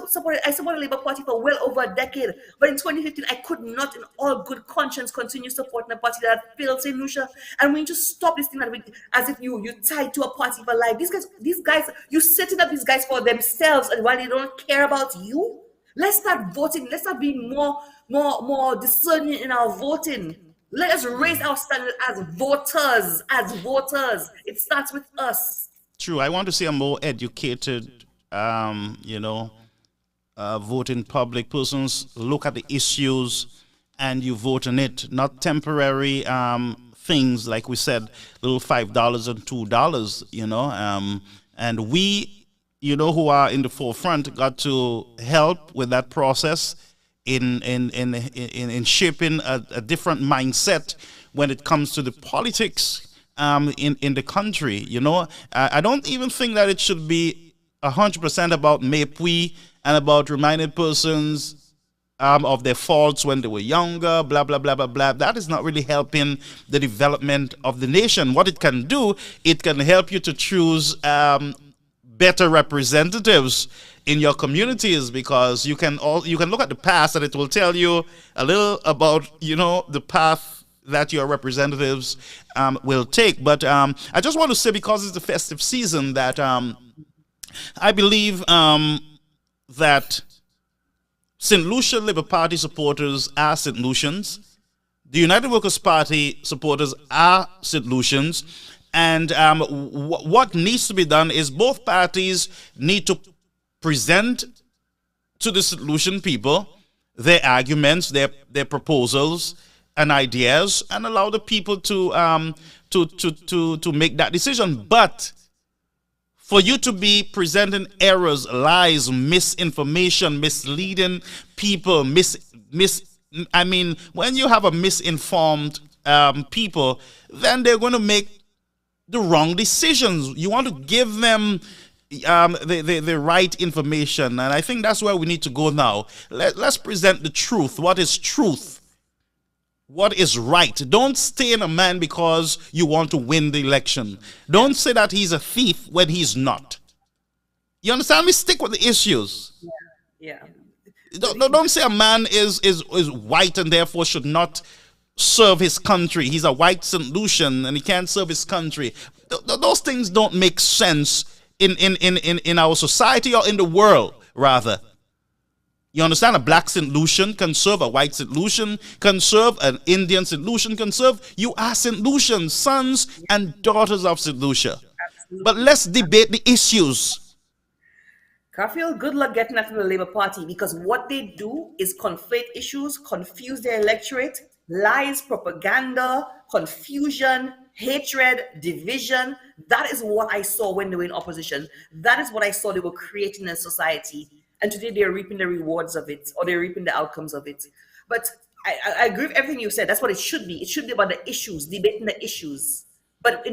Speaker 2: supported Labour Party for well over a decade. But in 2015, I could not, in all good conscience, continue supporting a party that failed St. Lucia. And we need to stop this thing that as if you're tied to a party for life. These guys, you're setting up these guys for themselves, and while they don't care about you, let's start voting. Let's start being more discerning in our voting. Let us raise our standard as voters. It starts with us.
Speaker 1: True. I want to see a more educated, voting public. Persons look at the issues and you vote on it, not temporary things like we said, little $5 and $2, and we, who are in the forefront, got to help with that process in shaping a different mindset when it comes to the politics in the country. I don't even think that it should be 100% about mépris and about reminding persons of their faults when they were younger, blah, blah, blah, blah, blah. That is not really helping the development of the nation. What it can do, it can help you to choose better representatives in your communities, because you can look at the past and it will tell you a little about the path that your representatives will take. But I just want to say, because it's the festive season, that I believe that St. Lucia Labour Party supporters are St. Lucians. The United Workers' Party supporters are St. Lucians. And what needs to be done is both parties need to present to the St. Lucian people their arguments, their proposals and ideas, and allow the people to make that decision. But for you to be presenting errors, lies, misinformation, misleading people, when you have a misinformed people, then they're going to make the wrong decisions. You want to give them the right information, and I think that's where we need to go now. Let's present the truth. What is truth? What is right? Don't stain a man because you want to win the election. Don't say that he's a thief when he's not. You understand me? Stick with the issues.
Speaker 2: Yeah.
Speaker 1: Don't say a man is white and therefore should not serve his country. He's a white St. Lucian and he can't serve his country. Those things don't make sense in our society, or in the world, rather. You understand? A black St. Lucian can serve, a white St. Lucian can serve, an Indian St. Lucian can serve. You are St. Lucians, sons and daughters of St. Lucia. Absolutely. But let's debate the issues.
Speaker 2: Garfield, good luck getting that from the Labour Party, because what they do is conflate issues, confuse their electorate, lies, propaganda, confusion, hatred, division. That is what I saw when they were in opposition. That is what I saw they were creating in society. And today they're reaping the rewards of it, or they're reaping the outcomes of it. But I agree with everything you said. That's what it should be. It should be about the issues, debating the issues. But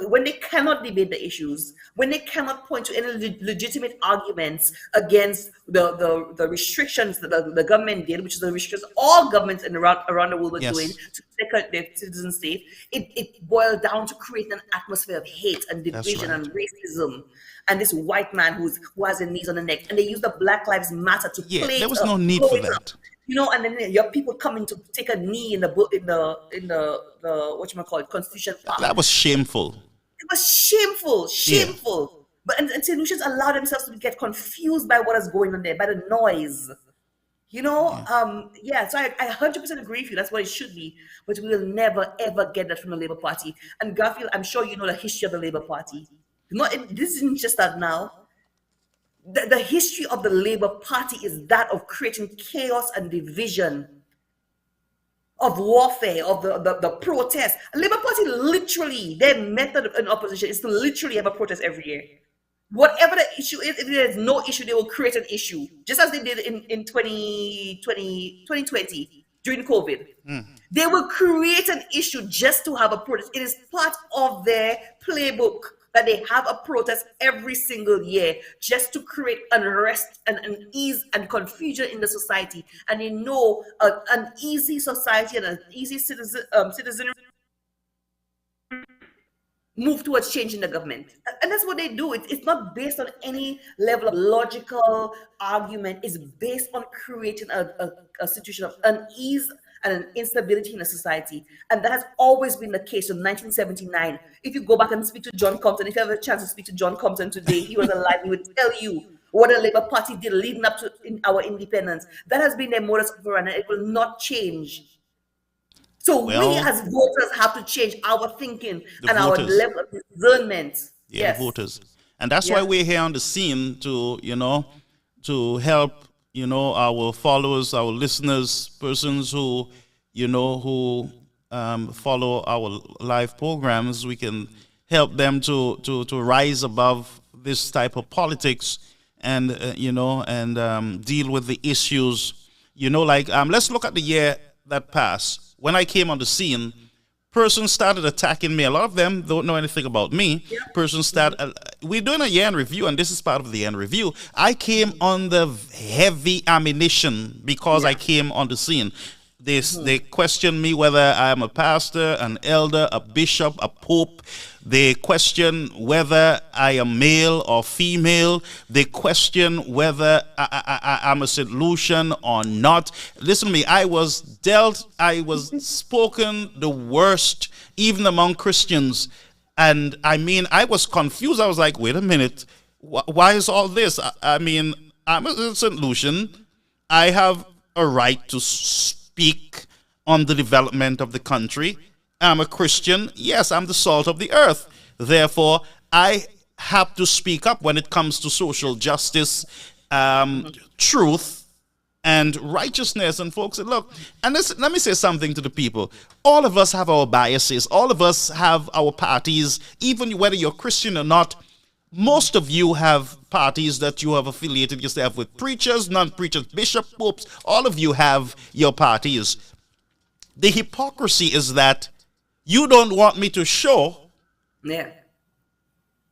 Speaker 2: when they cannot debate the issues, when they cannot point to any legitimate arguments against the restrictions that the government did, which is the restrictions all governments around the world were doing to protect their citizen state, it boiled down to creating an atmosphere of hate and division and racism. And this white man who has a knees on the neck, and they use the Black Lives Matter to play.
Speaker 1: There was no need for that.
Speaker 2: And then your people coming to take a knee in the whatchamacallit, Constitution Park.
Speaker 1: That was shameful.
Speaker 2: It was shameful. But and St. Lucians allow themselves to get confused by what is going on there, by the noise. So I 100% agree with you. That's what it should be. But we will never, ever get that from the Labour Party. And Garfield, I'm sure you know the history of the Labour Party. This isn't just that now. The history of the Labour Party is that of creating chaos and division, of warfare, of the protest. Labour Party literally, their method in opposition is to literally have a protest every year. Whatever the issue is, if there's no issue, they will create an issue, just as they did in 2020 during COVID. They will create an issue just to have a protest. It is part of their playbook that they have a protest every single year just to create unrest and unease and confusion in the society. And they know an easy society and an easy citizenry move towards changing the government. And that's what they do. It's not based on any level of logical argument. It's based on creating a situation of unease and an instability in a society. And that has always been the case from 1979. If you go back and speak to John Compton, if you have a chance to speak to John Compton today, he was alive, he would tell you what the Labour Party did leading up to our independence. That has been their modus operandi, and it will not change. So we as voters have to change our thinking and our level of discernment.
Speaker 1: Yeah, the voters. And that's why we're here on the scene to help, our followers, our listeners, persons who, follow our live programs. We can help them to rise above this type of politics and, deal with the issues, let's look at the year that passed. When I came on the scene, persons started attacking me. A lot of them don't know anything about me. Yeah. Persons started, we're doing a year in review, and this is part of the end review. I came on the heavy ammunition because I came on the scene. They question me whether I'm a pastor, an elder, a bishop, a pope. They question whether I am male or female. They question whether I'm a St. Lucian or not. Listen to me, I was spoken the worst, even among Christians. And I was confused. I was like, wait a minute, why is all this? I'm a St. Lucian. I have a right to speak on the development of the country. I'm a Christian. Yes, I'm the salt of the earth. Therefore, I have to speak up when it comes to social justice, truth, and righteousness. And folks, look, and let me say something to the people. All of us have our biases. All of us have our parties, even whether you're Christian or not. Most of you have parties that you have affiliated yourself with, preachers, non-preachers, bishops, popes. All of you have your parties. The hypocrisy is that you don't want me to show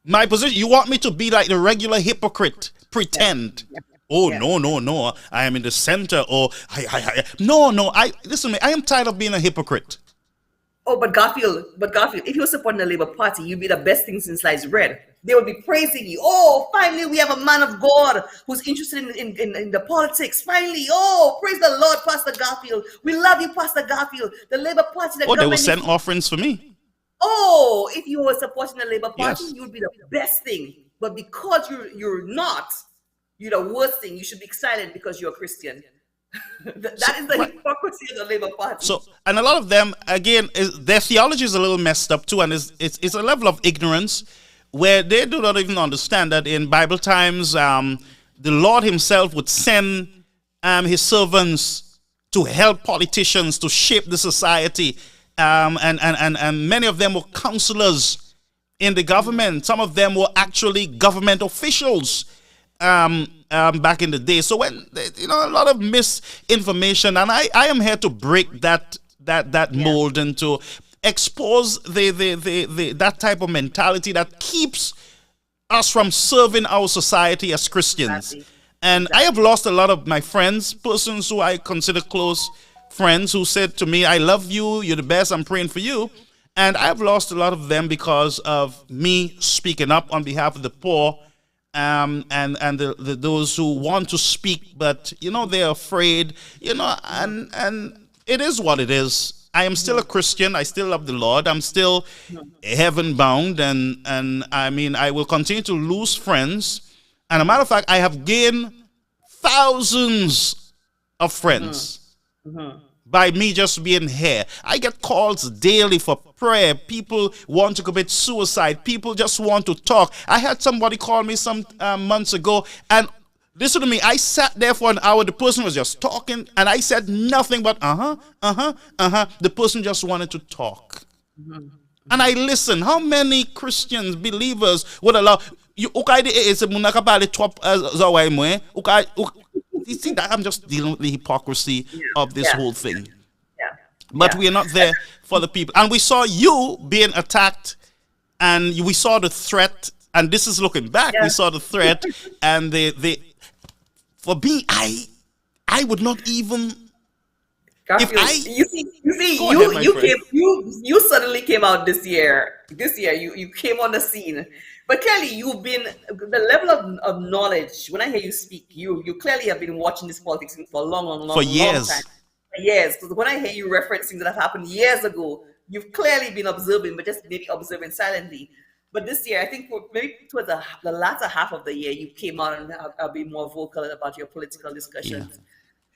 Speaker 1: my position. You want me to be like the regular hypocrite, pretend. No, I am in the center. Or listen to me, I am tired of being a hypocrite.
Speaker 2: Oh, but Garfield, if you were supporting the Labour Party, you'd be the best thing since sliced bread. They would be praising you. Oh, finally, we have a man of God who's interested in the politics. Finally, praise the Lord, Pastor Garfield. We love you, Pastor Garfield. The Labour Party.
Speaker 1: They will send offerings for me.
Speaker 2: Oh, if you were supporting the Labour Party, you would be the best thing. But because you're not, you're the worst thing. You should be silent because you're a Christian. That is the hypocrisy of the Labour Party.
Speaker 1: So, and a lot of them, again, their theology is a little messed up too, and it's a level of ignorance where they do not even understand that in Bible times, the Lord himself would send his servants to help politicians to shape the society, and many of them were counselors in the government. Some of them were actually government officials back in the day. So when a lot of misinformation, and I am here to break that mold and to expose that type of mentality that keeps us from serving our society as Christians. Exactly. And I have lost a lot of my friends, persons who I consider close friends, who said to me, I love you, you're the best, I'm praying for you. And I have lost a lot of them because of me speaking up on behalf of the poor, and those who want to speak, but they're afraid, and it is what it is. I am still a Christian. I still love the Lord. I'm still heaven bound, and I will continue to lose friends. And a matter of fact, I have gained thousands of friends by me just being here. I get calls daily for prayer. People want to commit suicide. People just want to talk. I had somebody call me some months ago, and listen to me. I sat there for an hour. The person was just talking, and I said nothing but The person just wanted to talk. And I listened. How many Christians, believers would allow you? You see that I'm just dealing with the hypocrisy of this whole thing.
Speaker 2: Yeah.
Speaker 1: But we are not there for the people. And we saw you being attacked, and we saw the threat. And this is looking back. We saw the threat, and for me, I would not even.
Speaker 2: Garfield, you suddenly came out this year. This year, you came on the scene. But clearly, you've been the level of knowledge. When I hear you speak, you clearly have been watching this politics for a long
Speaker 1: years.
Speaker 2: time. For years. So when I hear you reference things that have happened years ago, you've clearly been observing, but just maybe observing silently. But this year, I think maybe towards the latter half of the year, you came out and have been more vocal about your political discussions. Yeah.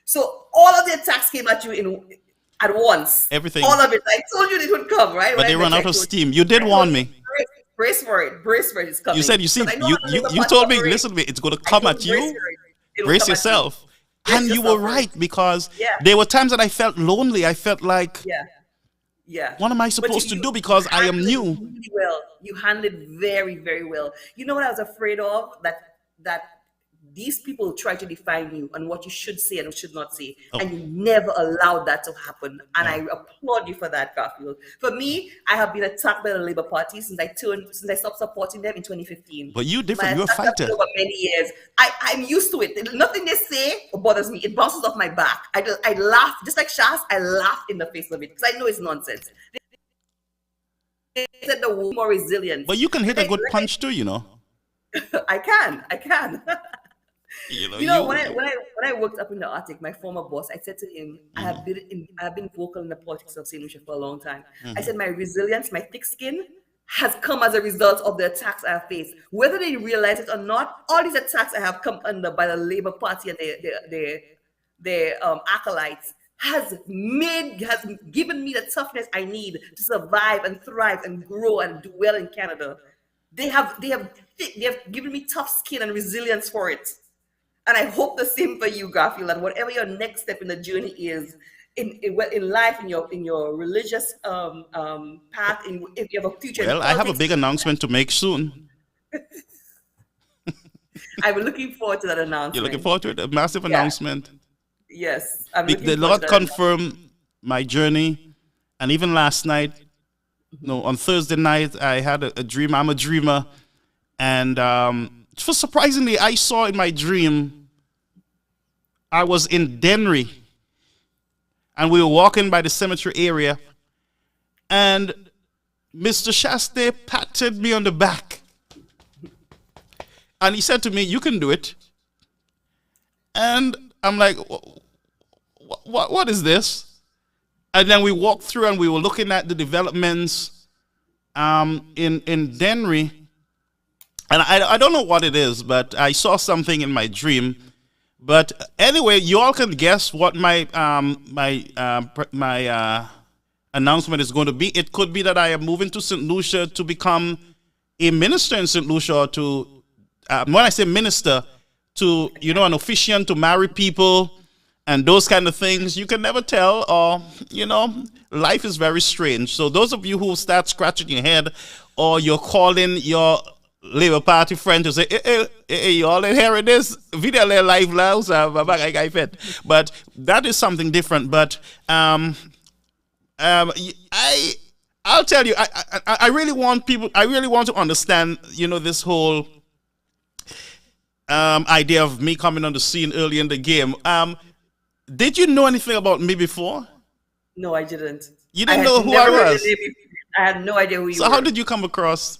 Speaker 2: So all of the attacks came at you at once.
Speaker 1: Everything.
Speaker 2: All of it. I told you it would come, right?
Speaker 1: But they run out of steam. You did warn me.
Speaker 2: Brace for it. It's coming.
Speaker 1: You said, you told me, listen to me, it's going to come at you. Brace yourself. And you were right, because there were times that I felt lonely. I felt like, what am I supposed to do, because I am new?
Speaker 2: Really well. You handled it very, very well. You know what I was afraid of? That these people try to define you and what you should say and should not say. And you never allowed that to happen. And I applaud you for that, Garfield. For me, I have been attacked by the Labour Party since I stopped supporting them in 2015.
Speaker 1: But you're different. You're a fighter.
Speaker 2: Over many years. I'm used to it. Nothing they say bothers me. It bounces off my back. I laugh. Just like Shaz, I laugh in the face of it because I know it's nonsense. They said the woman more resilient.
Speaker 1: But you can hit a good punch too, you know.
Speaker 2: I can. When I worked up in the Arctic, my former boss, I said to him, I have been vocal in the politics of St. Lucia for a long time. I said my resilience, my thick skin has come as a result of the attacks I have faced. Whether they realize it or not, all these attacks I have come under by the Labour Party and their acolytes has given me the toughness I need to survive and thrive and grow and do well in Canada. They have given me tough skin and resilience for it. And I hope the same for you, Garfield, and whatever your next step in the journey is in life, in your religious path, if you have a future.
Speaker 1: Well, I have a big announcement to make soon.
Speaker 2: I'm looking forward to that announcement.
Speaker 1: You're looking forward to it? A massive announcement.
Speaker 2: Yes.
Speaker 1: The Lord confirmed my journey. And even last night, on Thursday night, I had a dream. I'm a dreamer. And surprisingly, I saw in my dream, I was in Dennery, and we were walking by the cemetery area, and Mr. Shaste patted me on the back, and he said to me, "You can do it." And I'm like, what is this? And then we walked through, and we were looking at the developments in Dennery. And I don't know what it is, but I saw something in my dream. But anyway, you all can guess what my announcement is going to be. It could be that I am moving to St. Lucia to become a minister in St. Lucia, or to, when I say minister, to, an officiant, to marry people and those kind of things. You can never tell, or, life is very strange. So those of you who start scratching your head, or you're calling your Labour Party friend to say, hey, you all hearing this? Video live now, but that is something different. But I'll tell you, I really want to understand, this whole idea of me coming on the scene early in the game. Did you know anything about me before?
Speaker 2: No, I didn't.
Speaker 1: You didn't know who I was?
Speaker 2: I had no idea who you were.
Speaker 1: So how did you come across?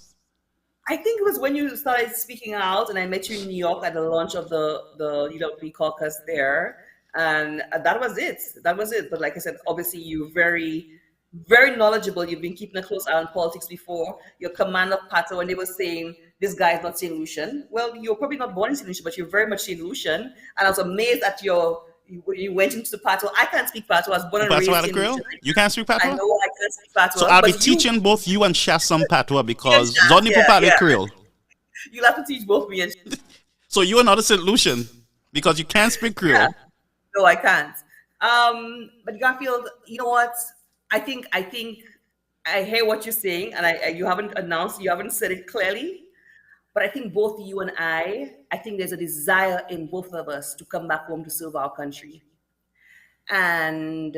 Speaker 2: I think it was when you started speaking out, and I met you in New York at the launch of the UWP caucus there, and that was it. But like I said, obviously you're very, very knowledgeable. You've been keeping a close eye on politics before. Your command of Pato, when they were saying this guy is not St. Lucian, well, you're probably not born in St. Lucian, but you're very much St. Lucian, and I was amazed at your you went into the patois. I can't speak patois. I was born and raised
Speaker 1: Patois
Speaker 2: in
Speaker 1: Creole?
Speaker 2: Lucia.
Speaker 1: You can't speak
Speaker 2: I
Speaker 1: patois?
Speaker 2: know I can't speak patois.
Speaker 1: So I'll be
Speaker 2: but you-
Speaker 1: teaching both you and Shas some patois because
Speaker 2: Shas,
Speaker 1: Zoni
Speaker 2: yeah,
Speaker 1: parle
Speaker 2: yeah.
Speaker 1: Creole.
Speaker 2: You'll have to teach both me and
Speaker 1: So you are not a St. Lucian because you can't speak Creole.
Speaker 2: Yeah. No, I can't. But Garfield, you know what? I think I hear what you're saying, and you haven't said it clearly. But I think both you and I think there's a desire in both of us to come back home to serve our country. And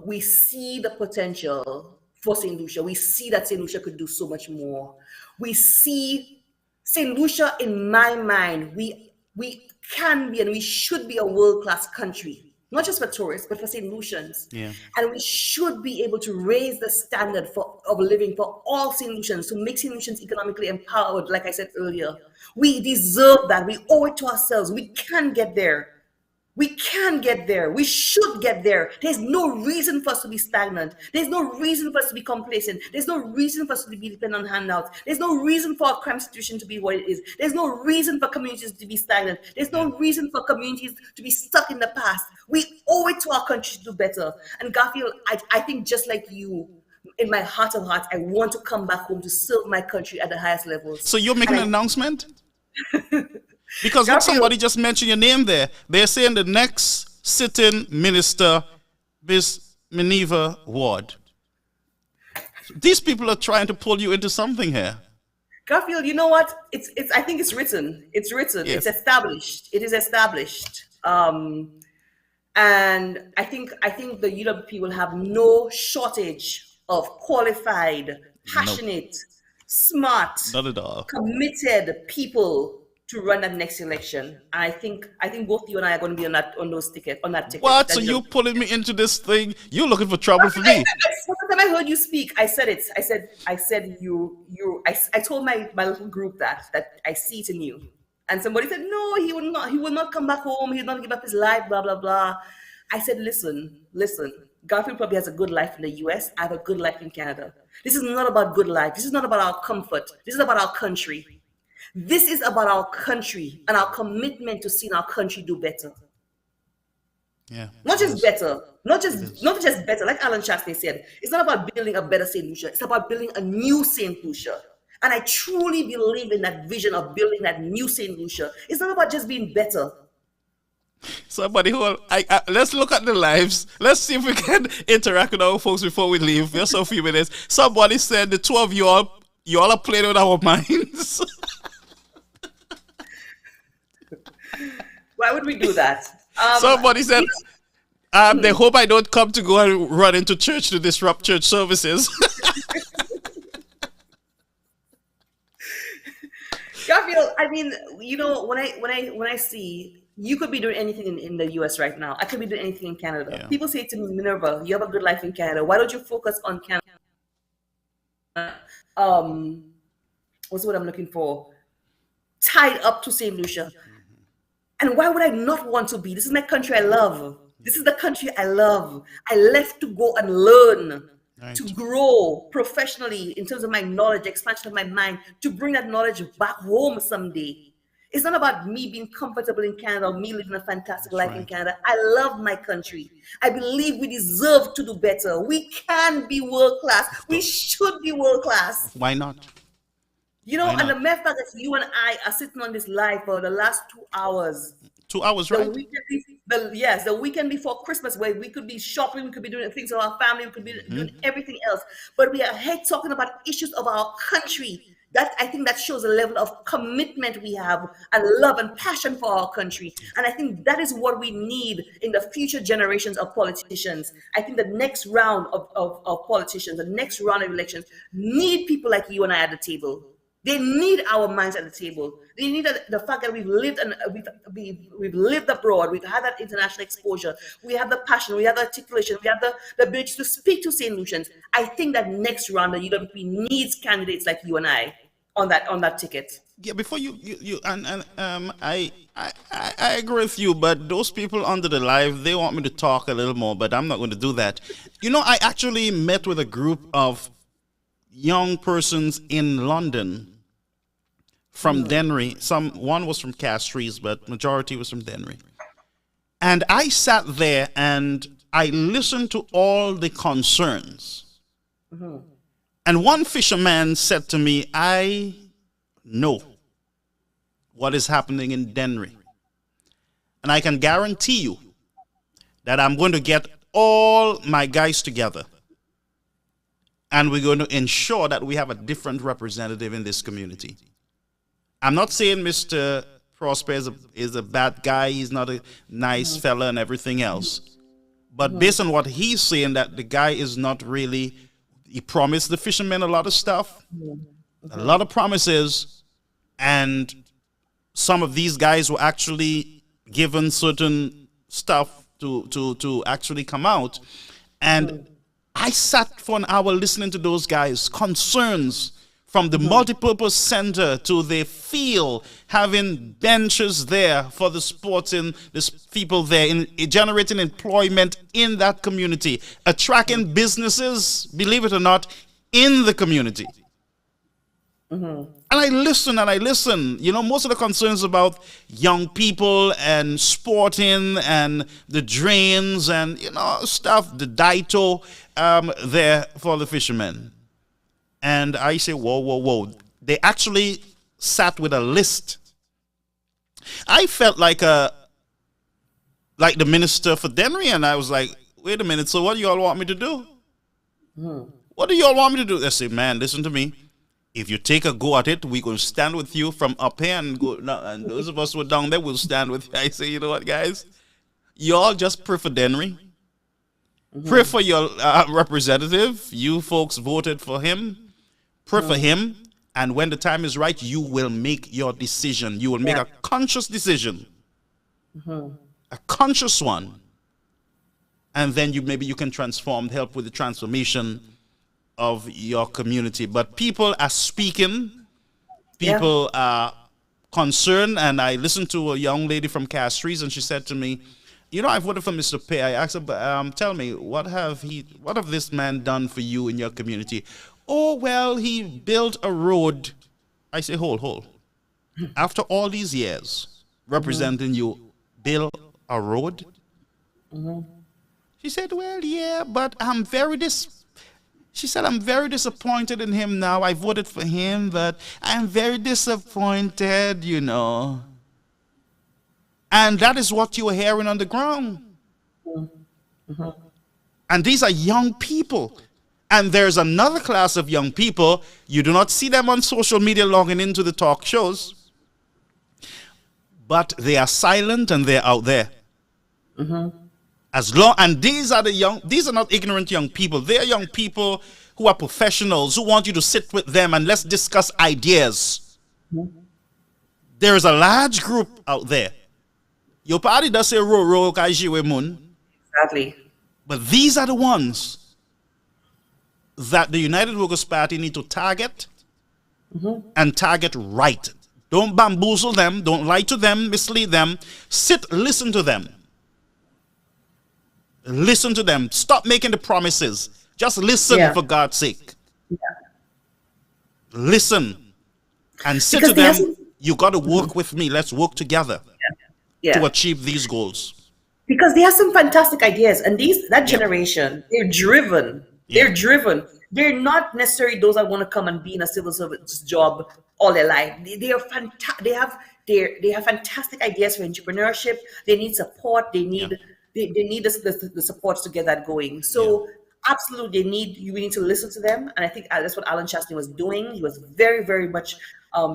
Speaker 2: we see the potential for St. Lucia. We see that St. Lucia could do so much more. We see St. Lucia, in my mind, we can be and we should be a world-class country. Not just for tourists, but for St. Lucians.
Speaker 1: Yeah.
Speaker 2: And we should be able to raise the standard of living for all St. Lucians, to make St. Lucians economically empowered, like I said earlier. We deserve that. We owe it to ourselves. We can get there. We can get there. We should get there. There's no reason for us to be stagnant. There's no reason for us to be complacent. There's no reason for us to be dependent on handouts. There's no reason for our crime situation to be what it is. There's no reason for communities to be stagnant. There's no reason for communities to be stuck in the past. We owe it to our country to do better. And Garfield, I think just like you, in my heart of hearts, I want to come back home to serve my country at the highest levels.
Speaker 1: So you're making an announcement? Because look, somebody just mentioned your name there. They're saying the next sitting minister, Miss Minerva Ward. These people are trying to pull you into something here.
Speaker 2: Garfield, you know what? It's. I think it's written. It's written.
Speaker 1: Yes.
Speaker 2: It's established. It is established. And I think the UWP will have no shortage of qualified, passionate, smart,
Speaker 1: Not at all.
Speaker 2: committed people to run that next election. And I think both you and I are going to be on that ticket.
Speaker 1: What?
Speaker 2: That
Speaker 1: So
Speaker 2: you
Speaker 1: you
Speaker 2: know-
Speaker 1: pulling me into this thing? You're looking for trouble for me.
Speaker 2: When I heard you speak, I said it. I said I told my little group that I see it in you. And somebody said, no, he will not come back home. He will not give up his life, blah, blah, blah. I said, listen. Garfield probably has a good life in the US. I have a good life in Canada. This is not about good life. This is not about our comfort. This is about our country. This is about our country and our commitment to seeing our country do better.
Speaker 1: Yeah.
Speaker 2: Not just better, not just better, like Alan Chastain said. It's not about building a better St. Lucia. It's about building a new St. Lucia. And I truly believe in that vision of building that new St. Lucia. It's not about just being better.
Speaker 1: Somebody who let's look at the lives. Let's see if we can interact with our folks before we leave. Just a few minutes. Somebody said the two of you all are playing with our minds.
Speaker 2: Why would we do that?
Speaker 1: Somebody said they hope I don't come to go and run into church to disrupt church services.
Speaker 2: Garfield, I mean, you know, when I see you could be doing anything in the US right now. I could be doing anything in Canada.
Speaker 1: Yeah.
Speaker 2: People say to me, Minerva, you have a good life in Canada. Why don't you focus on Canada? What's what I'm looking for? Tied up to St. Lucia. And why would I not want to be? This is my country I love. This is the country I love. I left to go and learn,
Speaker 1: Right.
Speaker 2: to grow professionally in terms of my knowledge, expansion of my mind, to bring that knowledge back home someday. It's not about me being comfortable in Canada or me living a fantastic life in
Speaker 1: right.
Speaker 2: Canada. I love my country. I believe we deserve to do better. We can be world class. We should be world class.
Speaker 1: Why not?
Speaker 2: You know,
Speaker 1: Why
Speaker 2: and
Speaker 1: not?
Speaker 2: the mere fact that you and I are sitting on this live for the last 2 hours.
Speaker 1: 2 hours,
Speaker 2: The
Speaker 1: right?
Speaker 2: weekend, the weekend before Christmas, where we could be shopping, we could be doing things with our family, we could be doing everything else. But we are here talking about issues of our country. That I think that shows a level of commitment we have and love and passion for our country. And I think that is what we need in the future generations of politicians. I think the next round of politicians, the next round of elections, need people like you and I at the table. They need our minds at the table. They need the fact that we've lived and we've lived abroad. We've had that international exposure. We have the passion. We have the articulation. We have the ability to speak to St. Lucians. I think that next round, the UWP needs candidates like you and I on that ticket.
Speaker 1: Yeah, before I agree with you, but those people under the live, they want me to talk a little more, but I'm not going to do that. You know, I actually met with a group of young persons in London from Dennery. One was from Castries, but majority was from Dennery. And I sat there and I listened to all the concerns. And one fisherman said to me, I know what is happening in Dennery. And I can guarantee you that I'm going to get all my guys together. And we're going to ensure that we have a different representative in this community. I'm not saying Mr. Prosper is a bad guy. He's not a nice fella and everything else. But based on what he's saying, that the guy is not really, he promised the fishermen a lot of stuff, a lot of promises, and some of these guys were actually given certain stuff to actually come out. And I sat for an hour listening to those guys' concerns, from the multipurpose center to the field, having benches there for the sporting, the people there, in generating employment in that community, attracting businesses, believe it or not, in the community. And I listen. You know, most of the concerns about young people and sporting and the drains and, you know, stuff, the Daito there for the fishermen. And I say, whoa. They actually sat with a list. I felt like the minister for Dennery, and I was like, wait a minute, so what do you all want me to do? What do you all want me to do? They say, man, listen to me. If you take a go at it, we're going to stand with you from up here and go. And those of us who are down there will stand with you. I say, you know what, guys? You all just pray for Dennery. Pray for your representative. You folks voted for him. Pray for him. And when the time is right, you will make your decision. You will make a conscious decision. A conscious one. And then maybe you can help with the transformation of your community. But people are speaking. People are concerned. And I listened to a young lady from Castries, and she said to me, you know, I voted for Mr. Pay. I asked her, but tell me, what have this man done for you in your community? Oh, well, he built a road. I say, hold. After all these years representing you, build a road? She said, well, yeah, but I'm very disappointed in him now. I voted for him, but I'm very disappointed, you know. And that is what you're hearing on the ground. And these are young people. And there's another class of young people. You do not see them on social media logging into the talk shows. But they are silent and they're out there. And these are not ignorant young people. They are young people who are professionals, who want you to sit with them and let's discuss ideas. There is a large group out there. Your party does say ro moon.
Speaker 2: Exactly.
Speaker 1: But these are the ones that the United Workers' Party need to target and target right. Don't bamboozle them. Don't lie to them, mislead them. Listen to them. Listen to them. Stop making the promises. Just listen for God's sake. Listen and say to them, you got to work with me. Let's work together to achieve these goals.
Speaker 2: Because they have some fantastic ideas, and that generation, they're driven. They're driven. They're not necessarily those that want to come and be in a civil service job all their life. They are fantastic. They have fantastic ideas for entrepreneurship. They need support. They need the supports to get that going. So absolutely, we need to listen to them. And I think that's what Alan Chastney was doing. He was very, very much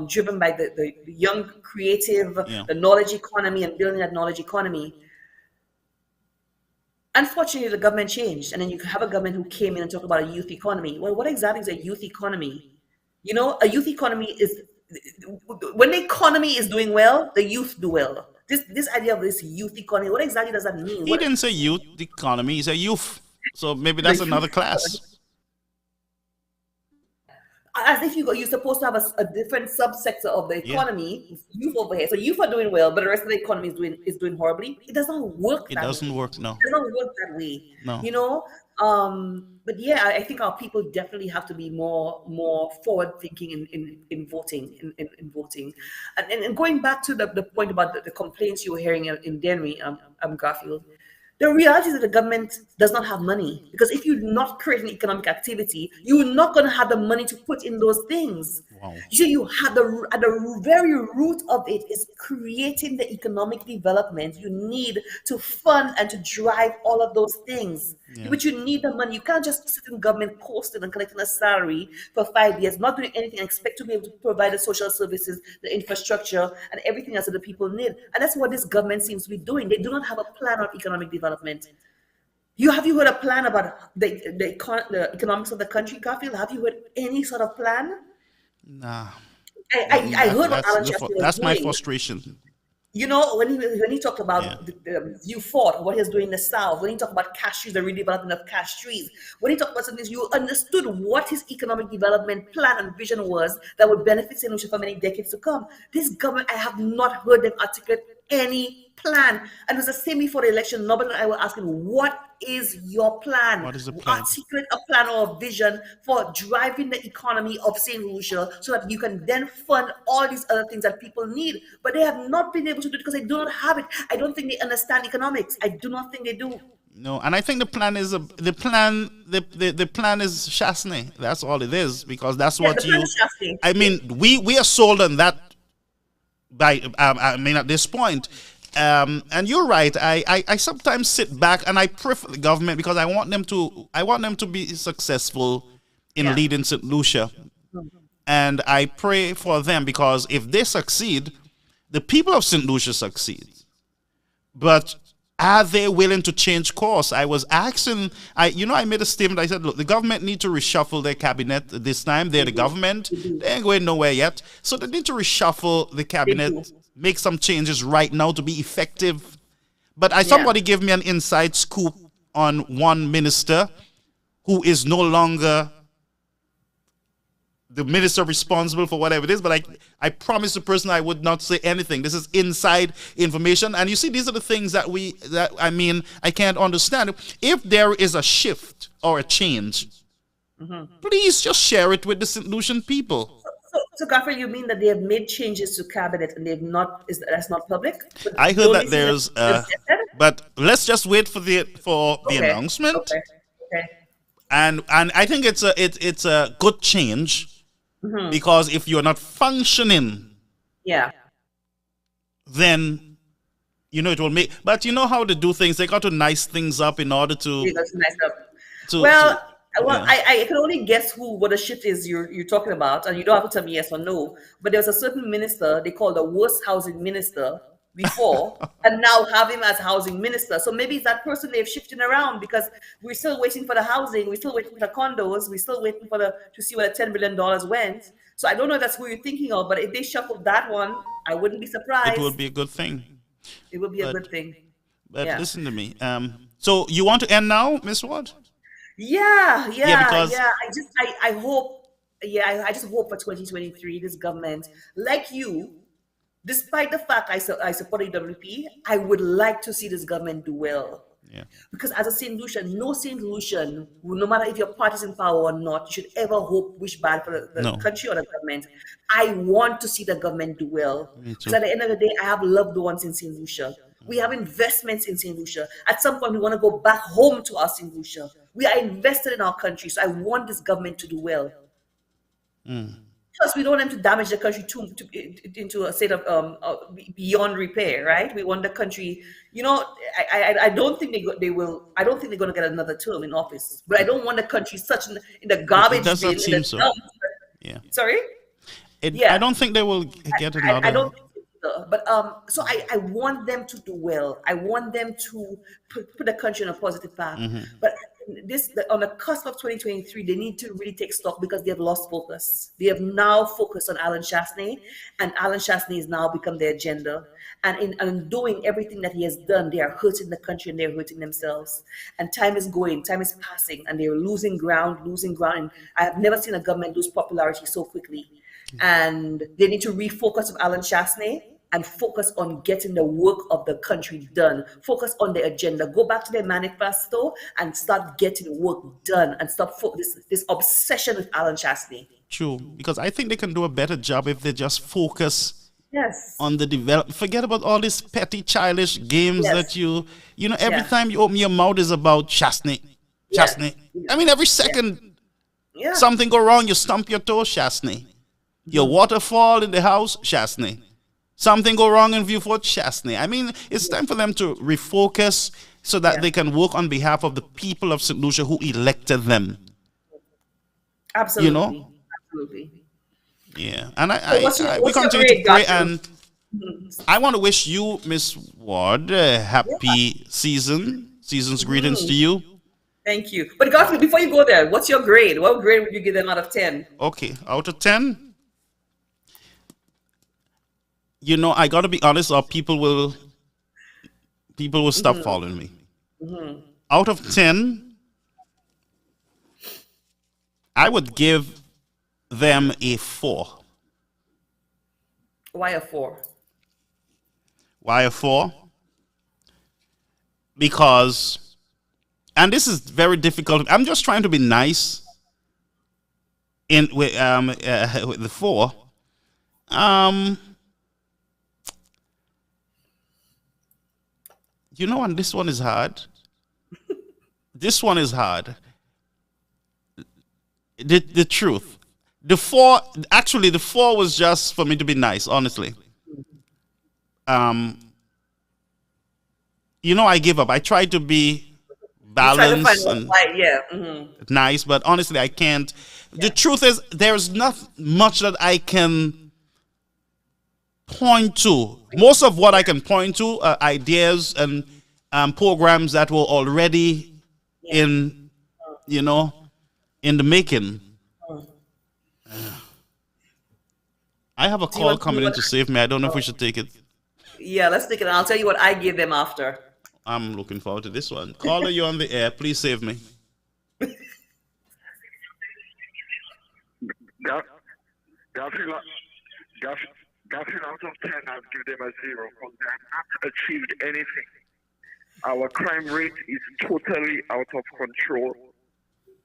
Speaker 2: driven by the young creative, the knowledge economy, and building that knowledge economy. Unfortunately, the government changed, and then you have a government who came in and talked about a youth economy. Well, what exactly is a youth economy? You know, a youth economy is when the economy is doing well, the youth do well. This idea of this youth economy, what exactly does that mean?
Speaker 1: He didn't say youth economy; he said youth. So maybe that's another class.
Speaker 2: as if you're supposed to have a different subsector of the economy, youth over here. So youth are doing well, but the rest of the economy is doing horribly. It does not work
Speaker 1: It
Speaker 2: that
Speaker 1: doesn't
Speaker 2: way.
Speaker 1: work. No.
Speaker 2: It does not work that way.
Speaker 1: No.
Speaker 2: You know? But yeah, I think our people definitely have to be more forward thinking in voting, in voting. And going back to the point about the complaints you were hearing in Denry, Garfield. The reality is that the government does not have money, because if you're not creating economic activity, you're not going to have the money to put in those things.
Speaker 1: Wow.
Speaker 2: So you have at the very root of it is creating the economic development you need to fund and to drive all of those things.
Speaker 1: Yeah.
Speaker 2: But you need the money. You can't just sit in government coasting and collecting a salary for 5 years, not doing anything, and expect to be able to provide the social services, the infrastructure, and everything else that the people need. And that's what this government seems to be doing. They do not have a plan of economic development. Have you heard a plan about the economics of the country, Garfield? Have you heard any sort of plan?
Speaker 1: Nah.
Speaker 2: I heard what Alan Chester was
Speaker 1: that's my
Speaker 2: doing.
Speaker 1: frustration.
Speaker 2: You know, when he talked about the View Fort, what he's doing in the South, when he talked about cash trees, the redevelopment of cash trees, when he talked about some things, you understood what his economic development plan and vision was that would benefit St. Lucia for many decades to come. This government, I have not heard them articulate any plan. And it was the same before the election. Norbert and I were asking, what is your plan?
Speaker 1: What is the plan?
Speaker 2: Articulate a plan or a vision for driving the economy of St. Lucia so that you can then fund all these other things that people need. But they have not been able to do it because they do not have it. I don't think they understand economics. I do not think they do.
Speaker 1: No, and I think the plan is the plan is chastening. That's all it is, because that's what
Speaker 2: the plan is chastening.
Speaker 1: I mean, we are sold on that by I mean, at this point. And you're right. I sometimes sit back and I pray for the government, because I want them to be successful in leading St. Lucia. And I pray for them, because if they succeed, the people of St. Lucia succeed. But are they willing to change course? I was asking, I made a statement. I said, look, the government need to reshuffle their cabinet this time. They're the government. They ain't going nowhere yet. So they need to reshuffle the cabinet, make some changes right now to be effective. But somebody gave me an inside scoop on one minister who is no longer the minister responsible for whatever it is, but I promised the person I would not say anything. This is inside information. And you see, these are the things that I can't understand. If there is a shift or a change, please just share it with the St. Lucian people.
Speaker 2: So Garfield, you mean that they have made changes to cabinet and they've not? That's not public? But
Speaker 1: I heard that there's, but let's just wait for the announcement.
Speaker 2: Okay.
Speaker 1: And I think it's a good change, because if you're not functioning, then it will make. But you know how to do things. They got to nice things up in order to.
Speaker 2: I can only guess what the shit is you're talking about, and you don't have to tell me yes or no. But there was a certain minister they called the worst housing minister before, and now have him as housing minister. So maybe it's that person they've shifted around, because we're still waiting for the housing, we're still waiting for the condos, we're still waiting to see where the $10 billion went. So I don't know if that's who you're thinking of, but if they shuffled that one, I wouldn't be surprised.
Speaker 1: It would be a good thing.
Speaker 2: It would be a good thing.
Speaker 1: But listen to me. So you want to end now, Miss Ward?
Speaker 2: Yeah.
Speaker 1: Because
Speaker 2: I hope. I just hope for 2023, this government, like you, despite the fact I support AWP, I would like to see this government do well.
Speaker 1: Yeah.
Speaker 2: Because as a St. Lucian, no St. Lucian, no matter if your party's in power or not, you should ever wish bad for the country or the government. I want to see the government do well. Because at the end of the day, I have loved ones in St. Lucia. We have investments in St. Lucia. At some point, we want to go back home to our St. Lucia. We are invested in our country, so I want this government to do well. Plus, we don't want them to damage the country into a state of beyond repair, right? We want the country. I don't think they will. I don't think they're going to get another term in office. But I don't want the country in the garbage bin.
Speaker 1: It does not seem so. Yeah.
Speaker 2: Sorry.
Speaker 1: I don't think they will get another.
Speaker 2: I don't think so. But so I want them to do well. I want them to put the country on a positive path. But on the cusp of 2023, they need to really take stock because they have lost focus. They have now focused on Alan Chasney, and Alan Chasney has now become their agenda. And in doing everything that he has done, they are hurting the country and they're hurting themselves. And time is passing, and they're losing ground. And I have never seen a government lose popularity so quickly. And they need to refocus on Alan Chasney and focus on getting the work of the country done. Focus on the agenda. Go back to their manifesto and start getting work done and stop this obsession with Alan Chasney.
Speaker 1: True, because I think they can do a better job if they just focus
Speaker 2: Yes.
Speaker 1: on the development. Forget about all these petty, childish games that every time you open your mouth is about Chasney. Chasney. I mean, every second something go wrong, you stump your toe, Chasney. Your waterfall in the house, Chasney. Something go wrong in Viewfort, Chasney. I mean, it's time for them to refocus so that they can work on behalf of the people of St. Lucia who elected them.
Speaker 2: Absolutely. Absolutely.
Speaker 1: Yeah. And we continue to pray, and I want to wish you, Miss Ward, happy season's greetings to you.
Speaker 2: Thank you. But Garfield, before you go there, what's your grade? What grade would you give them out of 10?
Speaker 1: Okay, out of 10. I got to be honest, or people will stop following me. Out of 10, I would give them a 4.
Speaker 2: Why a 4?
Speaker 1: Why a 4? Because, and this is very difficult. I'm just trying to be nice with the 4. And this one is hard. This one is hard. The truth. The 4 was just for me to be nice, honestly. I give up. I try to be balanced and nice, but honestly, I can't. The truth is, there's not much that I can point to. Most of what I can point to are ideas and programs that were already in the making. I have a call coming in to save me. I don't know if we should take it.
Speaker 2: Yeah, let's take it. I'll tell you what I gave them after.
Speaker 1: I'm looking forward to this one. Caller, you're on the air. Please save me.
Speaker 6: Garfield, out of 10, I'll give them a 0 because they have not achieved anything. Our crime rate is totally out of control.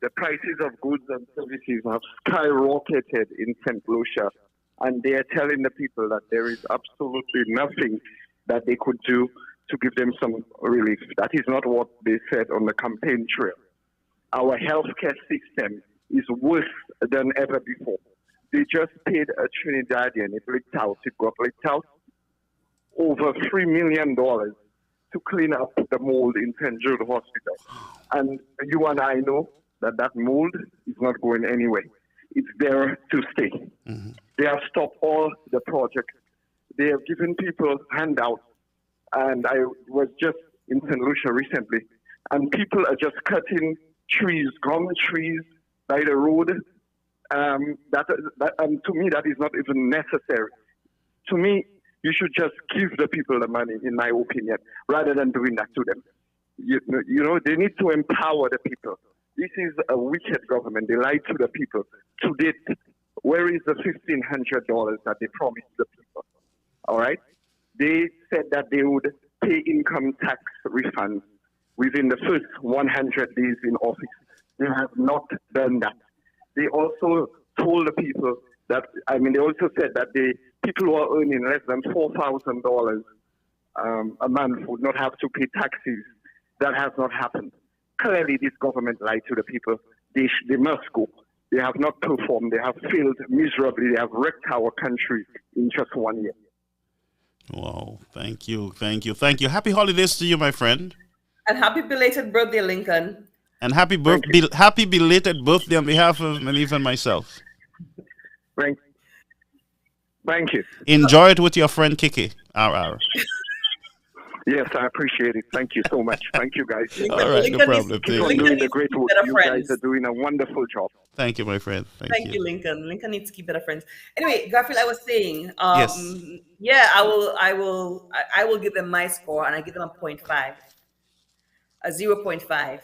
Speaker 6: The prices of goods and services have skyrocketed in St. Lucia, and they are telling the people that there is absolutely nothing that they could do to give them some relief. That is not what they said on the campaign trail. Our healthcare system is worse than ever before. They just paid a Trinidadian, it got leaked out, over $3 million to clean up the mold in St. Jude Hospital. And you and I know that mold is not going anywhere. It's there to stay. Mm-hmm. They have stopped all the projects. They have given people handouts. And I was just in St. Lucia recently, and people are just cutting trees, gum trees by the road. And to me, that is not even necessary. To me, you should just give the people the money, in my opinion, rather than doing that to them. They need to empower the people. This is a wicked government. They lied to the people. To date, where is the $1,500 that they promised the people? All right? They said that they would pay income tax refunds within the first 100 days in office. They have not done that. They also told the people that, they also said that the people who are earning less than $4,000 a month would not have to pay taxes. That has not happened. Clearly, this government lied to the people. They must go. They have not performed. They have failed miserably. They have wrecked our country in just 1 year.
Speaker 1: Wow. Thank you. Happy holidays to you, my friend.
Speaker 2: And happy belated birthday, Lincoln.
Speaker 1: And happy belated birthday on behalf of Minerva and myself.
Speaker 6: Thank you.
Speaker 1: Enjoy it with your friend Kiki. Our.
Speaker 6: Yes, I appreciate it. Thank you so much. Thank you, guys.
Speaker 1: All right, no
Speaker 2: Lincoln
Speaker 1: problem.
Speaker 6: Keep on
Speaker 1: Thank you.
Speaker 6: doing the great work.
Speaker 2: Better
Speaker 6: You
Speaker 2: friends.
Speaker 6: guys are doing a wonderful job.
Speaker 1: Thank you, my friend. Thank
Speaker 2: Thank
Speaker 1: you.
Speaker 2: you, Lincoln. Lincoln needs to keep better friends. Anyway, Garfield, I was saying,
Speaker 1: Yes.
Speaker 2: yeah, I will give them my score, and I give them a 0.5, a 0.5.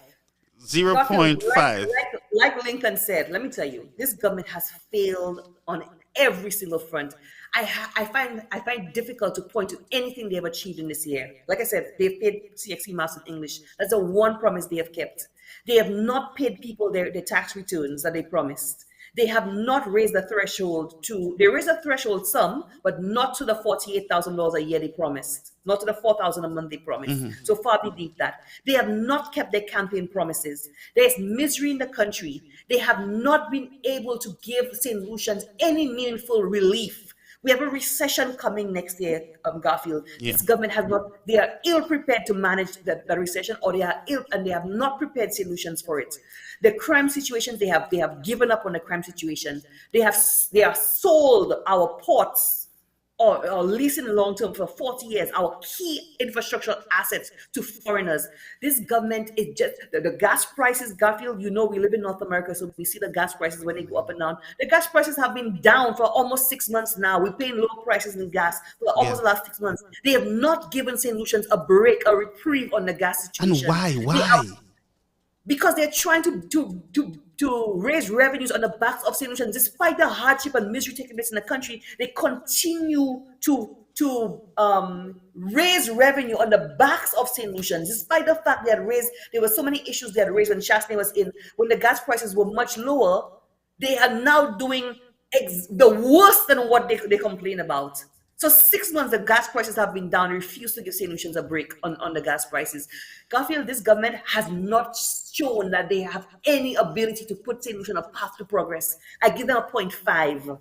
Speaker 1: Zero
Speaker 2: Garfield,
Speaker 1: point five.
Speaker 2: like Lincoln said, let me tell you, this government has failed on every single front. I find difficult to point to anything they have achieved in this year. Like I said, they've paid CXC Masters English. That's the one promise they have kept. They have not paid people their tax returns that they promised. They have not raised the threshold they raised the threshold some, but not to the $48,000 a year they promised, not to the $4,000 a month they promised. So far beneath that. They have not kept their campaign promises. There's misery in the country. They have not been able to give St. Lucians any meaningful relief. We have a recession coming next year, Garfield.
Speaker 1: Yeah.
Speaker 2: This government has not, they are ill prepared to manage the recession, or they are ill and they have not prepared solutions for it. The crime situation, they have given up on the crime situation. They have sold our ports or leasing long term for 40 years, our key infrastructural assets to foreigners. This government is just the gas prices, Garfield, you know, we live in North America, so we see the gas prices when they go up and down. The gas prices have been down for almost 6 months now. We're paying low prices in gas for almost the last 6 months. They have not given St. Lucians a break, a reprieve on the gas
Speaker 1: And
Speaker 2: situation.
Speaker 1: why?
Speaker 2: Because they're trying to raise revenues on the backs of St. Lucians. Despite the hardship and misery taking place in the country, they continue to raise revenue on the backs of St. Lucians. Despite the fact there were so many issues they had raised when Shastney was in, when the gas prices were much lower, they are now doing the worse than what they complain about. So 6 months, the gas prices have been down. They refuse to give St. Lucians a break on the gas prices. Garfield, this government has not shown that they have any ability to put St. Lucian on a path to progress. I give them a 0.5.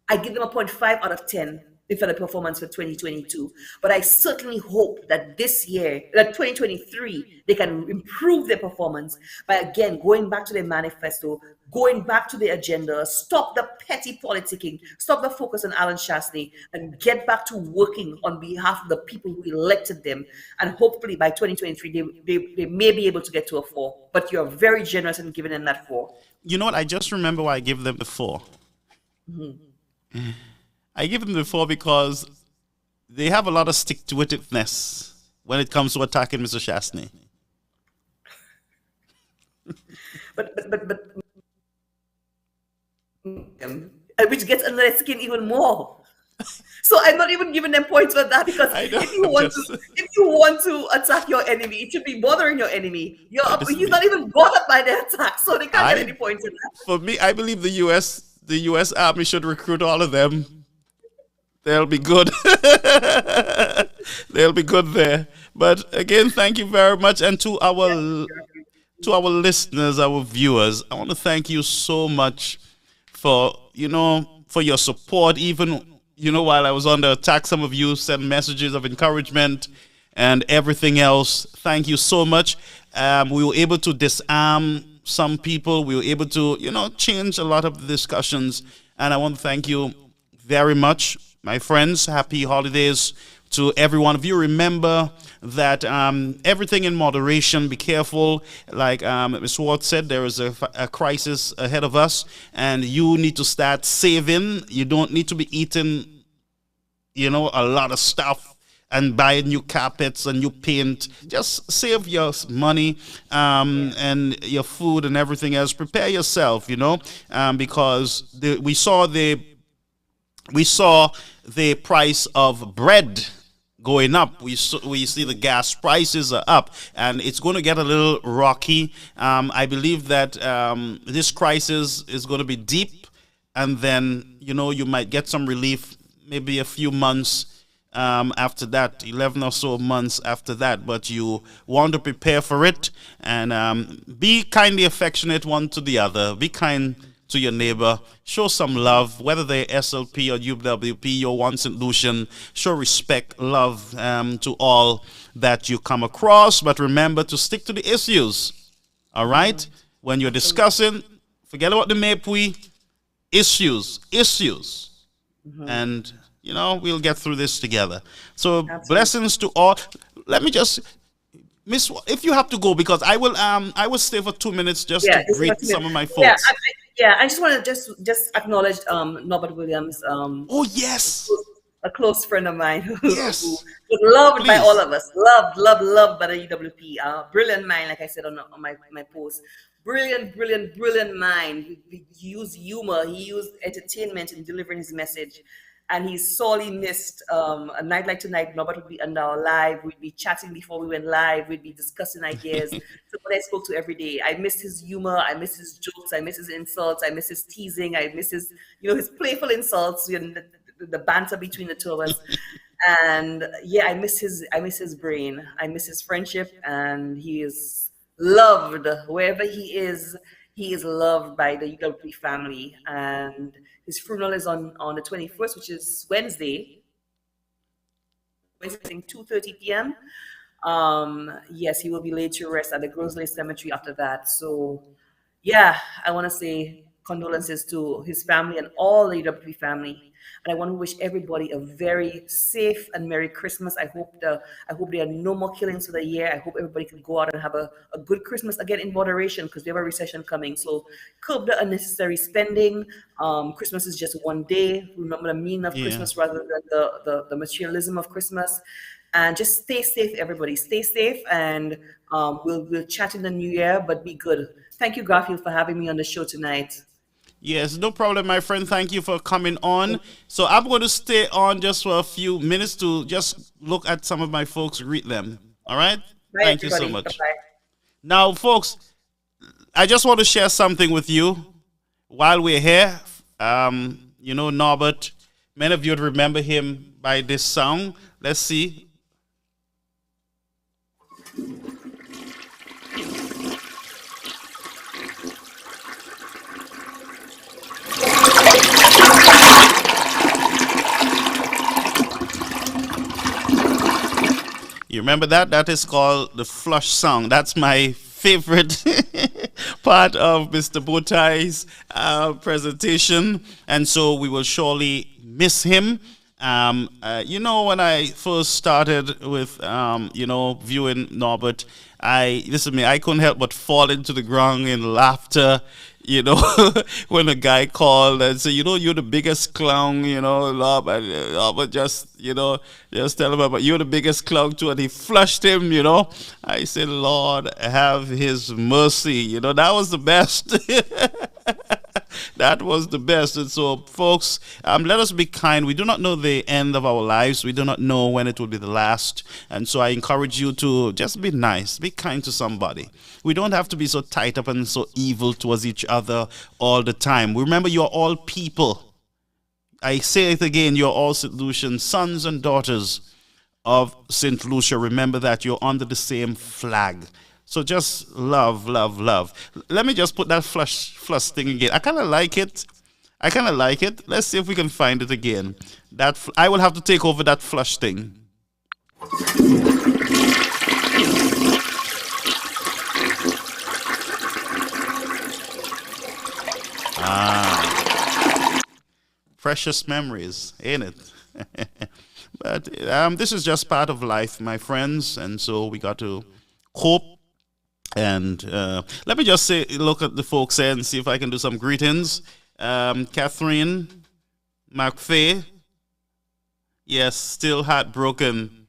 Speaker 2: I give them a 0.5 out of 10 for the performance for 2022. But I certainly hope that this year, that 2023, they can improve their performance by, again, going back to their manifesto, going back to the agenda, stop the petty politicking, stop the focus on Alan Shastney, and get back to working on behalf of the people who elected them. And hopefully by 2023, they may be able to get to a 4. But you're very generous in giving them that 4.
Speaker 1: You know what? I just remember why I give them the 4. I give them the 4 because they have a lot of stick-to-itiveness when it comes to attacking Mr. Shastney.
Speaker 2: Which gets under their skin even more. So I'm not even giving them points for that, because if you want to attack your enemy, it should be bothering your enemy. He's not even bothered by the attack, so they can't get any points in that.
Speaker 1: For me, I believe the U.S. Army should recruit all of them. They'll be good. They'll be good there. But again, thank you very much, and to our listeners, our viewers, I want to thank you so much for your support. Even while I was under attack, some of you sent messages of encouragement and everything else. Thank you so much. We were able to disarm some people. We were able to change a lot of the discussions, and I want to thank you very much, my friends. Happy holidays to every one of you. Remember that everything in moderation. Be careful. Like Ms. Ward said, there is a crisis ahead of us, and you need to start saving. You don't need to be eating, a lot of stuff and buying new carpets and new paint. Just save your money and your food and everything else. Prepare yourself, because we saw the price of bread going up. We see the gas prices are up, and it's going to get a little rocky. I believe that this crisis is going to be deep, and then you might get some relief maybe a few months after that, 11 or so months after that. But you want to prepare for it, and be kindly affectionate one to the other. Be kind to your neighbor. Show some love, whether they're SLP or UWP or one St. Lucian. Show respect, love to all that you come across. But remember to stick to the issues. All right? When you're discussing, forget about the MEPWI. Issues. And, we'll get through this together. So
Speaker 2: Absolutely.
Speaker 1: blessings to all. Let me just, Miss, if you have to go, because I will stay for 2 minutes just to
Speaker 2: Yeah, this is
Speaker 1: greet
Speaker 2: what you
Speaker 1: some
Speaker 2: mean.
Speaker 1: of my
Speaker 2: Yeah,
Speaker 1: folks.
Speaker 2: I just want to just acknowledge Norbert Williams,
Speaker 1: Oh yes,
Speaker 2: a close friend of mine who
Speaker 1: yes,
Speaker 2: was loved by all
Speaker 1: please.
Speaker 2: of us, loved by the UWP. Brilliant mind, like I said on my post. Brilliant mind. He used humor, he used entertainment in delivering his message. And he's sorely missed. A night like tonight, Norbert would be under our live. We'd be chatting before we went live. We'd be discussing ideas. Someone I spoke to every day. I miss his humor. I miss his jokes. I miss his insults. I miss his teasing. I miss his, his playful insults and the banter between the two of us. And yeah, I miss his brain. I miss his friendship, and he is loved wherever he is. He is loved by the UWP family, and his funeral is on the 21st, which is Wednesday, 2:30 p.m. Yes, he will be laid to rest at the Grosley Cemetery after that. So, yeah, I want to say condolences to his family and all the UWP family. And I want to wish everybody a very safe and Merry Christmas. I hope there are no more killings for the year. I hope everybody can go out and have a good Christmas again in moderation, because we have a recession coming. So curb the unnecessary spending. Christmas is just one day. Remember the meaning of Christmas rather than the materialism of Christmas. And just stay safe, everybody. Stay safe, and we'll chat in the new year, but be good. Thank you, Garfield, for having me on the show tonight.
Speaker 1: Yes, no problem, my friend. Thank you for coming on. So I'm going to stay on just for a few minutes to just look at some of my folks, greet them. All right?
Speaker 2: Bye,
Speaker 1: Thank you so
Speaker 2: everybody.
Speaker 1: much.
Speaker 2: Bye-bye.
Speaker 1: Now, folks, I just want to share something with you while we're here. Norbert, many of you would remember him by this song. Let's see. You remember that? That is called the Flush Song. That's my favorite part of Mr. Botai's presentation. And so we will surely miss him. When I first started with, viewing Norbert, I couldn't help but fall into the ground in laughter, when a guy called and said, you're the biggest clown, Norbert just tell him about, you're the biggest clown too, and he flushed him, I said, Lord, have his mercy, that was the best. That was the best. And so, folks, let us be kind. We do not know the end of our lives. We do not know when it will be the last. And so I encourage you to just be nice. Be kind to somebody. We don't have to be so tight up and so evil towards each other all the time. Remember, you are all people. I say it again, you're all St. Lucian sons and daughters of St. Lucia. Remember that you're under the same flag. So just love. Let me just put that flush thing again. I kind of like it. Let's see if we can find it again. I will have to take over that flush thing. Precious memories, ain't it? But this is just part of life, my friends, and so we got to cope. And let me just look at the folks here and see if I can do some greetings. Catherine McFay, yes, still heartbroken.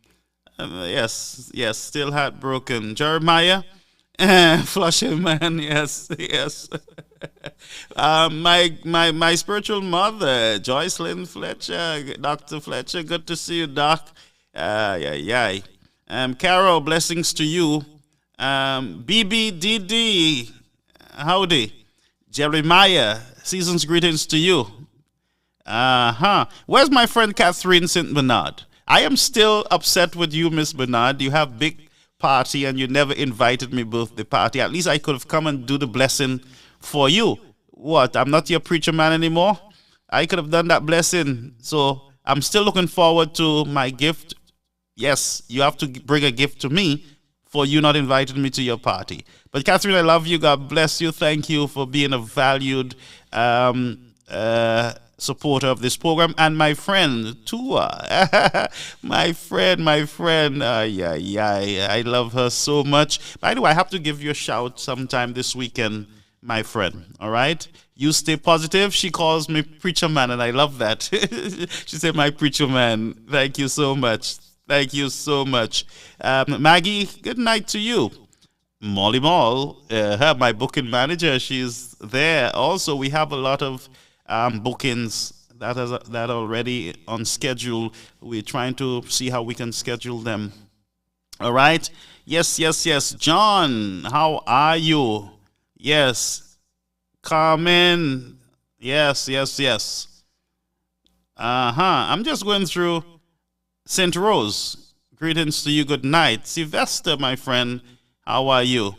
Speaker 1: Yes, still heartbroken. Jeremiah, Flushing man, yes. My spiritual mother, Joycelyn Fletcher, Dr. Fletcher, good to see you, Doc. Carol, blessings to you. BBDD, howdy. Jeremiah, season's greetings to you. Where's my friend Catherine St. Bernard? I am still upset with you, Miss Bernard. You have big party and you never invited me birthday party. At least I could have come and do the blessing for you. What? I'm not your preacher man anymore? I could have done that blessing. So I'm still looking forward to my gift. Yes, you have to bring a gift to me for you not inviting me to your party. But Catherine, I love you. God bless you. Thank you for being a valued supporter of this program, and my friend Tua. my friend. I love her so much. By the way, I have to give you a shout sometime this weekend, my friend. All right? You stay positive. She calls me preacher man, and I love that. She said, my preacher man. Thank you so much. Thank you so much. Maggie, good night to you. Molly Mall, my booking manager, she's there. Also, we have a lot of bookings that are already on schedule. We're trying to see how we can schedule them. All right. Yes. John, how are you? Yes. Carmen. Yes. I'm just going through St. Rose. Greetings to you. Good night. Sylvester, my friend. How are you?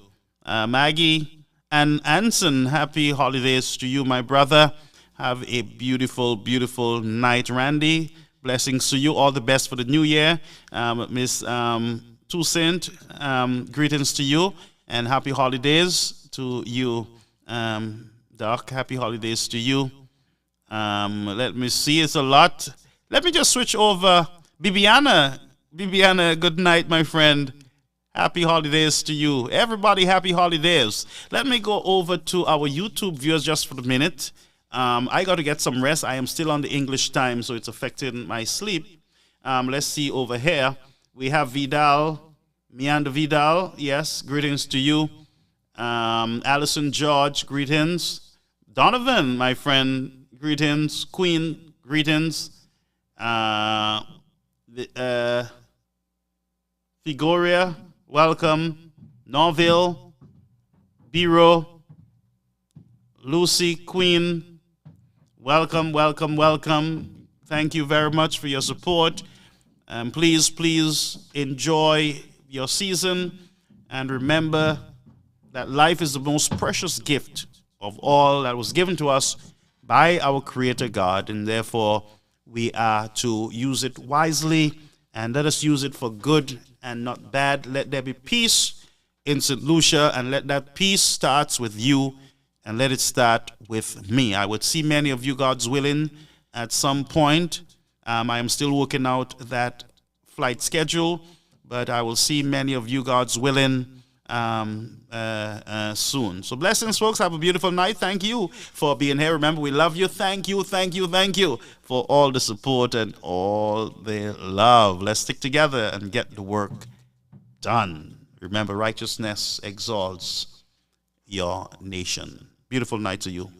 Speaker 1: Maggie and Anson, happy holidays to you, my brother. Have a beautiful, beautiful night, Randy. Blessings to you. All the best for the new year. Miss Toussaint, greetings to you and happy holidays to you. Doc, happy holidays to you. Let me see. It's a lot. Let me just switch over. Bibiana, good night, my friend. Happy holidays to you. Everybody, happy holidays. Let me go over to our YouTube viewers just for a minute. I got to get some rest. I am still on the English time, so it's affecting my sleep. Let's see over here. We have Vidal, Meander Vidal. Yes, greetings to you. Allison George, greetings. Donovan, my friend, greetings. Queen, greetings. Figoria, welcome. Norville, Biro, Lucy, Queen, welcome. Thank you very much for your support. And please enjoy your season. And remember that life is the most precious gift of all that was given to us by our Creator God. And therefore, we are to use it wisely. And let us use it for good and not bad. Let there be peace in St. Lucia, and let that peace start with you, and let it start with me. I would see many of you, God's willing, at some point. I am still working out that flight schedule, but I will see many of you, God's willing, soon. So blessings, folks. Have a beautiful night. Thank you for being here. Remember, we love you. Thank you for all the support and all the love. Let's stick together and get the work done. Remember, righteousness exalts your nation. Beautiful night to you.